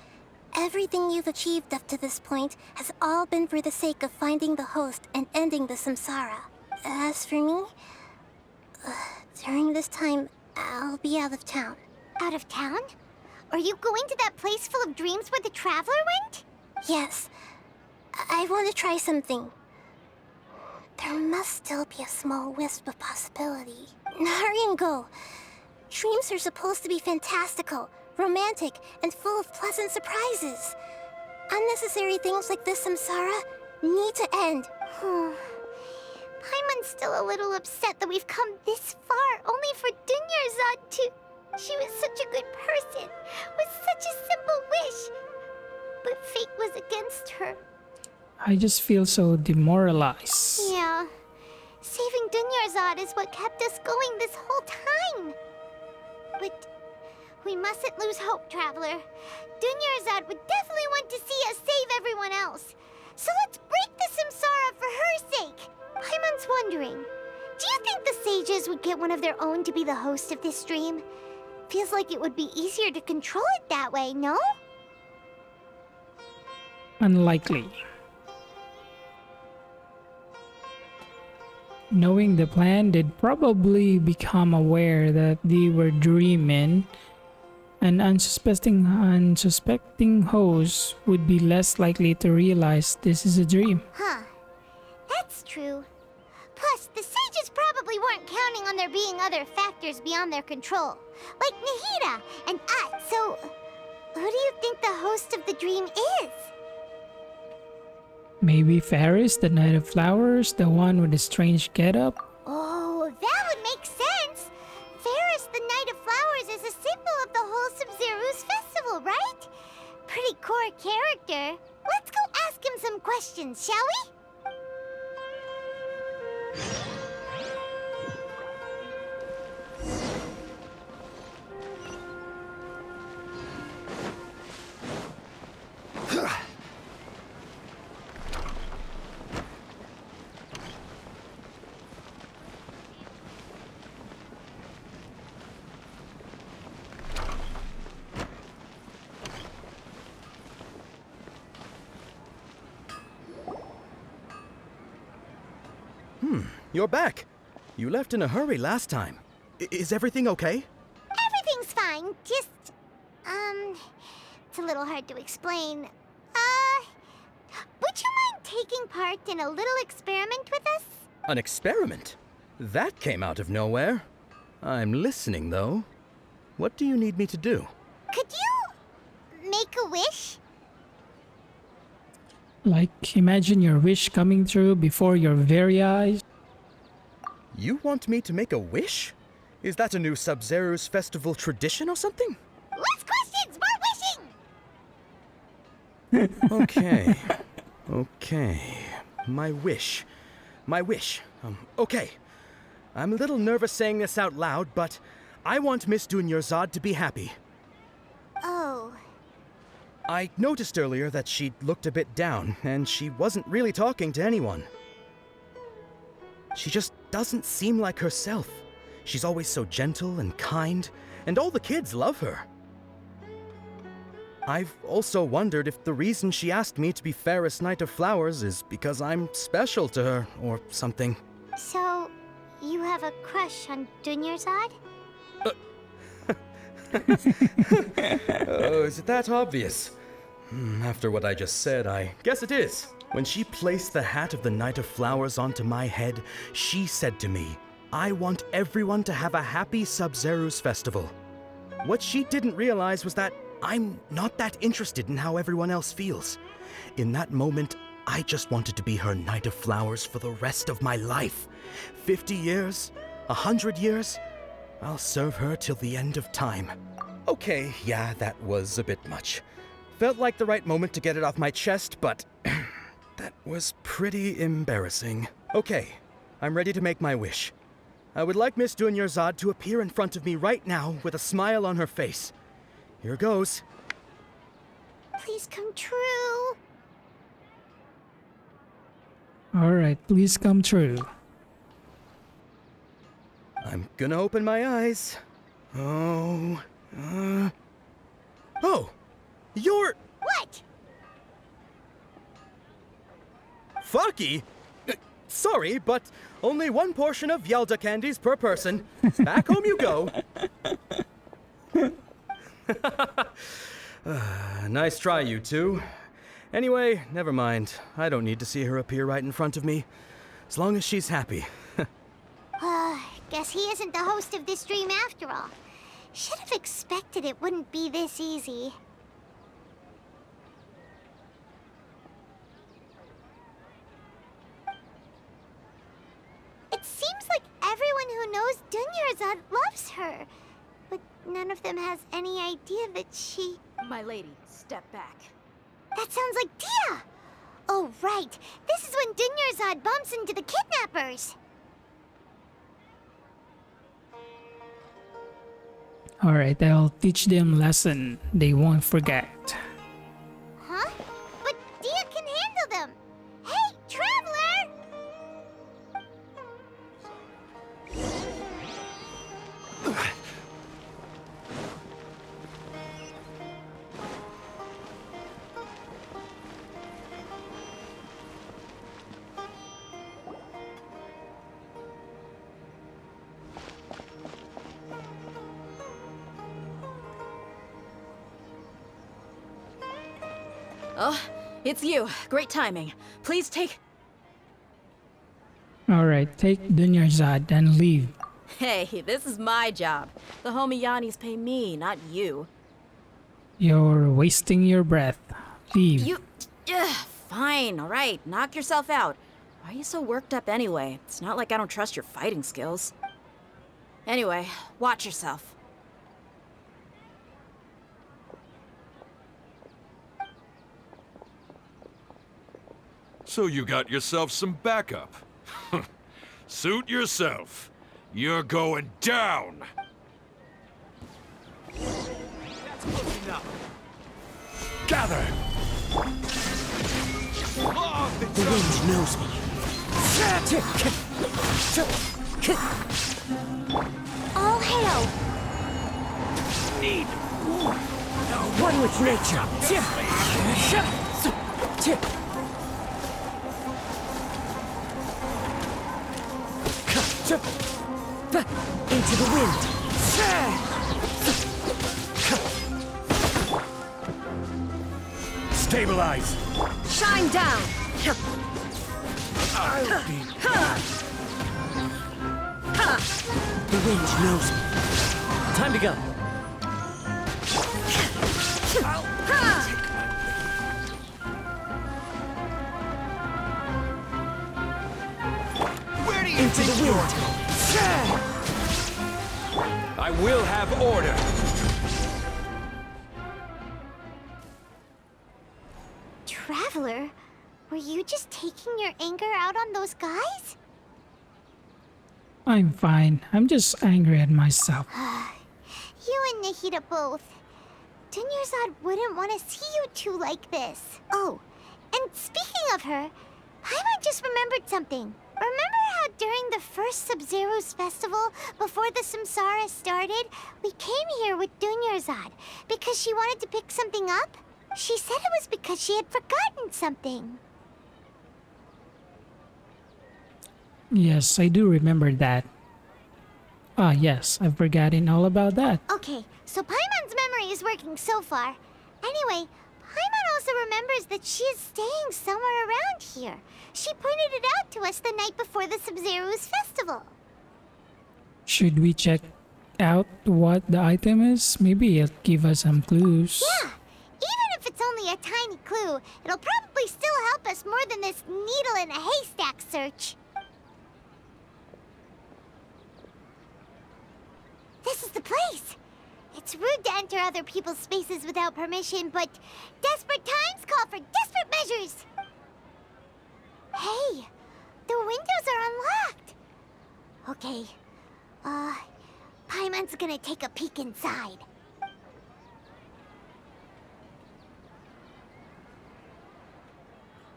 Speaker 19: everything you've achieved up to this point has all been for the sake of finding the host and ending the samsara. As for me, during this time, I'll be out of town.
Speaker 3: Out of town? Are you going to that place full of dreams where the traveler went?
Speaker 19: Yes. I want to try something. There must still be a small wisp of possibility. Hurry and go. Dreams are supposed to be fantastical, romantic, and full of pleasant surprises. Unnecessary things like this samsara need to end.
Speaker 3: Paimon's still a little upset that we've come this far only for Dunyarzad to... She was such a good person, with such a simple wish. But fate was against her.
Speaker 1: I just feel so demoralized.
Speaker 3: Yeah. Saving Dunyarzad is what kept us going this whole time. But we mustn't lose hope, Traveler. Dunyarzad would definitely want to see us save everyone else. So let's break the samsara for her sake. Paimon's wondering, do you think the sages would get one of their own to be the host of this dream? Feels like it would be easier to control it that way, no?
Speaker 1: Unlikely. Knowing the plan, they'd probably become aware that they were dreaming. An unsuspecting host would be less likely to realize this is a dream.
Speaker 3: Huh. That's true. Plus, the sages probably weren't counting on there being other factors beyond their control, like Nahida and us. So, who do you think the host of the dream is?
Speaker 1: Maybe Ferris, the Knight of Flowers, the one with the strange getup?
Speaker 3: Oh, that would make sense! Ferris, the Knight of Flowers, is a symbol of the whole Sabzerus festival, right? Pretty core character. Let's go ask him some questions, shall we?
Speaker 11: you're back. You left in a hurry last time. Is everything okay?
Speaker 3: Everything's fine. Just, it's a little hard to explain. Would you mind taking part in a little experiment with us?
Speaker 11: An experiment? That came out of nowhere. I'm listening, though. What do you need me to do?
Speaker 3: Could you make a wish?
Speaker 1: Like, imagine your wish coming true before your very eyes.
Speaker 11: You want me to make a wish? Is that a new Sabzerus festival tradition or something?
Speaker 3: Less questions, more wishing!
Speaker 11: Okay. Okay. My wish. Okay. I'm a little nervous saying this out loud, but I want Miss Dunyarzad to be happy.
Speaker 3: Oh.
Speaker 11: I noticed earlier that she looked a bit down, and she wasn't really talking to anyone. She just doesn't seem like herself. She's always so gentle and kind, and all the kids love her. I've also wondered if the reason she asked me to be Fairest Knight of Flowers is because I'm special to her, or something.
Speaker 3: So, you have a crush on Dunyarzad?
Speaker 11: Oh, is it that obvious? After what I just said, I guess it is. When she placed the hat of the Knight of Flowers onto my head, she said to me, I want everyone to have a happy Sabzerus festival. What she didn't realize was that I'm not that interested in how everyone else feels. In that moment, I just wanted to be her Knight of Flowers for the rest of my life. 50 years? 100 years? I'll serve her till the end of time. Okay, yeah, that was a bit much. Felt like the right moment to get it off my chest, but that was pretty embarrassing. Okay, I'm ready to make my wish. I would like Miss Dunyarzad to appear in front of me right now with a smile on her face. Here goes.
Speaker 3: Please come true.
Speaker 1: Alright, please come true.
Speaker 11: I'm gonna open my eyes. Oh, you're...
Speaker 3: What?
Speaker 11: Fucky? Sorry, but only one portion of Yalda candies per person. Back home you go. Nice try, you two. Anyway, never mind. I don't need to see her appear right in front of me. As long as she's happy.
Speaker 3: Guess he isn't the host of this dream after all. Should have expected it wouldn't be this easy. It seems like everyone who knows Dunyarzad loves her. But none of them has any idea that she...
Speaker 5: My lady, step back.
Speaker 3: That sounds like Dia! Oh, right. This is when Dunyarzad bumps into the kidnappers.
Speaker 1: Alright, I'll teach them lesson they won't forget.
Speaker 3: Huh? But Dia can handle them. Hey, Traveler!
Speaker 5: Oh, it's you. Great timing. Please take...
Speaker 1: Alright, take Dunyarzad and leave.
Speaker 5: Hey, this is my job. The homie Yannis pay me, not you.
Speaker 1: You're wasting your breath. Leave.
Speaker 5: You... fine, alright. Knock yourself out. Why are you so worked up anyway? It's not like I don't trust your fighting skills. Anyway, watch yourself.
Speaker 13: So you got yourself some backup. Suit yourself. You're going down.
Speaker 7: That's close enough.
Speaker 9: Gather!
Speaker 17: The wind knows me.
Speaker 3: All hail!
Speaker 17: Need more. One with nature.
Speaker 8: Into the wind.
Speaker 9: Stabilize.
Speaker 8: Shine down.
Speaker 9: I'll be
Speaker 8: The wind knows me. Time to go.
Speaker 2: Where do you
Speaker 8: Into
Speaker 2: think
Speaker 8: the
Speaker 2: you're
Speaker 8: wind.
Speaker 2: going?
Speaker 11: I will have order.
Speaker 3: Traveler, were you just taking your anger out on those guys?
Speaker 1: I'm fine. I'm just angry at myself.
Speaker 3: You and Nahida both. Dunyarzad wouldn't want to see you two like this. Oh, and speaking of her, Paimon just remembered something. Remember how during the first Sabzerus festival, before the Samsara started, we came here with Dunyarzad because she wanted to pick something up? She said it was because she had forgotten something.
Speaker 1: Yes, I do remember that. Ah, yes, I've forgotten all about that.
Speaker 3: Okay, so Paimon's memory is working so far. Anyway, Paimon also remembers that she is staying somewhere around here. She pointed it out to us the night before the Sabzerus festival.
Speaker 1: Should we check out what the item is? Maybe it'll give us some clues.
Speaker 3: Yeah, even if it's only a tiny clue, it'll probably still help us more than this needle in a haystack search. This is the place! It's rude to enter other people's spaces without permission, but desperate times call for desperate measures! Hey, the windows are unlocked! Okay, Paimon's gonna take a peek inside.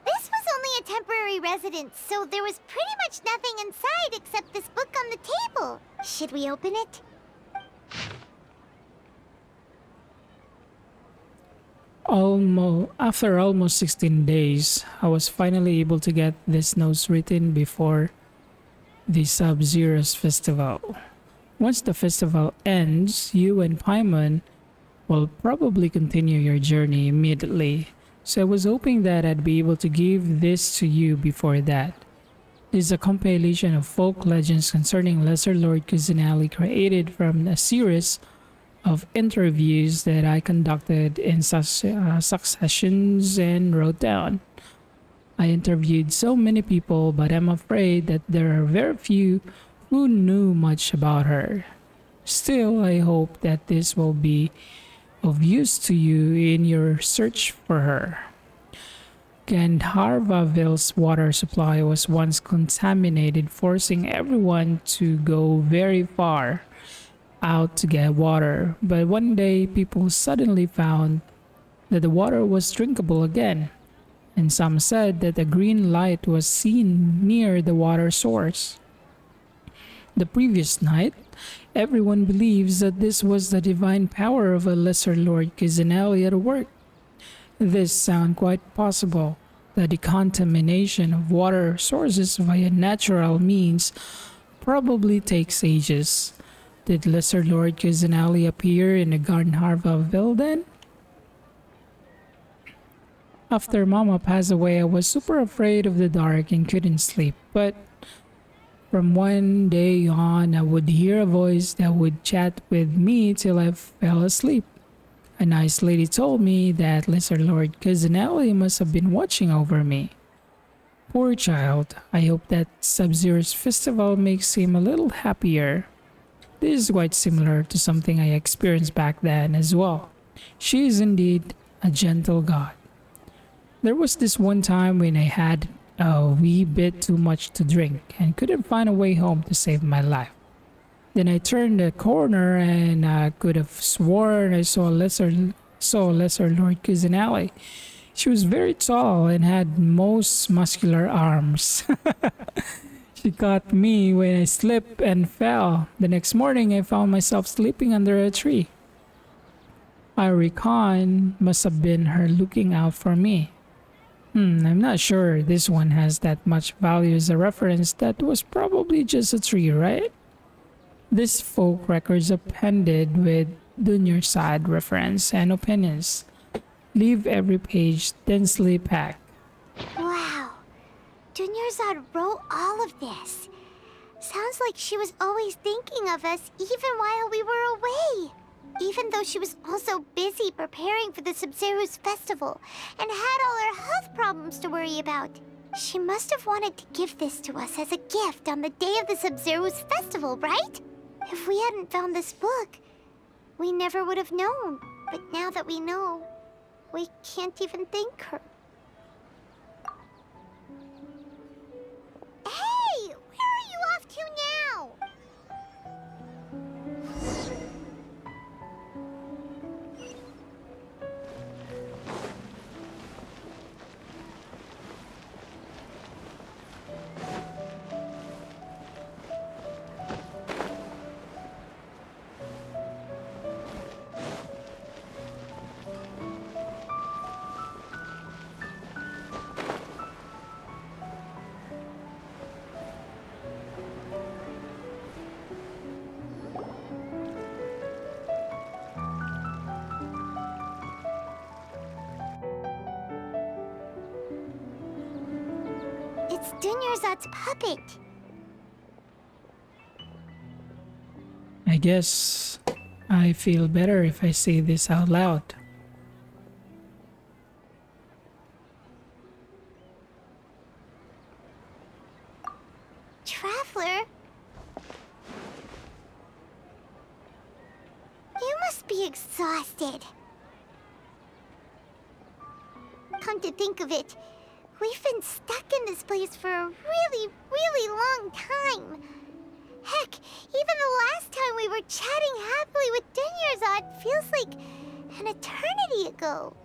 Speaker 3: This was only a temporary residence, so there was pretty much nothing inside except this book on the table. Should we open it?
Speaker 1: After almost 16 days, I was finally able to get this notes written before the Sabzerus festival. Once the festival ends, you and Paimon will probably continue your journey immediately. So I was hoping that I'd be able to give this to you before that. It is a compilation of folk legends concerning Lesser Lord Kuzinali created from a series of interviews that I conducted in successions and wrote down. I interviewed so many people, but I'm afraid that there are very few who knew much about her. Still, I hope that this will be of use to you in your search for her. Gandharvaville's water supply was once contaminated, forcing everyone to go very far out to get water. But one day, people suddenly found that the water was drinkable again, and some said that a green light was seen near the water source. The previous night, everyone believes that this was the divine power of a Lesser Lord Kuzinali at work. This sounds quite possible, that the contamination of water sources via natural means probably takes ages. Did Lesser Lord Kuzinali appear in the Gandharvaville then? After Mama passed away, I was super afraid of the dark and couldn't sleep, but from one day on, I would hear a voice that would chat with me till I fell asleep. A nice lady told me that Lesser Lord Kuzinali must have been watching over me. Poor child, I hope that Sabzerus festival makes him a little happier. This is quite similar to something I experienced back then as well. She is indeed a gentle god. There was this one time when I had a wee bit too much to drink and couldn't find a way home to save my life. Then I turned the corner and I could have sworn I saw Lesser Lord Kuzinali. She was very tall and had most muscular arms. She caught me when I slipped and fell. The next morning, I found myself sleeping under a tree. I reckon must have been her looking out for me. I'm not sure this one has that much value as a reference. That was probably just a tree, right? This folk records appended with Dunyarzad reference and opinions. Leave every page densely packed.
Speaker 3: Wow. Dunyarzad wrote all of this. Sounds like she was always thinking of us even while we were away. Even though she was also busy preparing for the Sabzerus festival and had all her health problems to worry about. She must have wanted to give this to us as a gift on the day of the Sabzerus festival, right? If we hadn't found this book, we never would have known. But now that we know, we can't even thank her. Hey! Where are you off to now? It's Dunyarzad's puppet.
Speaker 1: I guess I feel better if I say this out loud.
Speaker 3: Traveler? You must be exhausted. Come to think of it, we've been stuck in this place for a really, really long time. Heck, even the last time we were chatting happily with Dunyarzad feels like an eternity ago.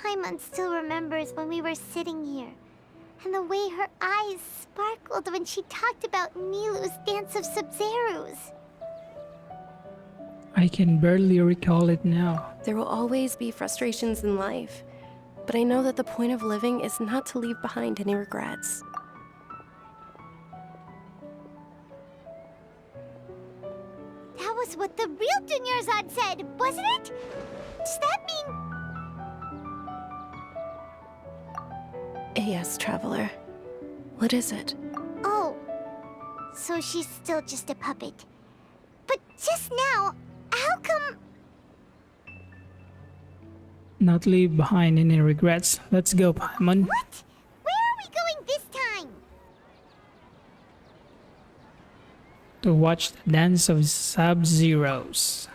Speaker 3: Paimon still remembers when we were sitting here, and the way her eyes sparkled when she talked about Nilu's Dance of Sabzerus.
Speaker 1: I can barely recall it now.
Speaker 4: There will always be frustrations in life, but I know that the point of living is not to leave behind any regrets.
Speaker 3: That was what the real Dunyarzad said, wasn't it? Does that mean...
Speaker 4: Yes, Traveler. What is it?
Speaker 3: Oh, so she's still just a puppet. But just now, how come...
Speaker 1: Not leave behind any regrets. Let's go, Paimon.
Speaker 3: What? Where are we going this time?
Speaker 1: To watch the Dance of Sabzerus.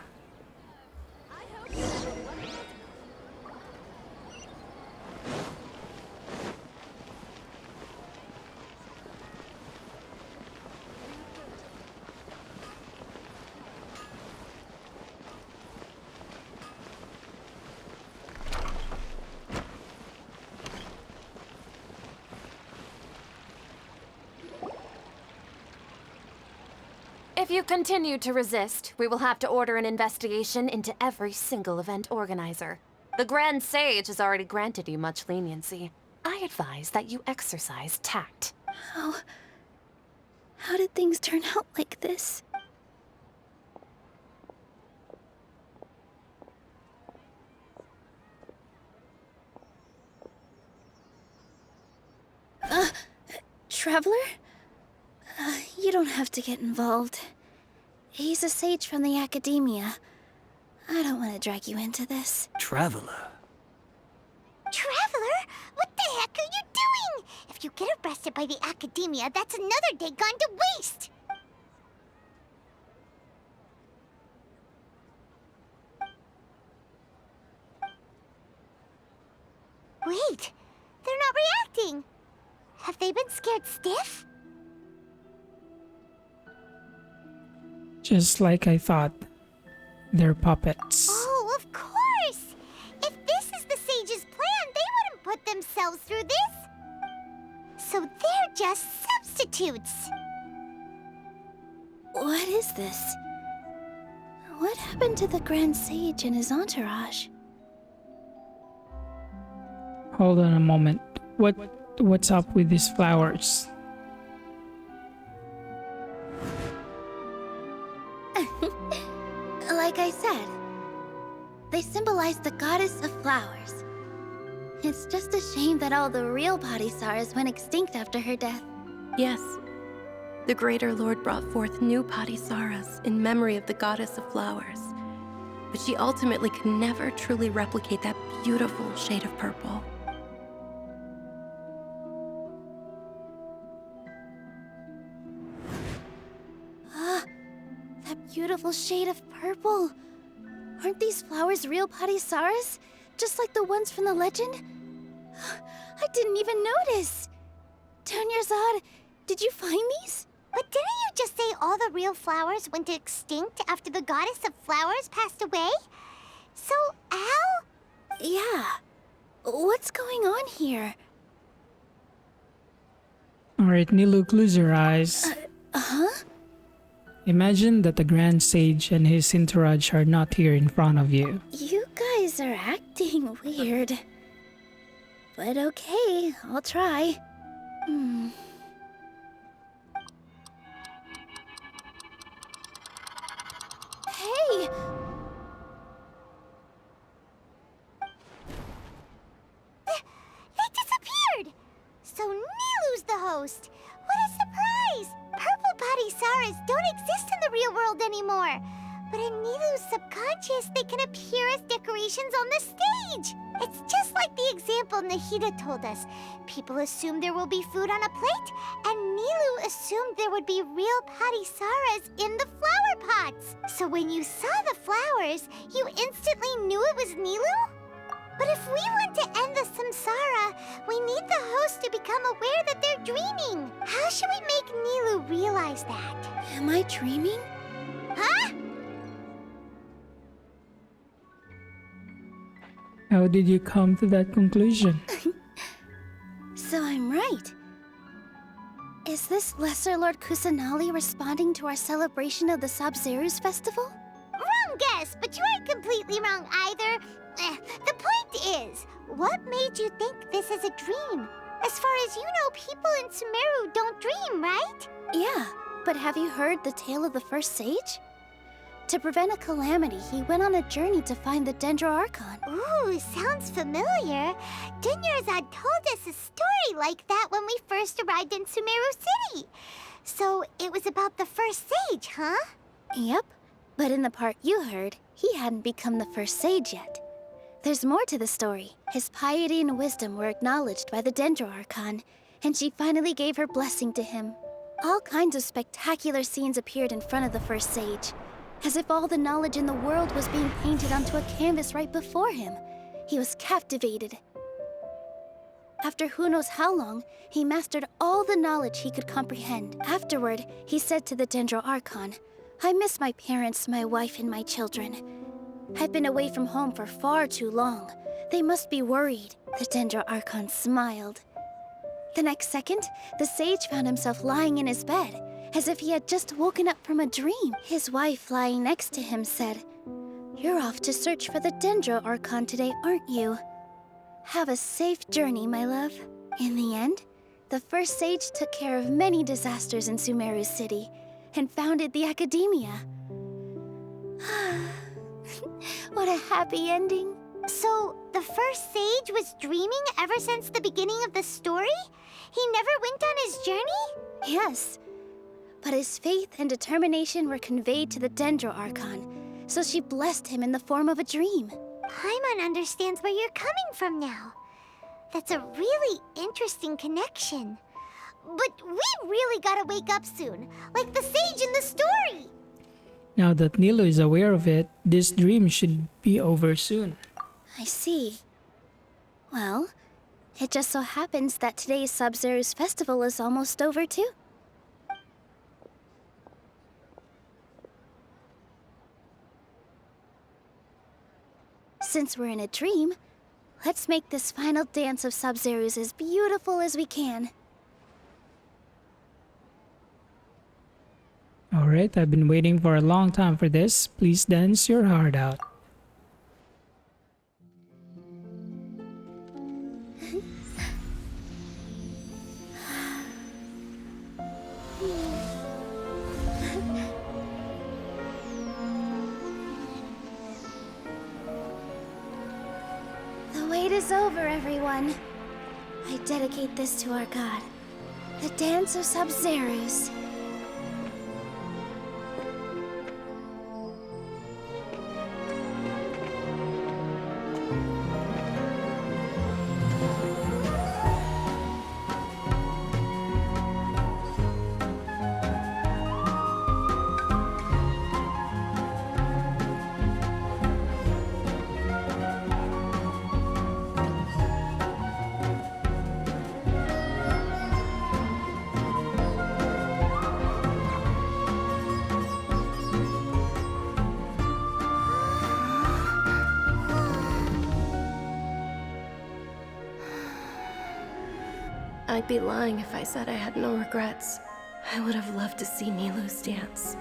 Speaker 15: If you continue to resist, we will have to order an investigation into every single event organizer. The Grand Sage has already granted you much leniency. I advise that you exercise tact.
Speaker 16: How did things turn out like this? Traveler? You don't have to get involved. He's a sage from the academia. I don't want to drag you into this.
Speaker 17: Traveler?
Speaker 3: Traveler? What the heck are you doing? If you get arrested by the academia, that's another day gone to waste! Wait, they're not reacting. Have they been scared stiff?
Speaker 1: Just like I thought. They're puppets.
Speaker 3: Oh, of course! If this is the sage's plan, they wouldn't put themselves through this. So they're just substitutes.
Speaker 16: What is this? What happened to the Grand Sage and his entourage?
Speaker 1: Hold on a moment. What's up with these flowers?
Speaker 16: Like I said, they symbolize the goddess of flowers. It's just a shame that all the real Padisaras went extinct after her death.
Speaker 4: Yes. The Greater Lord brought forth new Padisaras in memory of the goddess of flowers. But she ultimately could never truly replicate that beautiful shade of purple.
Speaker 16: Ah, that beautiful shade of purple. Aren't these flowers real Padisaras? Just like the ones from the legend? I didn't even notice. Dunyarzad, did you find these?
Speaker 3: But didn't you just say all the real flowers went extinct after the goddess of flowers passed away? So, how?
Speaker 16: Yeah. What's going on here?
Speaker 1: Alright, Nilu, close your eyes.
Speaker 16: Huh?
Speaker 1: Imagine that the Grand Sage and his entourage are not here in front of you.
Speaker 16: You guys are acting weird. But okay, I'll try. Hey!
Speaker 3: They disappeared! So Nilu's the host! What a surprise! Purple Padisaras don't exist in the real world anymore. But in Nilu's subconscious, they can appear as decorations on the stage. It's just like the example Nahida told us. People assume there will be food on a plate, and Nilu assumed there would be real Padisaras in the flower pots. So when you saw the flowers, you instantly knew it was Nilu? But if we want to end the samsara, we need the host to become aware that they're dreaming. How should we make Nilu realize that?
Speaker 16: Am I dreaming?
Speaker 3: Huh?
Speaker 1: How did you come to that conclusion?
Speaker 16: So I'm right. Is this Lesser Lord Kusanali responding to our celebration of the Sabzerus festival?
Speaker 3: Wrong guess, but you aren't completely wrong either. The point is, what made you think this is a dream? As far as you know, people in Sumeru don't dream, right?
Speaker 16: Yeah, but have you heard the tale of the first sage? To prevent a calamity, he went on a journey to find the Dendro Archon.
Speaker 3: Ooh, sounds familiar. Dunyarzad told us a story like that when we first arrived in Sumeru City. So it was about the first sage, huh?
Speaker 16: Yep, but in the part you heard, he hadn't become the first sage yet. There's more to the story. His piety and wisdom were acknowledged by the Dendro Archon, and she finally gave her blessing to him. All kinds of spectacular scenes appeared in front of the first sage, as if all the knowledge in the world was being painted onto a canvas right before him. He was captivated. After who knows how long, he mastered all the knowledge he could comprehend. Afterward, he said to the Dendro Archon, "I miss my parents, my wife, and my children. I've been away from home for far too long. They must be worried." The Dendro Archon smiled. The next second, the sage found himself lying in his bed, as if he had just woken up from a dream. His wife, lying next to him, said, "You're off to search for the Dendro Archon today, aren't you? Have a safe journey, my love." In the end, the first sage took care of many disasters in Sumeru City and founded the Academia. What a happy ending.
Speaker 3: So, the first sage was dreaming ever since the beginning of the story? He never went on his journey?
Speaker 16: Yes. But his faith and determination were conveyed to the Dendro Archon, so she blessed him in the form of a dream.
Speaker 3: Paimon understands where you're coming from now. That's a really interesting connection. But we really gotta wake up soon, like the sage in the story!
Speaker 1: Now that Nilu is aware of it, this dream should be over soon.
Speaker 16: I see. Well, it just so happens that today's Sabzerus festival is almost over too. Since we're in a dream, let's make this final dance of Sabzerus as beautiful as we can.
Speaker 1: Alright, I've been waiting for a long time for this. Please dance your heart out.
Speaker 16: The wait is over, everyone. I dedicate this to our god, the dance of Sabzerus.
Speaker 4: I'd be lying if I said I had no regrets. I would have loved to see Nilou's dance.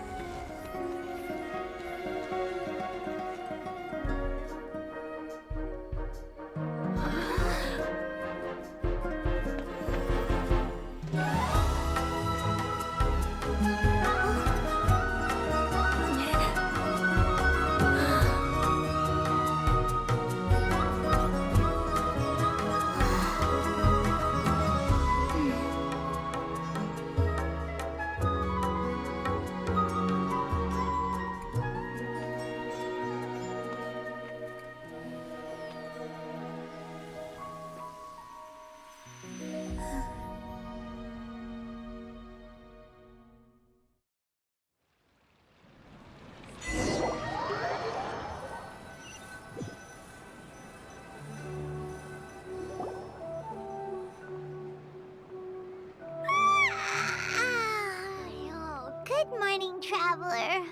Speaker 3: Good morning, traveler.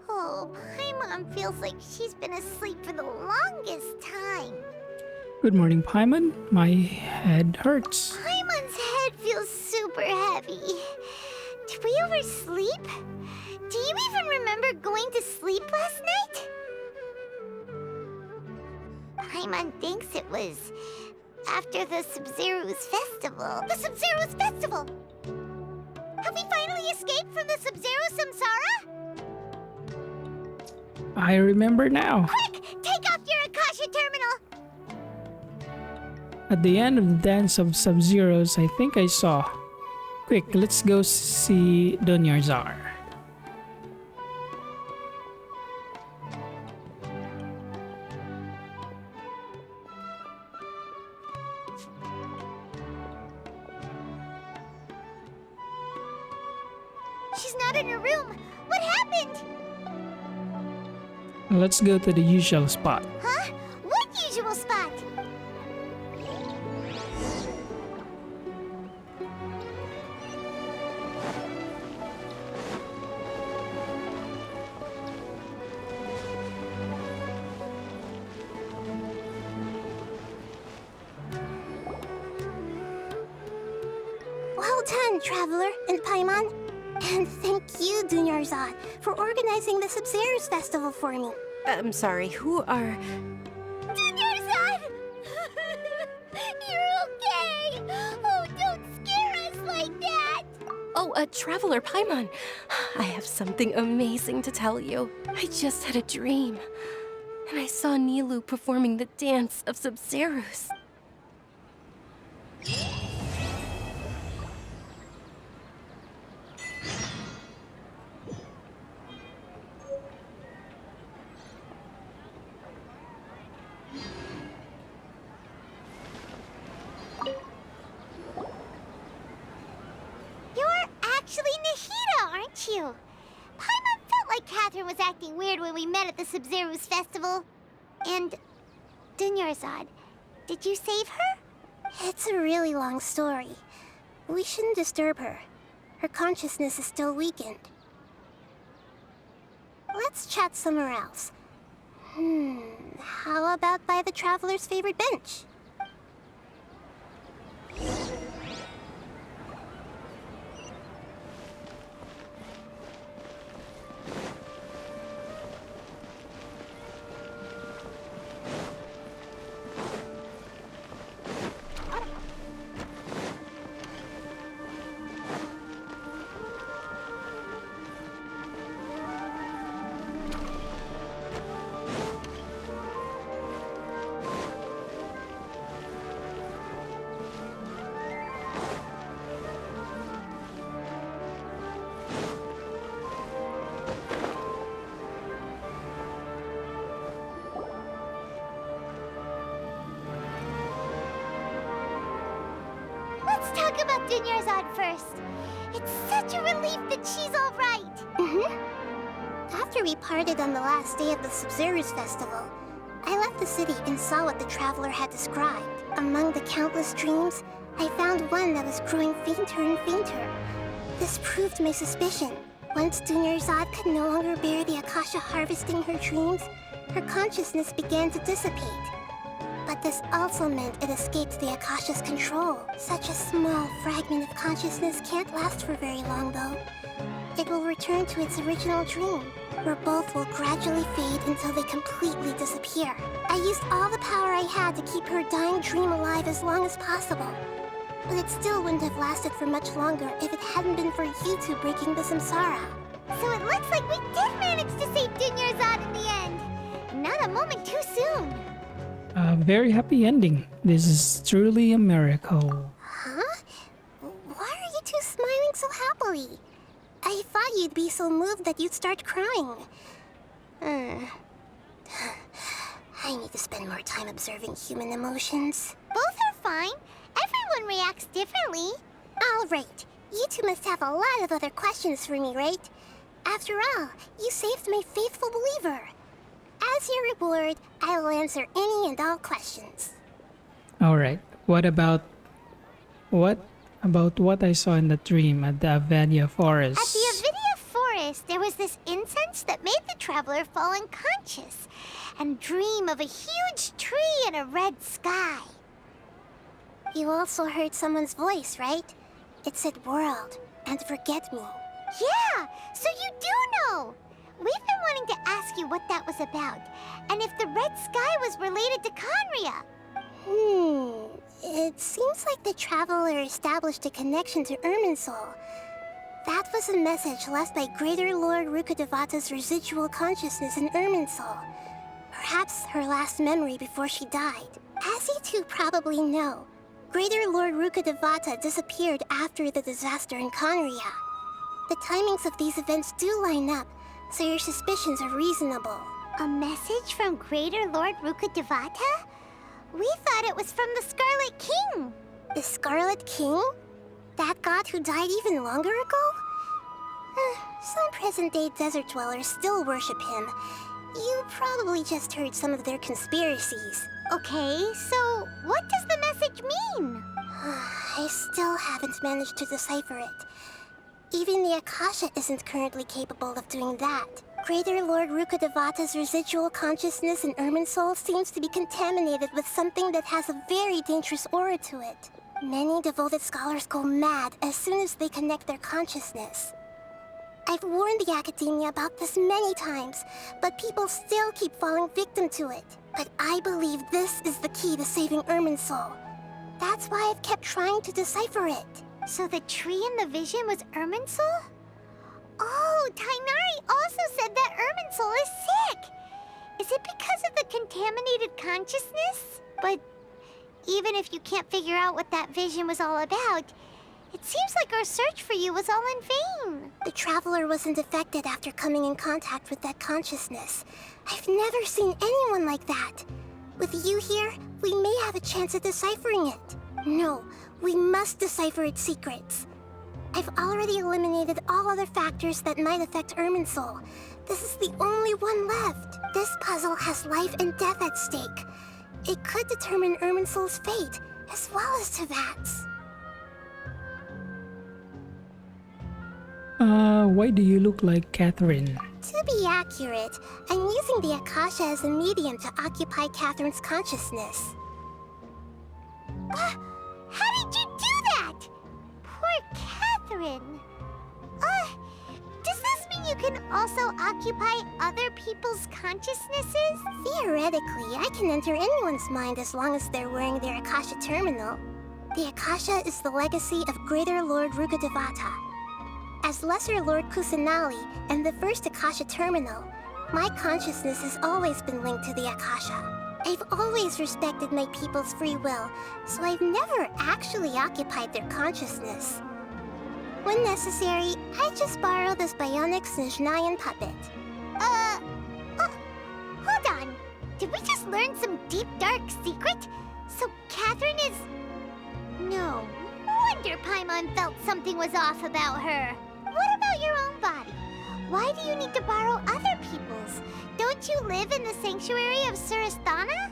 Speaker 3: Oh, Paimon feels like she's been asleep for the longest time.
Speaker 1: Good morning, Paimon. My head hurts.
Speaker 3: Paimon's head feels super heavy. Did we oversleep? Do you even remember going to sleep last night? Paimon thinks it was after the Sabzerus festival. The Sabzerus festival! Have we finally escaped from the Sabzerus Samsara?
Speaker 1: I remember now.
Speaker 3: Quick! Take off your Akasha terminal!
Speaker 1: At the end of the dance of Sabzerus, I think I saw. Quick, let's go see Dunyarzad.
Speaker 3: She's not in her room. What happened?
Speaker 1: Let's go to the usual spot.
Speaker 3: Huh? What usual spot?
Speaker 19: Well done, Traveler and Paimon. And thank you, Dunyarzad, for organizing the Sabzerus festival for me.
Speaker 4: I'm sorry, who are...
Speaker 3: Dunyarzad! You're okay! Oh, don't scare us like that!
Speaker 4: Oh, Traveler Paimon. I have something amazing to tell you. I just had a dream. And I saw Nilou performing the dance of Sabzerus.
Speaker 3: You. Paimon felt like Catherine was acting weird when we met at the Sabzerus festival. And Dunyarzad, did you save her?
Speaker 19: It's a really long story. We shouldn't disturb her. Her consciousness is still weakened. Let's chat somewhere else. How about by the traveler's favorite bench?
Speaker 3: Let's talk about Dunyarzad first. It's such a relief that she's all right.
Speaker 19: After we parted on the last day of the Sabzerus festival, I left the city and saw what the traveler had described. Among the countless dreams, I found one that was growing fainter and fainter. This proved my suspicion. Once Dunyarzad could no longer bear the Akasha harvesting her dreams, her consciousness began to dissipate. But this also meant it escaped the Akasha's control. Such a small fragment of consciousness can't last for very long, though. It will return to its original dream, where both will gradually fade until they completely disappear. I used all the power I had to keep her dying dream alive as long as possible. But it still wouldn't have lasted for much longer if it hadn't been for you two breaking the samsara.
Speaker 3: So it looks like we did manage to save Dunyarzad in the end. Not a moment too soon.
Speaker 1: A very happy ending. This is truly a miracle.
Speaker 19: Huh? Why are you two smiling so happily? I thought you'd be so moved that you'd start crying. I need to spend more time observing human emotions.
Speaker 3: Both are fine. Everyone reacts differently.
Speaker 19: All right. You two must have a lot of other questions for me, right? After all, you saved my faithful believer. As your reward, I will answer any and all questions.
Speaker 1: Alright, what about what I saw in the dream at the Avenia forest?
Speaker 3: At the Avenia forest, there was this incense that made the traveler fall unconscious and dream of a huge tree and a red sky.
Speaker 19: You also heard someone's voice, right? It said world and forget me.
Speaker 3: Yeah, so you do know! We've been wanting to ask you what that was about, and if the red sky was related to Conria.
Speaker 19: It seems like the traveler established a connection to Irminsul. That was a message left by Greater Lord Rukkhadevata's residual consciousness in Irminsul. Perhaps her last memory before she died. As you two probably know, Greater Lord Rukkhadevata disappeared after the disaster in Conria. The timings of these events do line up, so your suspicions are reasonable.
Speaker 3: A message from Greater Lord Rukkhadevata? We thought it was from the Scarlet King.
Speaker 19: The Scarlet King? That god who died even longer ago? Some present-day desert dwellers still worship him. You probably just heard some of their conspiracies.
Speaker 3: Okay, so what does the message mean?
Speaker 19: I still haven't managed to decipher it. Even the Akasha isn't currently capable of doing that. Greater Lord Rukkhadevata's residual consciousness in Irminsul seems to be contaminated with something that has a very dangerous aura to it. Many devoted scholars go mad as soon as they connect their consciousness. I've warned the academia about this many times, but people still keep falling victim to it. But I believe this is the key to saving Irminsul. That's why I've kept trying to decipher it.
Speaker 3: So the tree in the vision was Irminsul? Oh, Tainari also said that Irminsul is sick! Is it because of the contaminated consciousness? But even if you can't figure out what that vision was all about, it seems like our search for you was all in vain.
Speaker 19: The traveler wasn't affected after coming in contact with that consciousness. I've never seen anyone like that. With you here, we may have a chance at deciphering it. No, we must decipher its secrets. I've already eliminated all other factors that might affect Irminsul. This is the only one left. This puzzle has life and death at stake. It could determine Irminsul's fate, as well as Tevat's.
Speaker 1: Why do you look like Catherine?
Speaker 19: To be accurate, I'm using the Akasha as a medium to occupy Catherine's consciousness.
Speaker 3: How did you do that? Poor Catherine. Does this mean you can also occupy other people's consciousnesses?
Speaker 19: Theoretically, I can enter anyone's mind as long as they're wearing their Akasha terminal. The Akasha is the legacy of Greater Lord Rukkhadevata. As Lesser Lord Kusanali and the first Akasha terminal, my consciousness has always been linked to the Akasha. I've always respected my people's free will, so I've never actually occupied their consciousness. When necessary, I just borrow this bionic Snezhnayan puppet.
Speaker 3: Hold on. Did we just learn some deep, dark secret? So Catherine is... No wonder Paimon felt something was off about her. What about your own body? Why do you need to borrow other people's? Don't you live in the sanctuary of Surasthana?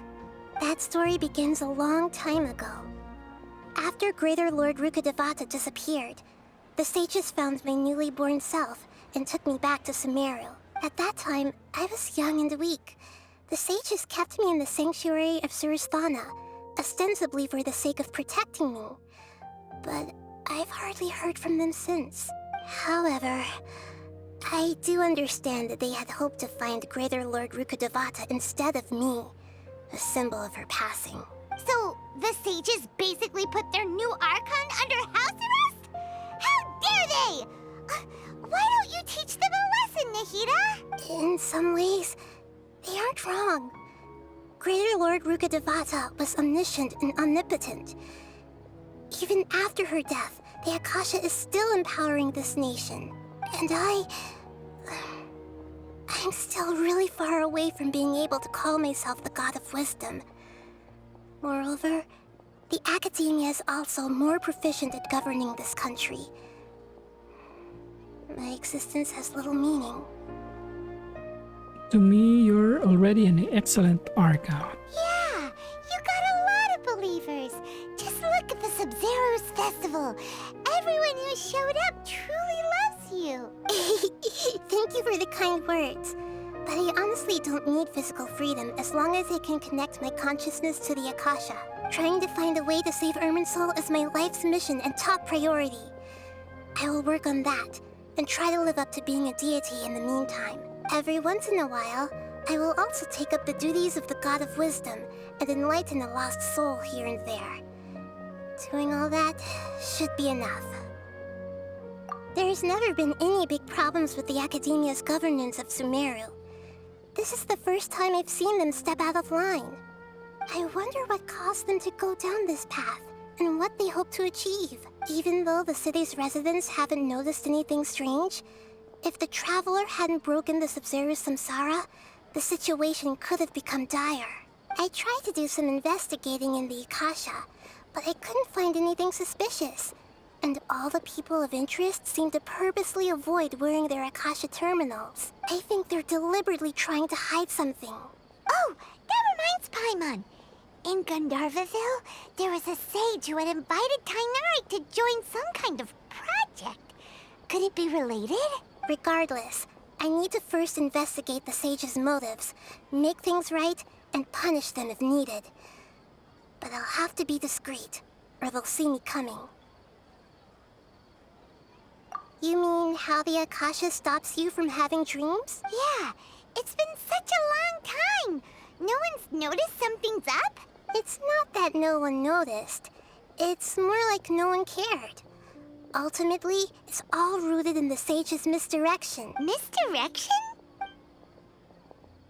Speaker 19: That story begins a long time ago. After Greater Lord Rukkhadevata disappeared, the sages found my newly born self and took me back to Sumeru. At that time, I was young and weak. The sages kept me in the sanctuary of Surasthana, ostensibly for the sake of protecting me. But I've hardly heard from them since. However, I do understand that they had hoped to find Greater Lord Rukkhadevata instead of me, a symbol of her passing.
Speaker 3: So, the sages basically put their new Archon under house arrest? How dare they! Why don't you teach them a lesson, Nahida?
Speaker 19: In some ways, they aren't wrong. Greater Lord Rukkhadevata was omniscient and omnipotent. Even after her death, the Akasha is still empowering this nation. And I'm still really far away from being able to call myself the God of Wisdom. Moreover, the Academia is also more proficient at governing this country. My existence has little meaning.
Speaker 1: To me, you're already an excellent Archon.
Speaker 3: Yeah, you got a lot of believers. Just look at the Sabzerus festival. Everyone who showed up truly loves you.
Speaker 19: Thank you for the kind words. But I honestly don't need physical freedom as long as I can connect my consciousness to the Akasha. Trying to find a way to save Irminsul is my life's mission and top priority. I will work on that, and try to live up to being a deity in the meantime. Every once in a while, I will also take up the duties of the God of Wisdom and enlighten a lost soul here and there. Doing all that should be enough. There's never been any big problems with the Academia's governance of Sumeru. This is the first time I've seen them step out of line. I wonder what caused them to go down this path, and what they hope to achieve. Even though the city's residents haven't noticed anything strange, if the Traveler hadn't broken the Sabzerus samsara, the situation could have become dire. I tried to do some investigating in the Akasha, but I couldn't find anything suspicious. And all the people of interest seem to purposely avoid wearing their Akasha terminals. I think they're deliberately trying to hide something.
Speaker 3: Oh, that reminds Paimon. In Gandharvaville, there was a sage who had invited Tainari to join some kind of project. Could it be related?
Speaker 19: Regardless, I need to first investigate the sage's motives, make things right, and punish them if needed. But I'll have to be discreet, or they'll see me coming. You mean how the Akasha stops you from having dreams?
Speaker 3: Yeah, it's been such a long time. No one's noticed something's up?
Speaker 19: It's not that no one noticed. It's more like no one cared. Ultimately, it's all rooted in the sage's misdirection.
Speaker 3: Misdirection?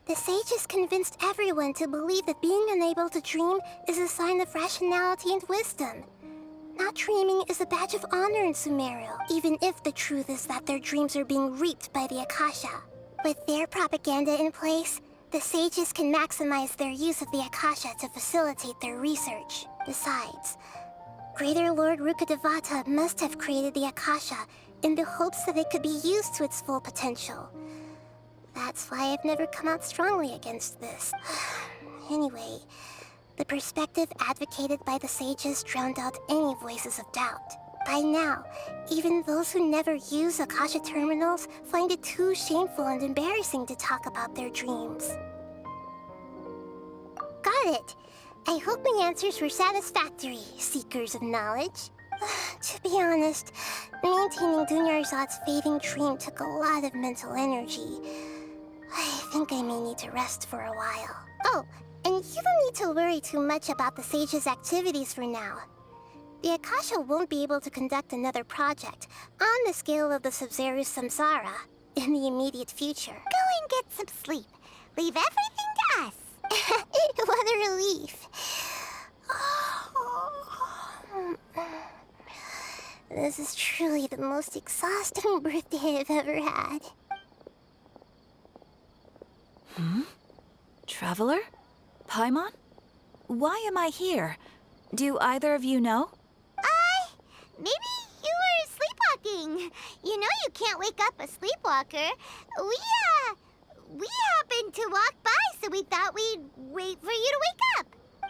Speaker 19: The sages convinced everyone to believe that being unable to dream is a sign of rationality and wisdom. Not dreaming is a badge of honor in Sumeru, even if the truth is that their dreams are being reaped by the Akasha. With their propaganda in place, the sages can maximize their use of the Akasha to facilitate their research. Besides, Greater Lord Rukkhadevata must have created the Akasha in the hopes that it could be used to its full potential. That's why I've never come out strongly against this. Anyway, the perspective advocated by the sages drowned out any voices of doubt. By now, even those who never use Akasha terminals find it too shameful and embarrassing to talk about their dreams. Got it. I hope my answers were satisfactory, seekers of knowledge. To be honest, maintaining Dunyarzad's fading dream took a lot of mental energy. I think I may need to rest for a while. Oh, and you don't need to worry too much about the Sage's activities for now. The Akasha won't be able to conduct another project on the scale of the Sabzerus Samsara in the immediate future.
Speaker 3: Go and get some sleep. Leave everything to us.
Speaker 19: What a relief. This is truly the most exhausting birthday I've ever had.
Speaker 6: Traveler? Paimon? Why am I here? Do either of you know?
Speaker 3: Maybe you were sleepwalking. You know you can't wake up a sleepwalker. We happened to walk by, so we thought we'd wait for you to wake up.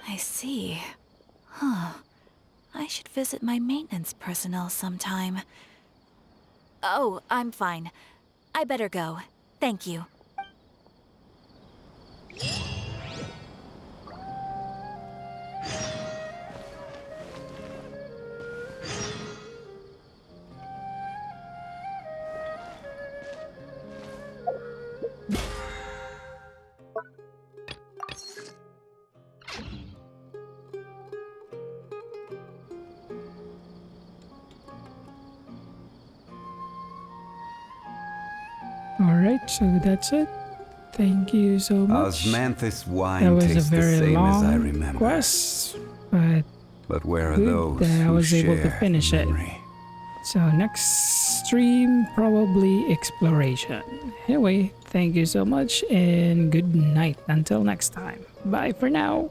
Speaker 6: I see. Huh. I should visit my maintenance personnel sometime. Oh, I'm fine. I better go. Thank you.
Speaker 1: Alright, so that's it. Thank you so much.
Speaker 22: Osmanthus
Speaker 1: That
Speaker 22: wine
Speaker 1: was a
Speaker 22: tastes the
Speaker 1: very
Speaker 22: same as I
Speaker 1: long
Speaker 22: remember.
Speaker 1: quest, but
Speaker 22: where are
Speaker 1: good
Speaker 22: those
Speaker 1: that I
Speaker 22: who
Speaker 1: was able to
Speaker 22: share
Speaker 1: finish it.
Speaker 22: memory?
Speaker 1: So next stream, probably exploration. Anyway, thank you so much and good night until next time. Bye for now.